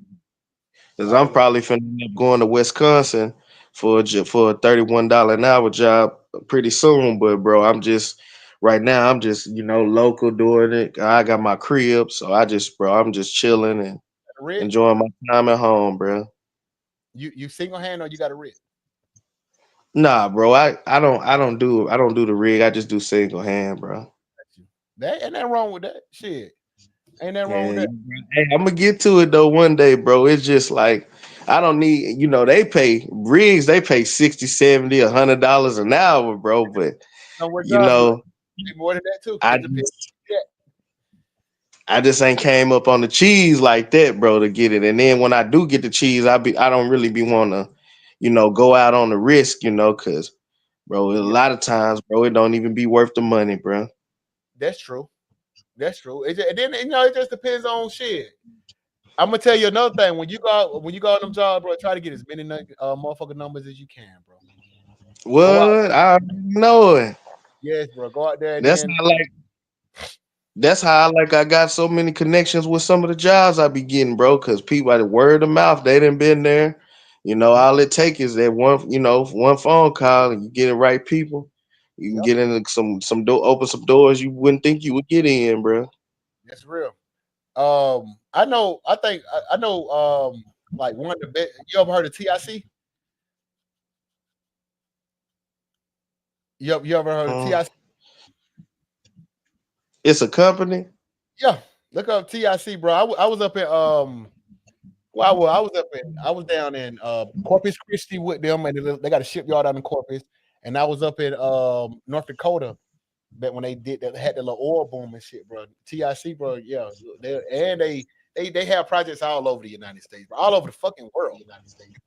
Cause All I'm of them. probably finna end up going to Wisconsin for for a $31 an hour job pretty soon. But bro, right now I'm just local doing it. I got my crib, so I'm just chilling and Red, enjoying my time at home, bro. you single hand or you got a red? Nah, bro, I don't do the rig. I just do single hand, bro. That ain't nothing wrong with that. Shit, ain't nothing wrong with Yeah, that. hey, I'm gonna get to it though one day, bro. It's just like I don't need, they pay rigs, they pay 60, 70, $100 an hour, bro. But Know what you jobs know, pay more than that too? I It depends. just I just ain't came up on the cheese like that, bro, to get it. And then when I do get the cheese, I don't really be wanna, go out on the risk, cause bro, a Yeah, lot of times, bro, it don't even be worth the money, bro. that's true. That's true. And then it just depends on shit. I'm gonna tell you another thing. When you go on them jobs, bro, try to get as many motherfucking numbers as you can, bro. Go out. What? I already know it. Yes, bro. Go out there and That's then not like That's how I got so many connections with some of the jobs I be getting, bro. Cause people by the word of mouth, they done been there. All it take is that one phone call and you get the right people. You can yep, get into some door, open some doors you wouldn't think you would get in, bro. that's real. I know like one of the best. You ever heard of TIC? You ever heard of Mm. TIC? It's a company. Yeah, look up TIC, bro. I was up in well, I was down in Corpus Christi with them, and they got a shipyard out in Corpus, and I was up in North Dakota. But when they had the little oil boom and shit, bro. TIC, bro. Yeah, they have projects all over the United States, bro, all over the fucking world.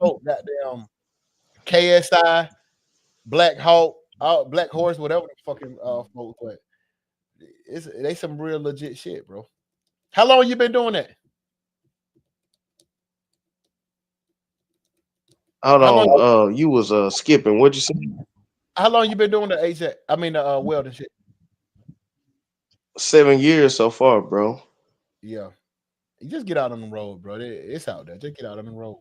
Oh, goddamn KSI, Black Hawk, Black Horse, whatever the fucking folks. But they some real legit shit, bro. How long you been doing that? Hold How long? on. You was skipping. What'd you say? How long you been doing the HVAC? I mean the welding shit. 7 years so far, bro. Yeah, you just get out on the road, bro. It's out there. Just get out on the road.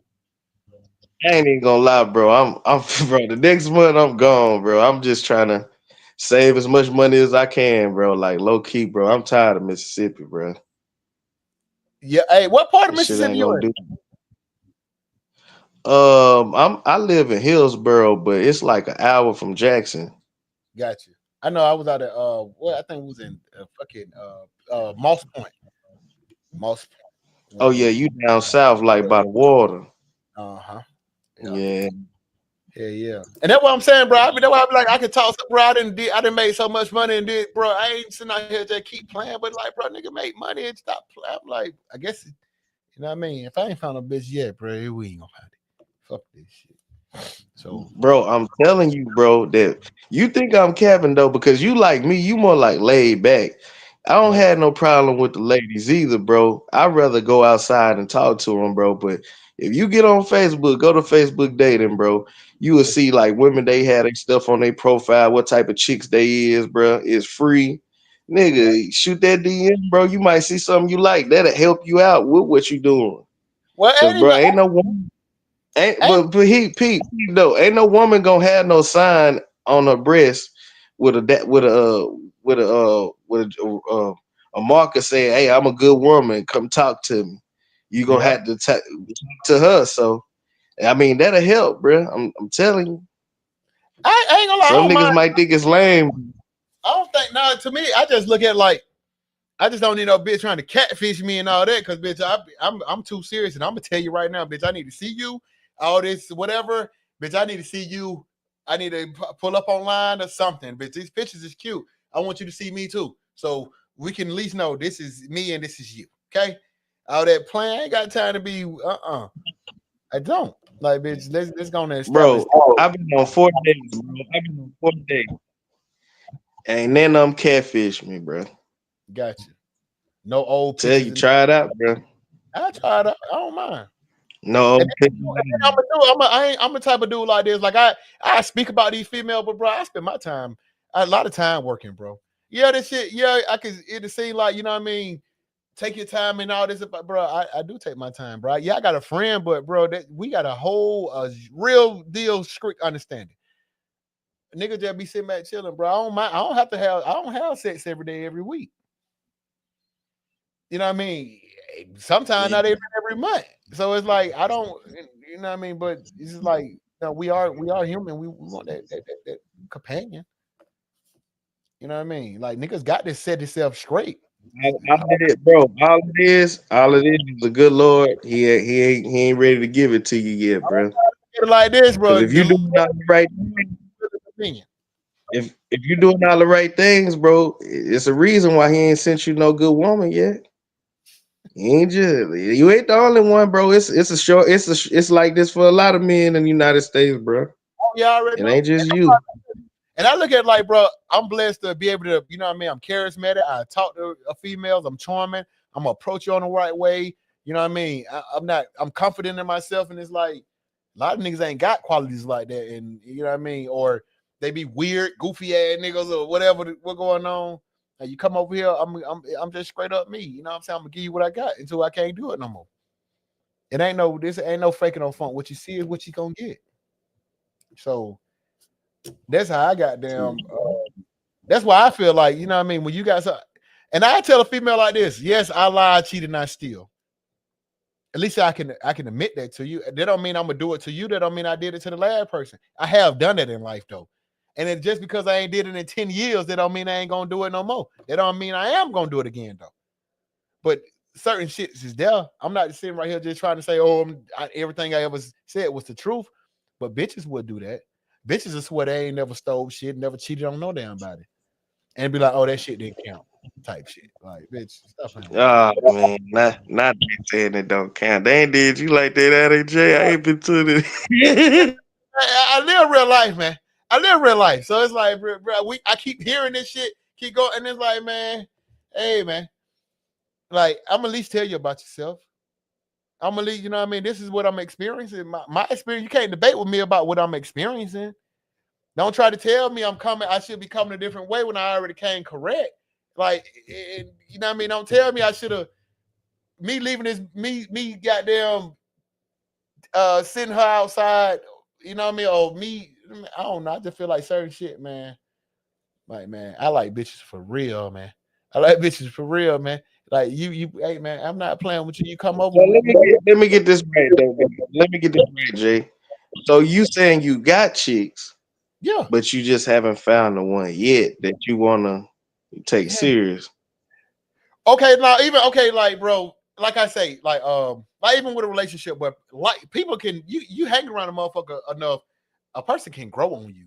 I ain't even gonna lie, bro. I'm bro. The next month I'm gone, bro. I'm just trying to save as much money as I can, bro. Like low key, bro. I'm tired of Mississippi, bro. Yeah. Hey, what part of This shit Mississippi ain't you gonna in? do. I live in Hillsboro, but it's like an hour from Jackson. Got you. I know I was out at well, I think it was in fucking Moss Point. Moss Point. Oh yeah, you down south like by the water. Uh-huh. Yeah. Yeah. And that's what I'm saying, bro. I mean, that's why I be like, I could talk, bro. I didn't make so much money and did, bro. I ain't sitting out here just keep playing, but like, bro, nigga, make money and stop playing. I'm like, I guess, you know what I mean? If I ain't found a bitch yet, bro, we ain't gonna find it. Fuck this shit. So, bro, I'm telling you, bro, that you think I'm capping though, because you like me, you more like laid back. I don't have no problem with the ladies either, bro. I'd rather go outside and talk to them, bro. But if you get on Facebook, go to Facebook dating, bro, you will see like women, they had their stuff on their profile, what type of chicks they is, bro. It's free. Nigga, shoot that DM, bro. You might see something you like. That'll help you out with what you doing. well, Cause bro, ain't no woman. Ain't no woman gonna have no sign on her breast with a marker saying, "Hey, I'm a good woman. Come talk to me." You gonna have to talk to her. So, I mean, that'll help, bro. I'm telling you. I ain't gonna lie. Some niggas might think it's lame. I don't think. No, to me, I just look at like, I just don't need no bitch trying to catfish me and all that. Cause bitch, I'm too serious, and I'm gonna tell you right now, bitch. I need to see you. All this, whatever, bitch. I need to see you. I need to pull up online or something, bitch. These pictures is cute. I want you to see me too, so we can at least know this is me and this is you. Okay. All that playing, I ain't got time to be. I don't like, bitch. Let's go on there. Bro, I've been on 4 days, bro. I've been on 4 days. Ain't none of them catfish me, bro. Gotcha. No old pictures. Tell you, try it out, bro. I tried it. I don't mind. No, I'm a type of dude like this. Like I speak about these females, but bro, I spend my time, a lot of time working, bro. Yeah, this shit. Yeah, I could. It seem like, you know what I mean. Take your time and all this, bro. I do take my time, bro. Yeah, I got a friend, but bro, we got a whole real deal strict understanding. Nigga just be sitting back chilling, bro. I don't have sex every day, every week. You know what I mean? Sometimes not even every month. So it's like I don't, you know what I mean? But it's just like, you know, we are human. We want that companion. You know what I mean? Like niggas got to set itself straight. All it is the good Lord. He ain't ready to give it to you yet, bro. Like this, bro. If you doing all the right things, if you doing all the right things, bro, it's a reason why he ain't sent you no good woman yet. You ain't the only one, bro. It's like this for a lot of men in the United States, bro. Oh, yeah, I already know. Ain't just you. And I look at it like, bro, I'm blessed to be able to, you know what I mean? I'm charismatic. I talk to females. I'm charming. I'm gonna approach you on the right way. You know what I mean? I'm confident in myself. And it's like, a lot of niggas ain't got qualities like that. And you know what I mean? Or they be weird, goofy ass niggas or whatever what going on. And you come over here, I'm just straight up me. You know what I'm saying? I'm gonna give you what I got until I can't do it no more. This ain't no faking no funk. What you see is what you gonna get. So that's how I got down. That's why I feel like, you know what I mean, when you guys are, and I tell a female like this, yes, I lied, cheated, not steal. At least I can admit that to you. That don't mean I'm gonna do it to you. That don't mean I did it to the last person. I have done that in life though. And it just because I ain't did it in 10 years, that don't mean I ain't gonna do it no more. That don't mean I am gonna do it again though. But certain shit is there. I'm not sitting right here just trying to say, everything I ever said was the truth. But bitches would do that. Bitches is swear they ain't never stole shit, never cheated on no damn body. And be like, oh, that shit didn't count. Type shit. Like, bitch, stuff. Oh man, not saying it don't count. They ain't did you like that, AJ. I ain't been to it. I live real life, man. I live real life. So it's like, bro, I keep hearing this shit, keep going, and it's like, man, hey, man. Like, I'm at least tell you about yourself. I'm gonna leave, you know what I mean? This is what I'm experiencing. My experience, you can't debate with me about what I'm experiencing. Don't try to tell me I should be coming a different way when I already came correct. Like, you know what I mean? Don't tell me I should have, me leaving this, me goddamn sitting her outside, you know what I mean? Or me, I don't know. I just feel like certain shit, man. Like, man, I like bitches for real, man. I like bitches for real, man. Like you, hey man, I'm not playing with you. You come over. Well, let me get this right, though. Let me get this right, Jay. So you saying you got chicks, Yeah. but you just haven't found the one yet that you wanna take serious. Okay, now even like bro, like I say, like even with a relationship where like people can you hang around a motherfucker enough, a person can grow on you.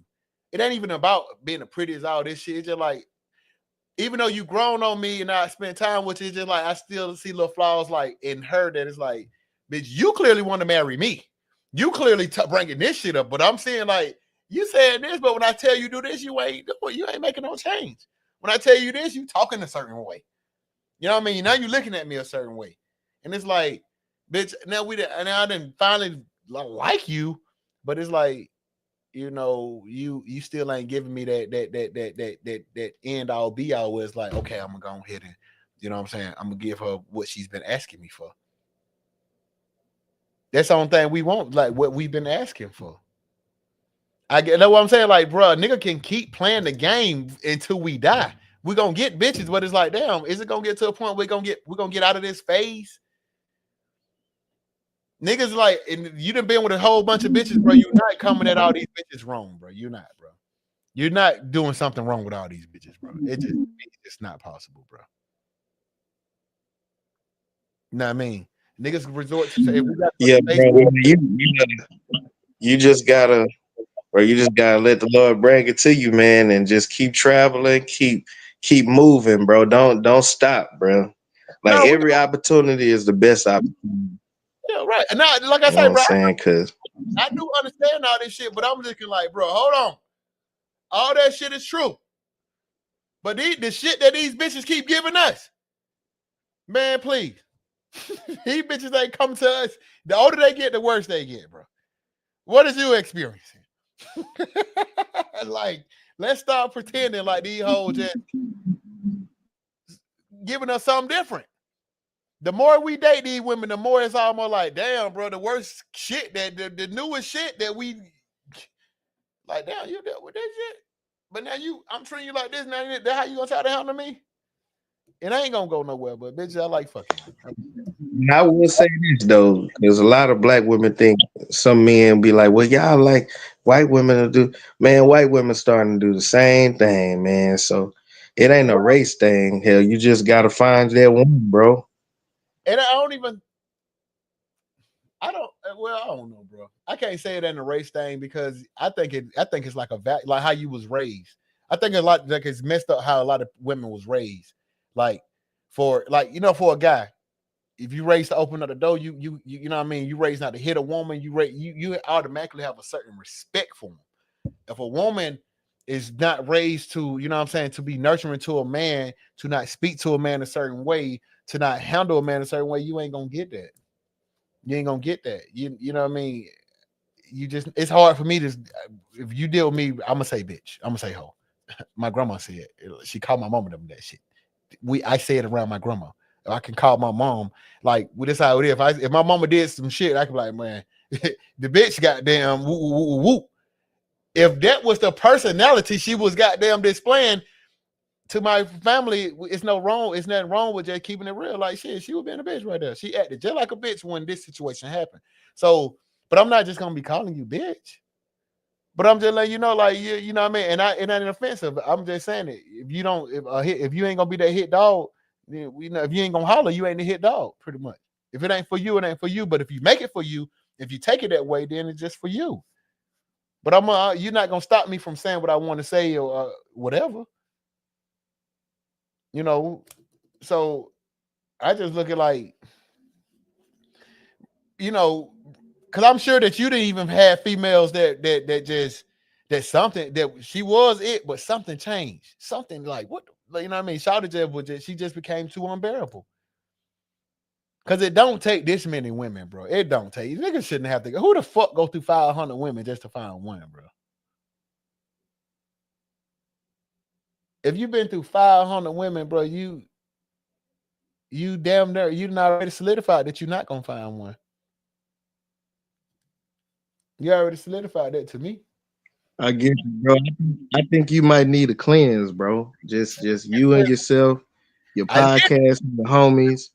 It ain't even about being the prettiest, all this shit. It's just like, even though you grown on me and I spend time with you, it's just like I still see little flaws like in her that it's like, bitch, you clearly want to marry me. You clearly bringing this shit up, but I'm saying like, you saying this, but when I tell you do this, you ain't making no change. When I tell you this, you talking a certain way. You know what I mean? Now you looking at me a certain way, and it's like, bitch. Now I didn't finally like you, but it's like, you know, you still ain't giving me that end all be all. Where it's like, okay, I'm gonna go ahead and, you know what I'm saying, I'm gonna give her what she's been asking me for. That's the only thing we want, like what we've been asking for. I get know what I'm saying, like, bro, nigga can keep playing the game until we die. We're gonna get bitches, but it's like, damn, is it gonna get to a point we're gonna get out of this phase? Niggas like, and you done been with a whole bunch of bitches, bro. You're not coming at all these bitches wrong, bro. You're not, bro. You're not doing something wrong with all these bitches, bro. It's not possible, bro. You know what I mean? Niggas resort to say, yeah, bro, you just gotta let the Lord bring it to you, man, and just keep traveling, keep moving, bro. Don't stop, bro. Like every opportunity is the best opportunity. Yeah, right. And now, like I You know say, what I'm bro, saying? Cause I do understand all this shit, but I'm looking like, bro, hold on. All that shit is true. But the shit that these bitches keep giving us, man, please. These bitches ain't come to us. The older they get, the worse they get, bro. What is you experiencing? Like, let's stop pretending like these hoes just giving us something different. The more we date these women, the more it's almost like, damn, bro, the worst shit that the newest shit that we like, damn, you dealt with this shit. But now I'm treating you like this. Now that's how you gonna try to handle me? It ain't gonna go nowhere, but bitch, I like fucking. I will say this though, because a lot of black women think some men be like, well, y'all like white women to do. Man, white women starting to do the same thing, man. So it ain't a race thing. Hell, you just gotta find that one, bro. And I don't know, bro. I can't say it ain't a race thing because I think it's like like how you was raised. I think a lot like it's messed up how a lot of women was raised. Like for a guy, if you raised to open up the door, you know what I mean. You raised not to hit a woman. You automatically have a certain respect for them. If a woman is not raised to, you know what I'm saying, to be nurturing to a man, to not speak to a man a certain way, to not handle a man a certain way, you ain't gonna get that. You ain't gonna get that. You know what I mean? It's hard for me to, if you deal with me, I'm gonna say bitch. I'm gonna say hoe. My grandma said, she called my mama them that shit. I say it around my grandma. I can call my mom, like, well, this how it is. If my mama did some shit, I can be like, man, the bitch goddamn whoop, whoop, whoop, whoop. If that was the personality she was goddamn displaying to my family, it's nothing wrong with just keeping it real. Like, shit, she was being a bitch right there. She acted just like a bitch when this situation happened. So, but I'm not just gonna be calling you bitch. But I'm just letting you know, like, you know what I mean. And it ain't offensive. I'm just saying it. If you ain't gonna be that hit dog, then if you ain't gonna holler, you ain't the hit dog. Pretty much. If it ain't for you, it ain't for you. But if you make it for you, if you take it that way, then it's just for you. But you're not gonna stop me from saying what I want to say or whatever. You know, so I just look at like, you know, because I'm sure that you didn't even have females that something that she was it, but something changed. Something like what, you know what I mean? She just became too unbearable. Because it don't take this many women, bro. It don't take. Niggas shouldn't have to go. Who the fuck go through 500 women just to find one, bro? If you've been through 500 women, bro, you damn near, you not already solidified that you're not gonna find one. You already solidified that to me. I get you, bro. I think you might need a cleanse, bro. Just you and yourself, your podcast, the homies.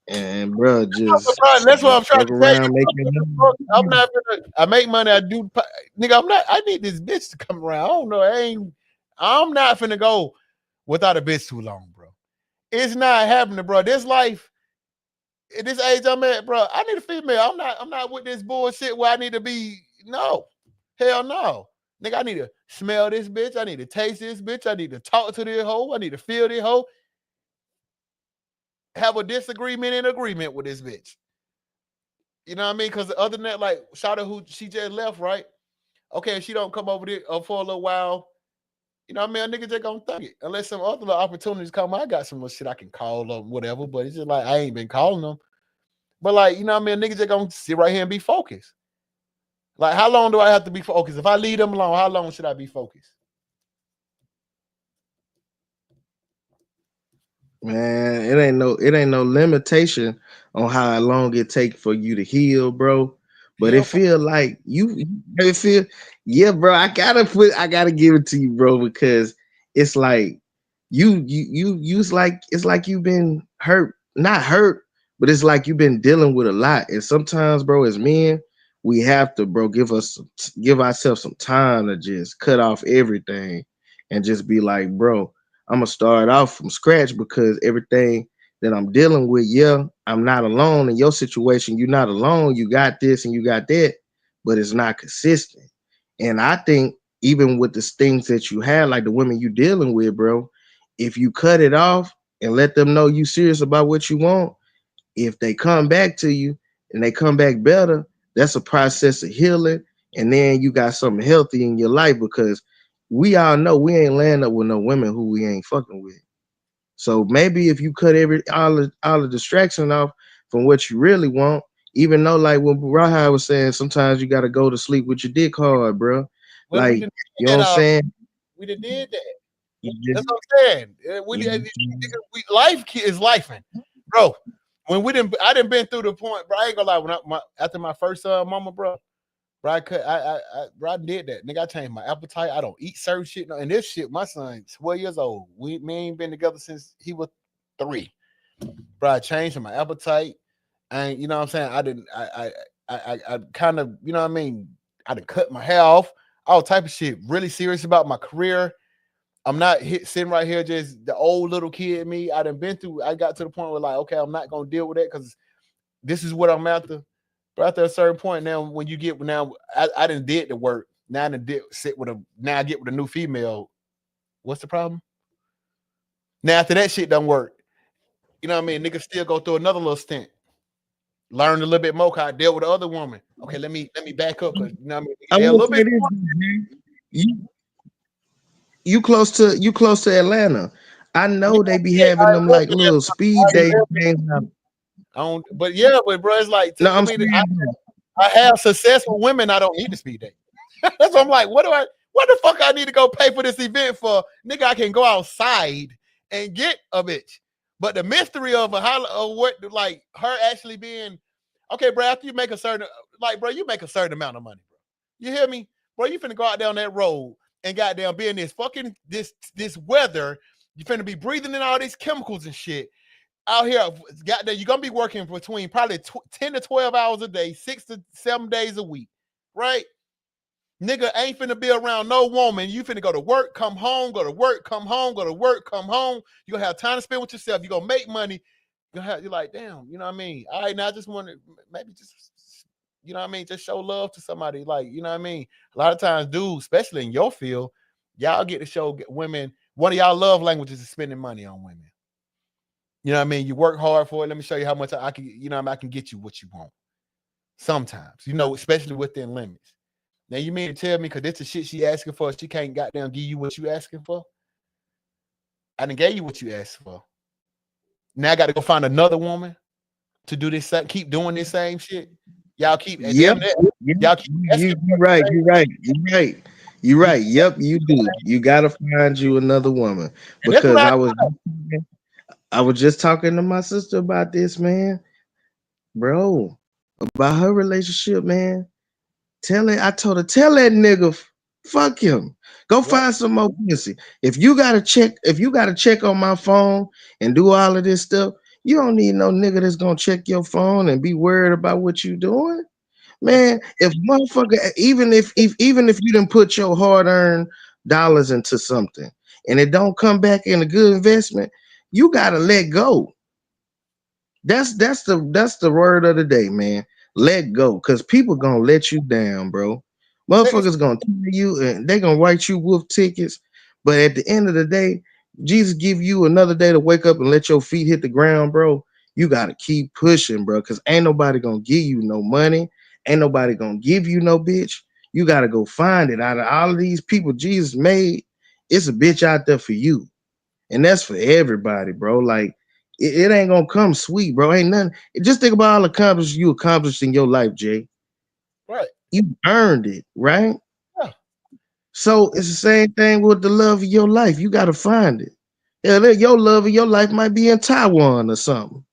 And bro, just That's what I'm trying fuck to tell around making you. I'm not gonna. I make money. I do, nigga. I'm not. I need this bitch to come around. I don't know. I'm not finna go without a bitch too long, bro. It's not happening, bro. This life, at this age I'm at, bro. I need a female. I'm not with this bullshit where I need to be. No, hell no, nigga. I need to smell this bitch. I need to taste this bitch. I need to talk to this hoe. I need to feel this hoe. Have a disagreement and agreement with this bitch. You know what I mean? Because other than that, like Shada, who she just left, right? Okay, if she don't come over there for a little while, you know what I mean? A nigga just gonna thug it. Unless some other opportunities come, I got some little shit I can call them, whatever. But it's just like I ain't been calling them. But like, you know what I mean? A nigga just gonna sit right here and be focused. Like, how long do I have to be focused? If I leave them alone, how long should I be focused? Man, it ain't no limitation on how long it take for you to heal, bro. But it feel like yeah, bro. I gotta give it to you, bro, because it's like it's like you've been hurt, not hurt, but it's like you've been dealing with a lot. And sometimes, bro, as men, we have to, bro, give ourselves some time to just cut off everything and just be like, bro, I'm gonna start off from scratch because everything that I'm dealing with, yeah, I'm not alone in your situation. You're not alone. You got this and you got that, but it's not consistent. And I think even with the things that you have, like the women you dealing with, bro, if you cut it off and let them know you serious about what you want, if they come back to you and they come back better, that's a process of healing. And then you got something healthy in your life because we all know we ain't laying up with no women who we ain't fucking with. So maybe if you cut all the distraction off from what you really want, even though like what Raha was saying, sometimes you got to go to sleep with your dick hard, bro. Well, like, you know what I'm saying? We done did that. That's what I'm saying. Life is lifing, bro. When I didn't been through the point, bro. I ain't gonna lie. After my first mama, bro, I did that. Nigga, I changed my appetite. I don't eat certain shit. And this shit, my son's 12 years old. We ain't been together since he was 3. Bro, I changed my appetite. And you know what I'm saying? I kind of, you know what I mean? I done cut my hair off, all type of shit. Really serious about my career. I'm not sitting right here just the old little kid in me. I got to the point where like, okay, I'm not gonna deal with that because this is what I'm after. But after a certain point, now when you get I done did the work. Now I done now I get with a new female. What's the problem? Now after that shit don't work, you know what I mean? Niggas still go through another little stint. Learn a little bit more how I deal with the other woman. Okay, let me back up because you know what I mean? A little bit. You close to Atlanta. I know they be having them like little speed dates. But bro, it's like I have successful women. I don't need to speed date. That's what I'm like. What the fuck I need to go pay for this event for? Nigga, I can go outside and get a bitch. But the mystery of what like her actually being okay, bro. After you make a certain you make a certain amount of money, bro. You hear me, bro? You finna go out down that road and goddamn be in this fucking this weather. You finna be breathing in all these chemicals and shit. Out here, goddamn, you're gonna be working between probably 10 to 12 hours a day, 6 to 7 days a week, right? Nigga ain't finna be around no woman. You finna go to work, come home, go to work, come home, go to work, come home. You're gonna have time to spend with yourself. You're gonna make money. You're like, damn, you know what I mean? All right, now I just want to maybe just, you know what I mean? Just show love to somebody. Like, you know what I mean? A lot of times, dudes, especially in your field, y'all get to show women, one of y'all love languages is spending money on women. You know what I mean? You work hard for it. Let me show you how much I can, you know, I can get you what you want. Sometimes, you know, especially within limits. Now you mean to tell me because this is shit she asking for, she can't goddamn give you what you asking for? I done gave you what you asked for. Now I got to go find another woman to do this, keep doing this same shit. Y'all keep, y'all keep. You're right. Yep, you do. You gotta find you another woman because I was just talking to my sister about this, man, bro, about her relationship, man. I told her, tell that nigga, fuck him. Go find some more pussy. If you gotta check on my phone and do all of this stuff, You don't need no nigga that's gonna check your phone and be worried about what you doing. Man, if motherfucker, even if you didn't put your hard-earned dollars into something and it don't come back in a good investment, you gotta let go. That's the word of the day, man. Let go, because people gonna let you down, bro. Motherfuckers gonna tell you and they gonna write you wolf tickets, but at the end of the day, Jesus give you another day to wake up and let your feet hit the ground, bro. You gotta keep pushing, bro, because ain't nobody gonna give you no money, ain't nobody gonna give you no bitch. You gotta go find it. Out of all of these people Jesus made, it's a bitch out there for you, and that's for everybody, bro. Like it ain't gonna come sweet, bro. Ain't nothing. Just think about all the accomplishments you accomplished in your life, Jay. Right. You earned it, right? Yeah. So it's the same thing with the love of your life. You gotta find it. Yeah, your love of your life might be in Taiwan or something.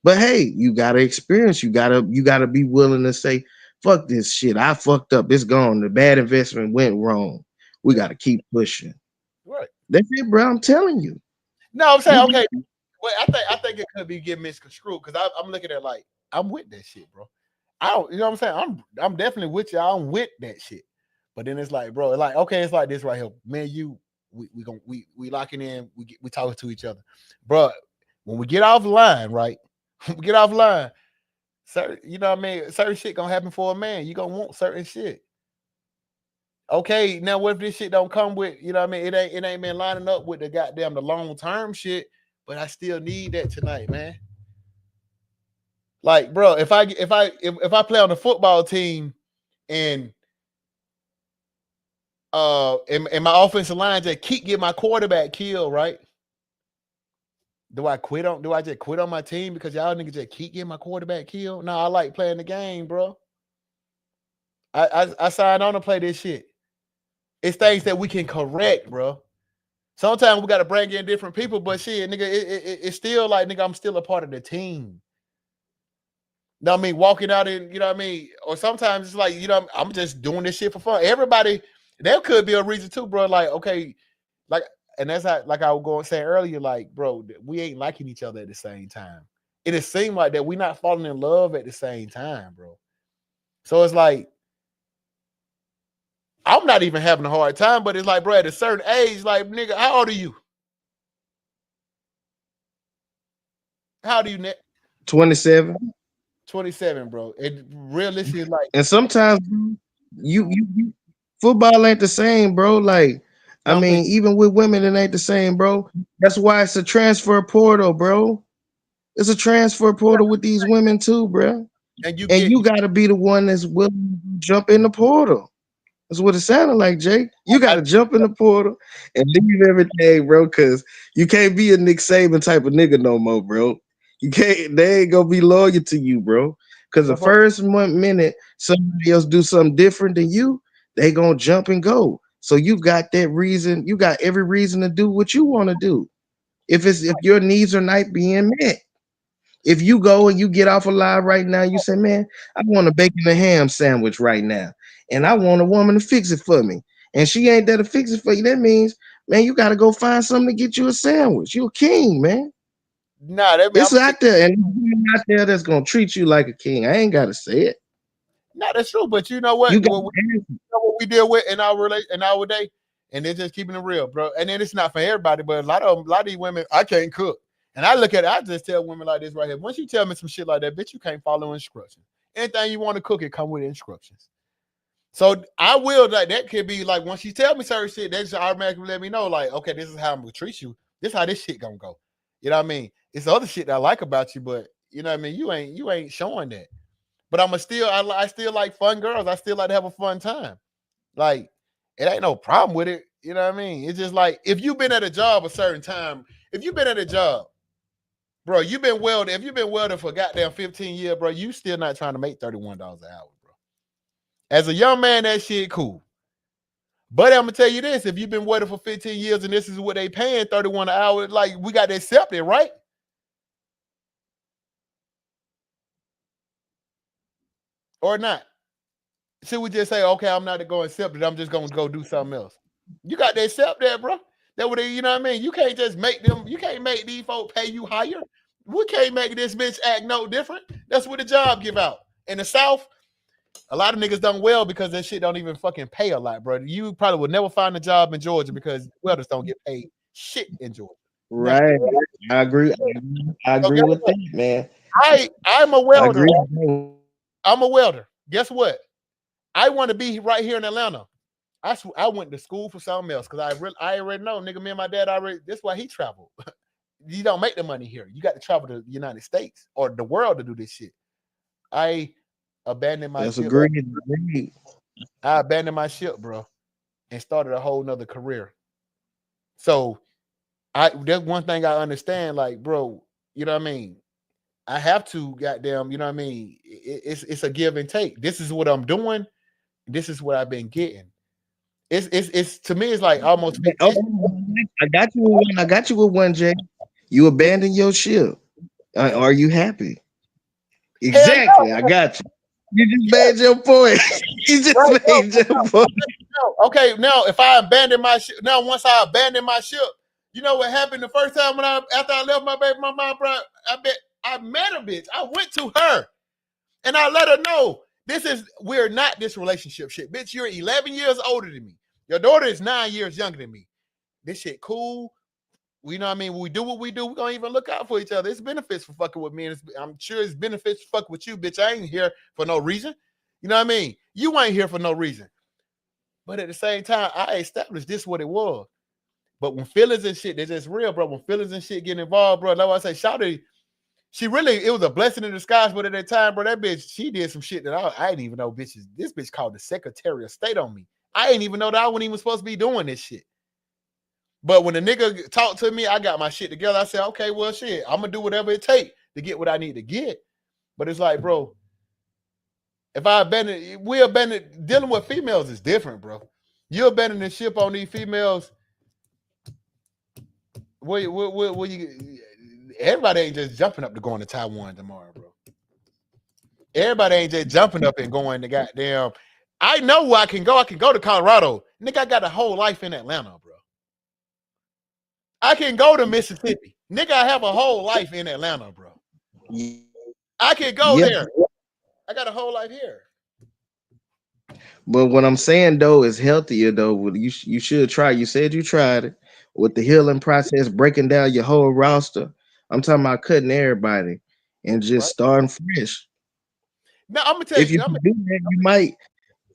But hey, you gotta experience. You gotta be willing to say, fuck this shit. I fucked up. It's gone. The bad investment went wrong. We gotta keep pushing. Right. That's it, bro. I'm telling you. No, I'm saying, okay. Well, I think it could be getting misconstrued because I'm looking at like I'm with that shit, bro. I don't, you know what I'm saying? I'm definitely with you. I'm with that shit. But then it's like, bro, like okay, it's like this right here, man. We locking in. We talking to each other, bro. When we get off the line, right? When we get off the line, you know what I mean. Certain shit gonna happen for a man. You gonna want certain shit. Okay, now what if this shit don't come with, you know what I mean? It ain't been lining up with the long term shit, but I still need that tonight, man. Like, bro, if I play on the football team and and my offensive line just keep getting my quarterback killed, right? Do I just quit on my team because y'all niggas just keep getting my quarterback killed? No, I like playing the game, bro. I signed on to play this shit. It's things that we can correct, bro. Sometimes we got to bring in different people, but shit, nigga, it's still like, nigga, I'm still a part of the team. You know what I mean? Walking out in, you know what I mean? Or sometimes it's like, you know, I'm just doing this shit for fun. Everybody, there could be a reason too, bro. Like, okay, like, and that's how, like I was going to say earlier, like, bro, we ain't liking each other at the same time. It just seemed like that we not falling in love at the same time, bro. So it's like, I'm not even having a hard time, but it's like, bro, at a certain age, like, nigga, how old are you? How do you net? 27. 27, bro. It realistically like, and sometimes you football ain't the same, bro. Like, I mean, even with women, it ain't the same, bro. That's why it's a transfer portal, bro. It's a transfer portal with these women too, bro. And you got to be the one that's willing to jump in the portal. That's what it sounded like, Jake. You got to jump in the portal and leave everything, bro, because you can't be a Nick Saban type of nigga no more, bro. You can't. They ain't gonna be loyal to you, bro. Because the first minute somebody else do something different than you, they gonna jump and go. So you got that reason. You got every reason to do what you want to do. If your needs are not being met. If you go and you get off alive right now, you say, man, I want a bacon and ham sandwich right now. And I want a woman to fix it for me. And she ain't there to fix it for you. That means, man, you got to go find something to get you a sandwich. You're a king, man. Nah, that it's out there. And out there that's going to treat you like a king. I ain't got to say it. No, that's true. But you know what? You know what we deal with in our day? And they're just keeping it real, bro. And then it's not for everybody, but a lot of these women, I can't cook. And I look at it, I just tell women like this right here. Once you tell me some shit like that, bitch, you can't follow instructions. Anything you want to cook, it come with instructions. So I will, like, that could be like, once you tell me certain shit, they just automatically let me know, like, okay, this is how I'm gonna treat you. This is how this shit gonna go. You know what I mean? It's the other shit that I like about you, but you know what I mean? You ain't showing that. But I still like fun girls. I still like to have a fun time. Like, it ain't no problem with it. You know what I mean? It's just like, if you've been at a job a certain time, if you've been at a job, bro, if you've been welding for goddamn 15 years, bro, you still not trying to make $31 an hour, bro. As a young man, that shit cool. But I'm gonna tell you this: if you've been welding for 15 years and this is what they paying, 31 an hour, like, we got to accept it, right? Or not? Should we just say, okay, I'm not going to accept it, I'm just going to go do something else? You got to accept that, bro. That what they, you know what I mean? You can't just make these folks pay you higher. We can't make this bitch act no different. That's what the job give out. In the South, a lot of niggas done well because that shit don't even fucking pay a lot, bro. You probably will never find a job in Georgia because welders don't get paid shit in Georgia. Right. I agree. I agree with that, man. I'm a welder. I'm a welder. Guess what? I want to be right here in Atlanta. I went to school for something else because I already know, nigga, me and my dad that's why he traveled. You don't make the money here. You got to travel to the United States or the world to do this shit. I abandoned my ship. Agreed. I abandoned my ship, bro, and started a whole nother career. So that's one thing I understand, like, bro, you know what I mean? I have to, goddamn, you know what I mean? It's a give and take. This is what I'm doing. This is what I've been getting. It's to me, it's like almost. I got you with one. I got you with one, Jay. You abandoned your ship. Are you happy? Exactly. No. I got you. You just made your point. You just made your point. Okay, now if I abandon my ship, once I abandon my ship, you know what happened the first time after I left my baby mama, bro? I met a bitch. I went to her and I let her know we're not this relationship shit. Bitch, you're 11 years older than me. Your daughter is 9 years younger than me. This shit cool. We know what I mean? When we do what we do, we're going to even look out for each other. It's benefits for fucking with me. And I'm sure it's benefits for fucking with you, bitch. I ain't here for no reason. You know what I mean? You ain't here for no reason. But at the same time, I established this what it was. But when feelings and shit, they're just real, bro. When feelings and shit get involved, bro, like I say, Shawty, it was a blessing in disguise, but at that time, bro, that bitch, she did some shit that I didn't even know bitches. This bitch called the Secretary of State on me. I didn't even know that I wasn't even supposed to be doing this shit. But when the nigga talked to me, I got my shit together. I said, okay, well, shit, I'm going to do whatever it takes to get what I need to get. But it's like, bro, if I dealing with females is different, bro. You abandon the ship on these females. Everybody ain't just jumping up to going to Taiwan tomorrow, bro. Everybody ain't just jumping up and going to goddamn. I know where I can go. I can go to Colorado. Nigga, I got a whole life in Atlanta, bro. I can go to Mississippi. Nigga, I have a whole life in Atlanta, bro. I can go there. I got a whole life here. But what I'm saying, though, is healthier, though. You should try. You said you tried it with the healing process, breaking down your whole roster. I'm talking about cutting everybody and just starting fresh. Now, I'm going to tell you. If you do that, you might,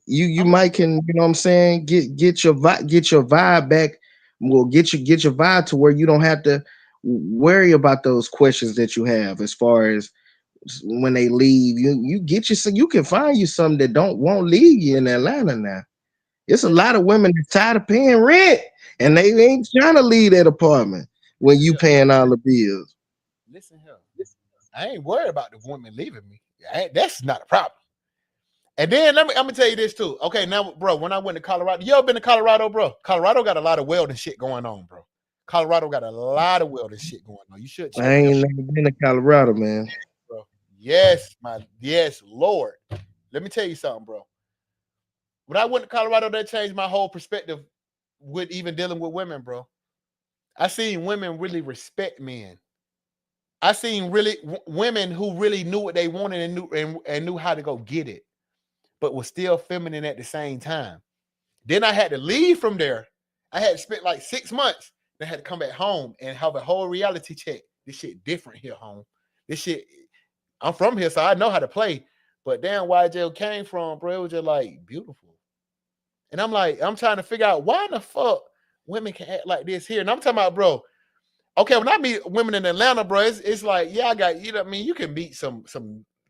you might can, you know what I'm saying, get your vibe back. Well, get your vibe to where you don't have to worry about those questions that you have as far as when they leave. You get you can find you some that won't leave you in Atlanta now. It's a lot of women that's tired of paying rent and they ain't trying to leave that apartment when you paying all the bills. Listen here. I ain't worried about the women leaving me. That's not a problem. And then I'm gonna tell you this too. Okay, now, bro, when I went to Colorado, you ever been to Colorado, bro? Colorado got a lot of welding shit going on, bro. Colorado got a lot of welding shit going on. You should check I ain't never been to Colorado, man. Bro. Yes, Lord. Let me tell you something, bro. When I went to Colorado, that changed my whole perspective with even dealing with women, bro. I seen women really respect men. I seen women who really knew what they wanted and knew how to go get it, but was still feminine at the same time. Then I had to leave from there. I had to spend like 6 months. Then I had to come back home and have a whole reality check. This shit different here, home. This shit, I'm from here, so I know how to play. But damn, YJ came from, bro, it was just like beautiful. And I'm like, I'm trying to figure out why the fuck women can act like this here. And I'm talking about, bro, okay, when I meet women in Atlanta, bro, it's like, yeah, I got, you know what I mean? You can meet some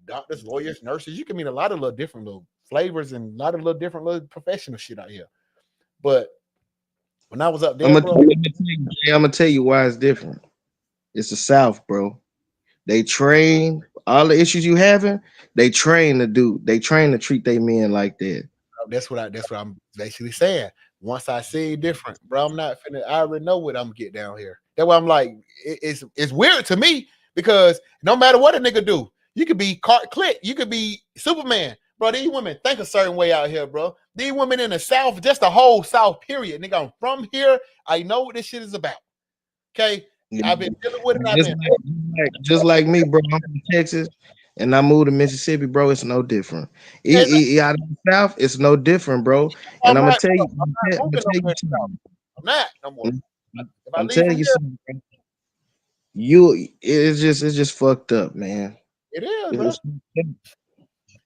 doctors, lawyers, nurses. You can meet a lot of little different little flavors and a lot of little different little professional shit out here. But when I was up there, I'm gonna tell you why it's different. It's the South, bro. They train all the issues you having. They train to treat their men like that. That's what I'm basically saying. Once I see different, bro, I'm not finna. I already know what I'm gonna get down here. That's why I'm like, it's weird to me because no matter what a nigga do, you could be Clark Kent, you could be Superman, bro. These women think a certain way out here, bro. These women in the South, just the whole South, period, nigga. I'm from here. I know what this shit is about. Okay, I've been dealing with it. Just like me, bro. I'm from Texas, and I moved to Mississippi, bro. It's no different. Out of the South, it's no different, bro. And I'm gonna tell you, I'm not no more. I'm telling you something. Bro. It's just fucked up, man. It is, bro.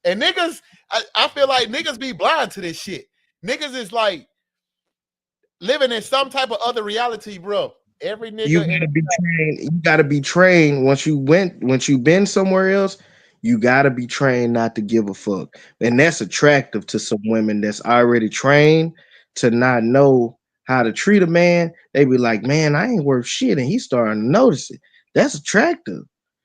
And niggas, I feel like niggas be blind to this shit. Niggas is like living in some type of other reality, bro. Every nigga you gotta be trained. You gotta be trained once you've been somewhere else. You gotta be trained not to give a fuck, and that's attractive to some women that's already trained to not know how to treat a man. They be like, man, I ain't worth shit, and he's starting to notice it. That's attractive.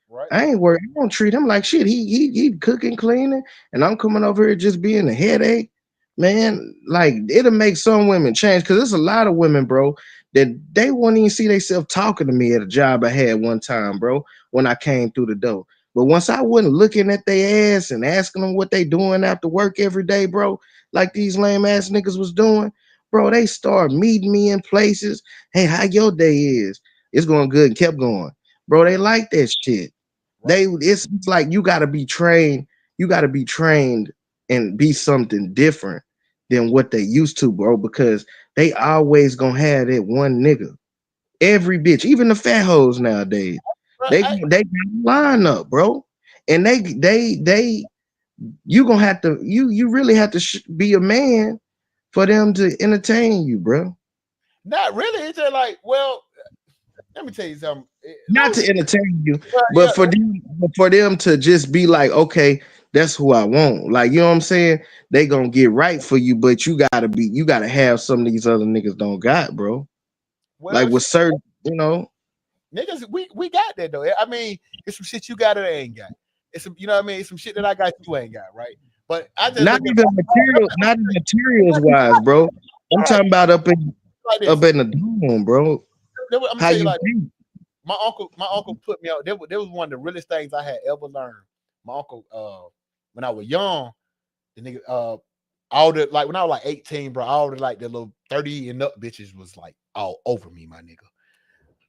Right. I ain't worth. I don't treat him like shit. He cooking, cleaning, and I'm coming over here just being a headache. Man, like it'll make some women change because there's a lot of women, bro, that they won't even see themselves talking to me at a job I had one time, bro, when I came through the door. But once I wasn't looking at their ass and asking them what they doing after work every day, bro, like these lame ass niggas was doing, bro, they start meeting me in places. Hey, how your day is? It's going good and kept going. Bro, they like that shit. It's like you gotta be trained. You gotta be trained and be something different than what they used to, bro, because they always gonna have that one nigga. Every bitch, even the fat hoes nowadays, they line up, bro, and you gonna have to you really have to be a man for them to entertain you, bro. Not really. It's just like, well, let me tell you something. Not to entertain you, but for them to just be like, okay, that's who I want. Like, you know what I'm saying? They gonna get right for you, but you gotta have some of these other niggas don't got, bro. Well, like with certain, niggas, we got that though. I mean, it's some shit you got that I ain't got. It's some, you know what I mean? It's some shit that I got you ain't got, right? But I just not even materials wise, bro. I'm talking about up in the dome, bro. I'm gonna tell you like my uncle put me out. There was one of the realest things I had ever learned. My uncle, when I was young, the nigga, all the like when I was like 18, bro, all the like the little 30 and up bitches was like all over me, my nigga.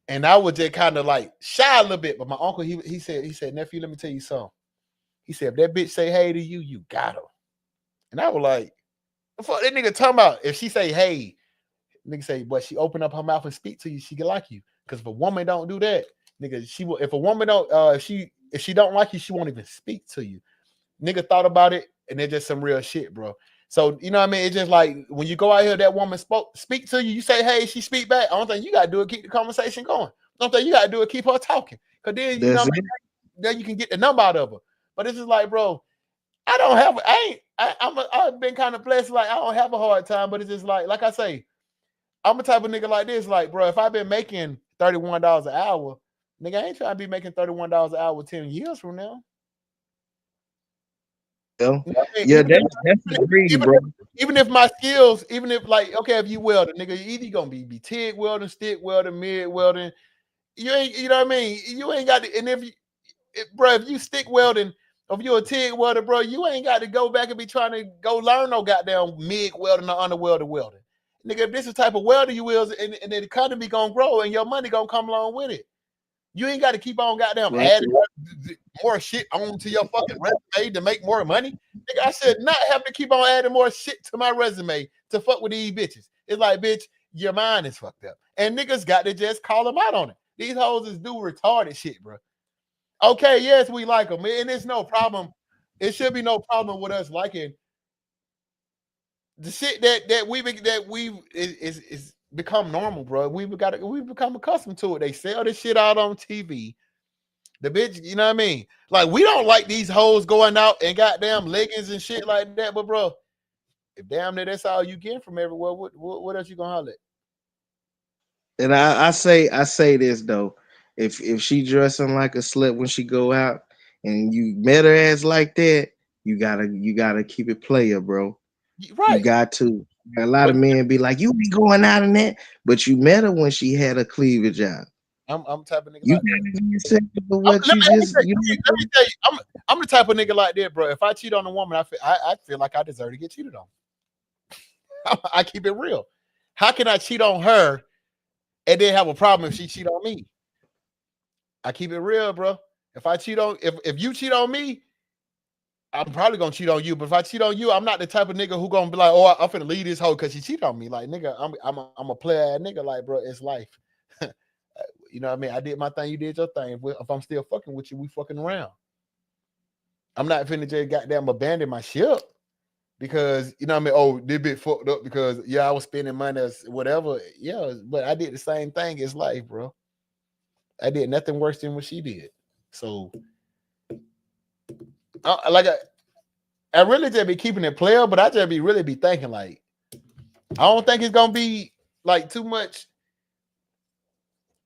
And I was just kind of like shy a little bit. But my uncle, he said, nephew, let me tell you something. He said, if that bitch say hey to you, you got her. And I was like, what the fuck that nigga talking about? If she say hey, nigga say, but she open up her mouth and speak to you, she can like you. Because if a woman don't do that, nigga, she will. If a woman don't, if she don't like you, she won't even speak to you. Nigga thought about it, and it's just some real shit, bro. So you know what I mean? It's just like when you go out here, that woman speak to you, you say, hey, she speak back. I don't think you gotta do it, keep the conversation going. I don't think you gotta do it, keep her talking. Cause then you know what I mean? Then you can get the number out of her. But it's just like, bro, I've been kind of blessed, like I don't have a hard time, but it's just like I say, I'm a type of nigga like this, like, bro, if I've been making $31 an hour, nigga, I ain't trying to be making $31 an hour 10 years from now. Yeah, that's the dream, bro. Even if my skills, even if like, okay, if you welding, nigga, you either gonna be TIG welding, stick welding, MIG welding. You ain't, you know what I mean? You ain't got to, and if you stick welding, if you're a TIG welder, bro, you ain't got to go back and be trying to go learn no goddamn MIG welding or underwelder welding. Nigga, if this is the type of welder you will, and the economy gonna grow and your money gonna come along with it. You ain't got to keep on goddamn adding more shit onto your fucking resume to make more money. Nigga, I should not have to keep on adding more shit to my resume to fuck with these bitches. It's like, bitch, your mind is fucked up. And niggas got to just call them out on it. These hoes is do retarded shit, bro. Okay, yes, we like them. And it's no problem. It should be no problem with us liking the shit that we've is become normal, bro. We've become accustomed to it. They sell this shit out on TV. The bitch, you know what I mean? Like, we don't like these hoes going out and goddamn leggings and shit like that. But bro, if damn near that's all you get from everywhere, what else you gonna holler at? And I say this though. If she dressing like a slut when she go out and you met her ass like that, you gotta keep it player, bro. Right. You got to. A lot of men be like, you be going out in that, but you met her when she had a cleavage out. I'm type of nigga you like that. Let me tell you, I'm the type of nigga like that, bro. If I cheat on a woman, I feel like I deserve to get cheated on. I keep it real. How can I cheat on her and then have a problem if she cheat on me? I keep it real, bro. If I cheat on, if you cheat on me, I'm probably gonna cheat on you. But if I cheat on you, I'm not the type of nigga who gonna be like, oh, I'm finna leave this hoe because she cheated on me. Like, nigga, I'm a player ass nigga. Like, bro, it's life. You know what I mean? I did my thing, you did your thing. If I'm still fucking with you, we fucking around. I'm not finna just goddamn abandon my ship because, you know what I mean? Oh, this bit fucked up because, yeah, I was spending money or whatever. Yeah, but I did the same thing. It's life, bro. I did nothing worse than what she did. So, I really just be keeping it player, but I just really be thinking like, I don't think it's gonna be like too much.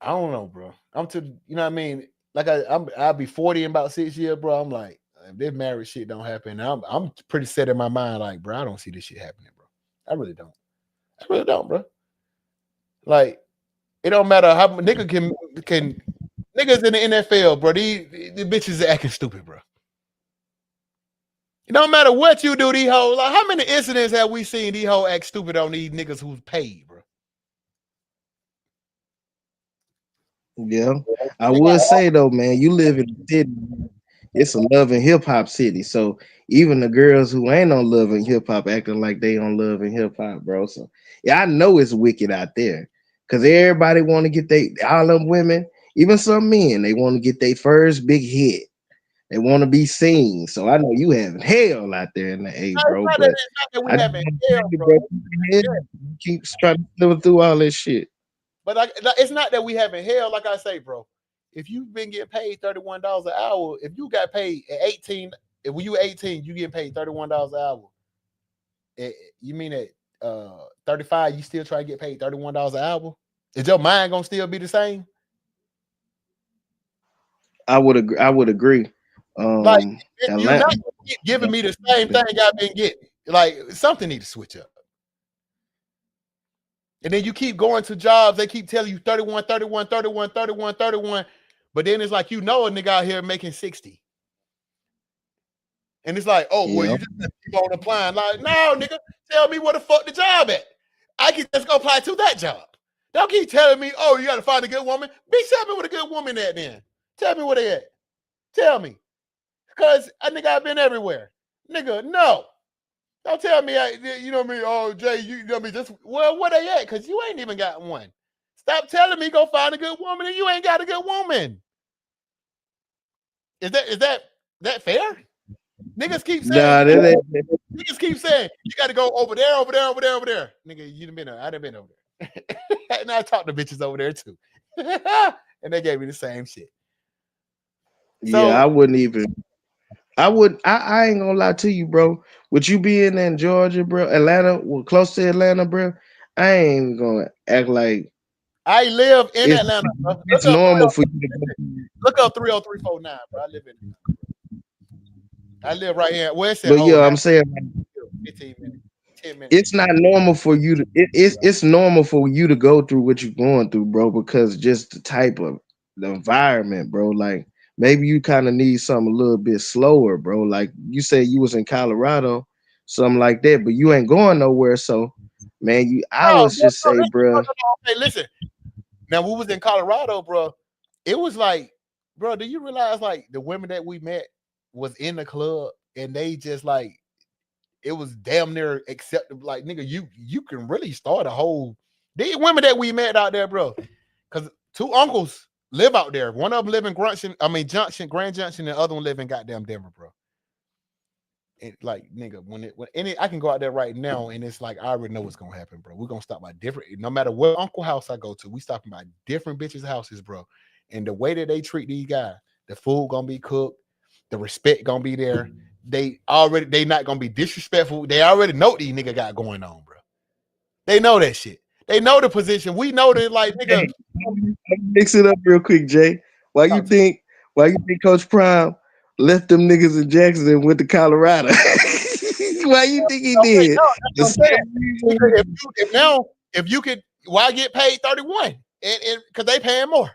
I don't know, bro. I'm too, you know what I mean? Like I'll be 40 in about 6 years, bro. I'm like, if this marriage shit don't happen, I'm pretty set in my mind, like, bro, I don't see this shit happening, bro. I really don't. I really don't, bro. Like, it don't matter how nigga can niggas in the NFL, bro. These bitches are acting stupid, bro. It don't matter what you do, these hoes. Like, how many incidents have we seen these hoes act stupid on these niggas who's paid, bro? Yeah, I would say though, man, you live in the city. It's a love and hip hop city, so even the girls who ain't on love and hip hop acting like they on love and hip hop, bro. So yeah, I know it's wicked out there because everybody want to get all them women, even some men, they want to get their first big hit. They want to be seen. So I know you having hell out there in the A, bro. But It's not that we I just having want hell, to bro. keep trying to live through all this shit. But it's not that we having hell, like I say, bro. If you've been getting paid $31 an hour, if you got paid at 18, if when you 18, you getting paid $31 an hour. You mean at 35, you still try to get paid $31 an hour? Is your mind gonna still be the same? I would agree. Like, you're Atlanta, not giving me the same thing I've been getting. Like, something need to switch up. And then you keep going to jobs, they keep telling you 31, 31, 31, 31, 31. But then it's like, you know, a nigga out here making 60. And it's like, oh, well, you just keep on applying. Like, no, nigga, tell me where the fuck the job at. I can just go apply to that job. Don't keep telling me, oh, you got to find a good woman. Bitch, tell me where the good woman at then. Tell me where they at. Tell me. Because I think I've been everywhere. Nigga, no. Don't tell me, you know me, oh, Jay, you know me, just, well, where they at? Because you ain't even got one. Stop telling me go find a good woman and you ain't got a good woman. Is that fair? Niggas keep saying, niggas keep saying, you got to go over there, over there, over there, over there. Nigga, you done been there. I done been over there. And I talked to bitches over there too. And they gave me the same shit. So, yeah, I wouldn't even. I ain't gonna lie to you, bro. Would you be in Georgia, bro? Atlanta, close to Atlanta, bro? I ain't gonna act like I live in Atlanta, bro. It's normal for you to look up 30349, bro. I live in I live right here. Where but yeah, I'm saying 15 minutes, 10 minutes. It's not normal for you to it's normal for you to go through what you're going through, bro, because just the type of the environment, bro. Like maybe you kind of need something a little bit slower, bro. Like you say you was in Colorado, something like that, but you ain't going nowhere. So man, I would just say, bro. Hey, listen. Now we was in Colorado, bro. It was like, bro, do you realize like the women that we met was in the club and they just like it was damn near acceptable. Like, nigga, you can really start a whole these women that we met out there, bro. Because 2 uncles live out there. One of them live in Junction, Grand Junction, and the other one live in goddamn Denver, bro. And like, nigga, I can go out there right now and it's like I already know what's gonna happen, bro. We're gonna stop by different, no matter what uncle house I go to, we stopping by different bitches' houses, bro. And the way that they treat these guys, the food gonna be cooked, the respect gonna be there. They not gonna be disrespectful. They already know what these nigga got going on, bro. They know that shit. They know the position. We know that, like, nigga. Mix it up real quick, Jay. Why you think Coach Prime left them niggas in Jackson and went to Colorado? Why you think he did? If you could, why get paid 31? And because they paying more.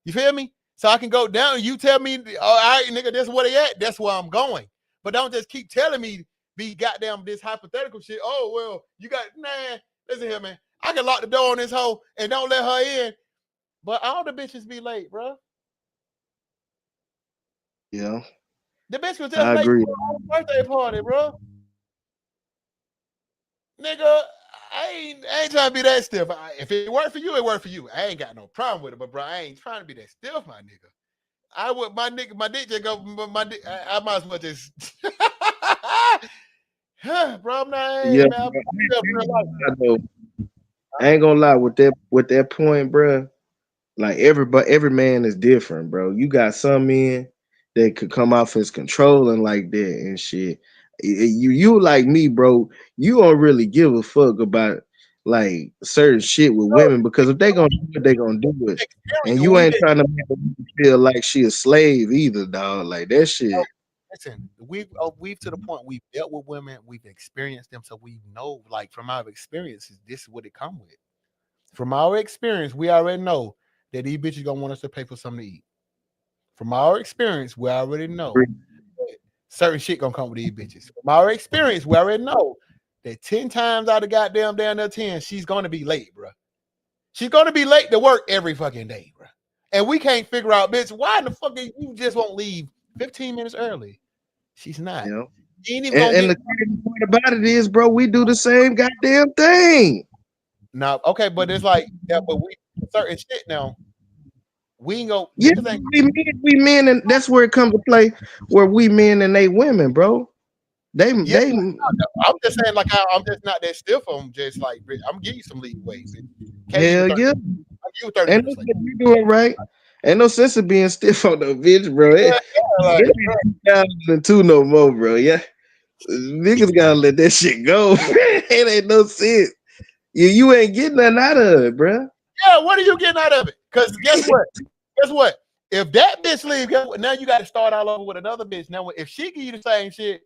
You feel me? So I can go down. You tell me, all right, nigga, this is where they at. That's where I'm going. But don't just keep telling me be goddamn this hypothetical shit. Oh, well, you got, man, listen here, man. I can lock the door on this hoe and don't let her in. But all the bitches be late, bro. Yeah, The bitch was just I late agree. for a birthday party, bro. Nigga, I ain't trying to be that stiff. If it worked for you, it worked for you. I ain't got no problem with it, but bro, I ain't trying to be that stiff, my nigga. I would my dick just go my dick. I might as well just bro, I'm not Yeah, man. I ain't gonna lie with that point, bro. Like every man is different, bro. You got some men that could come off as controlling like that and shit. You like me, bro. You don't really give a fuck about like certain shit with women because if they gonna do it, they gonna do it. And you ain't trying to make a woman feel like she a slave either, dog. Like that shit. Listen, we've to the point we've dealt with women, we've experienced them, so we know, like from our experiences, this is what it come with. From our experience, we already know that these bitches gonna want us to pay for something to eat. From our experience, we already know that certain shit gonna come with these bitches. From our experience, we already know that 10 times out of goddamn down there 10, she's gonna be late, bro. She's gonna be late to work every fucking day, bro. And we can't figure out, bitch, why in the fuck you just won't leave 15 minutes early? She's not. Yeah. She ain't even And the crazy part about it is, bro, we do the same goddamn thing. No, okay, but it's like yeah, but we certain shit now. We ain't go. Yeah, Ain't, we men, and that's where it comes to play. Where we men and they women, bro. They. I'm just saying, like I'm just not that stiff. I'm just like I'm giving you some leeway. Hell yeah. I'll give you 30 And minutes. you doing right. Ain't no sense of being stiff on the bitch, bro. It ain't 2002 no more, bro. Yeah, niggas gotta let that shit go. It ain't no sense. You ain't getting nothing out of it, bro. Yeah, what are you getting out of it? Because guess what? Guess what? If that bitch leave, now you got to start all over with another bitch. Now, if she give you the same shit,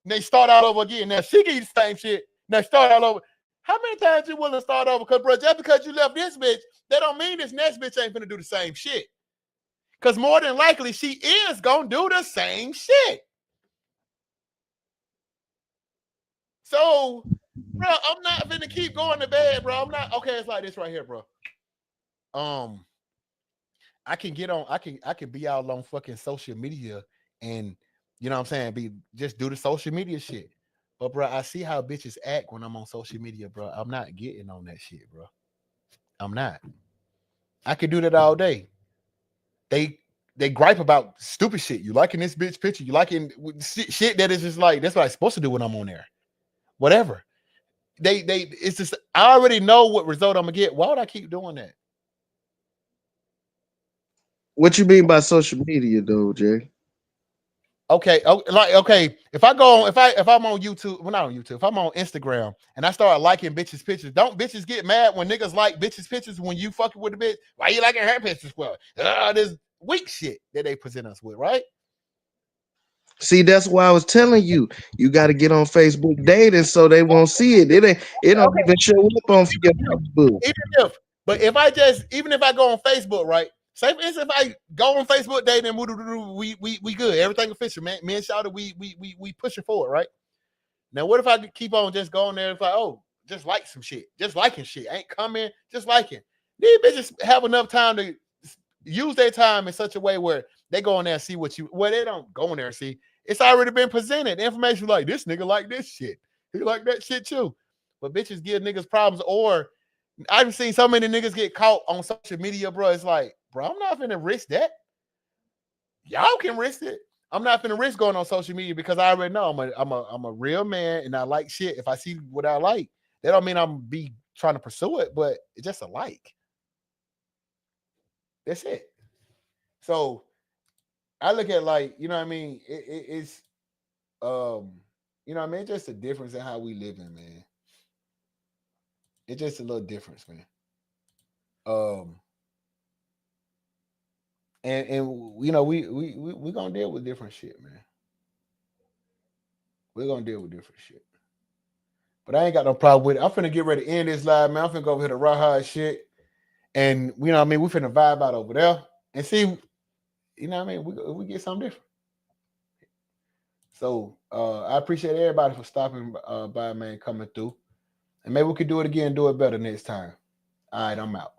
they start all over again. Now she give you the same shit, now start all over. How many times you willing to start over? Because bro, just because you left this bitch, that don't mean this next bitch ain't gonna do the same shit. Because more than likely she is gonna do the same shit. So, bro, I'm not gonna keep going to bed, bro. I'm not okay. It's like this right here, bro. I can get on. I can be out on fucking social media and you know what I'm saying. Just do the social media shit. But bro, I see how bitches act when I'm on social media, bro. I'm not getting on that shit, bro. I'm not. I could do that all day. They gripe about stupid shit. You liking this bitch picture? You liking shit that is just like that's what I'm supposed to do when I'm on there. Whatever. It's just I already know what result I'm gonna get. Why would I keep doing that? What you mean by social media, though, Jay? Okay, okay. If I'm on YouTube, well, not on YouTube. If I'm on Instagram and I start liking bitches' pictures, don't bitches get mad when niggas like bitches' pictures when you fucking with the bitch? Why you liking her pictures? Well, this weak shit that they present us with, right? See, that's why I was telling you, you got to get on Facebook dating so they won't see it. It don't even show up on your Facebook. But even if I go on Facebook, right? Say for instance, if I go on Facebook dating, we good, everything official, man. Me and Shawty, we pushing forward, right? Now, what if I keep on just going there? It's like, oh, just like some shit, just liking shit, ain't coming, just liking. These bitches have enough time to use their time in such a way where they go in there and see they don't go in there and see. It's already been presented. Information like this nigga like this shit. He like that shit too. But bitches give niggas problems. Or I've seen so many niggas get caught on social media, bro. It's like, bro, I'm not finna risk that. Y'all can risk it. I'm not finna risk going on social media because I already know I'm a real man and I like shit. If I see what I like, that don't mean I'm be trying to pursue it, but it's just a like. That's it. So I look at like, you know what I mean? It's you know what I mean? It's just a difference in how we live in, man. It's just a little difference, man. And you know, we gonna deal with different shit, man. We're gonna deal with different shit. But I ain't got no problem with it. I'm finna get ready to end this live, man. I'm finna go over here to Raha shit. And you know what I mean? We finna vibe out over there and see, you know what I mean? We get something different. So I appreciate everybody for stopping by, man, coming through. And maybe we could do it again, do it better next time. All right, I'm out.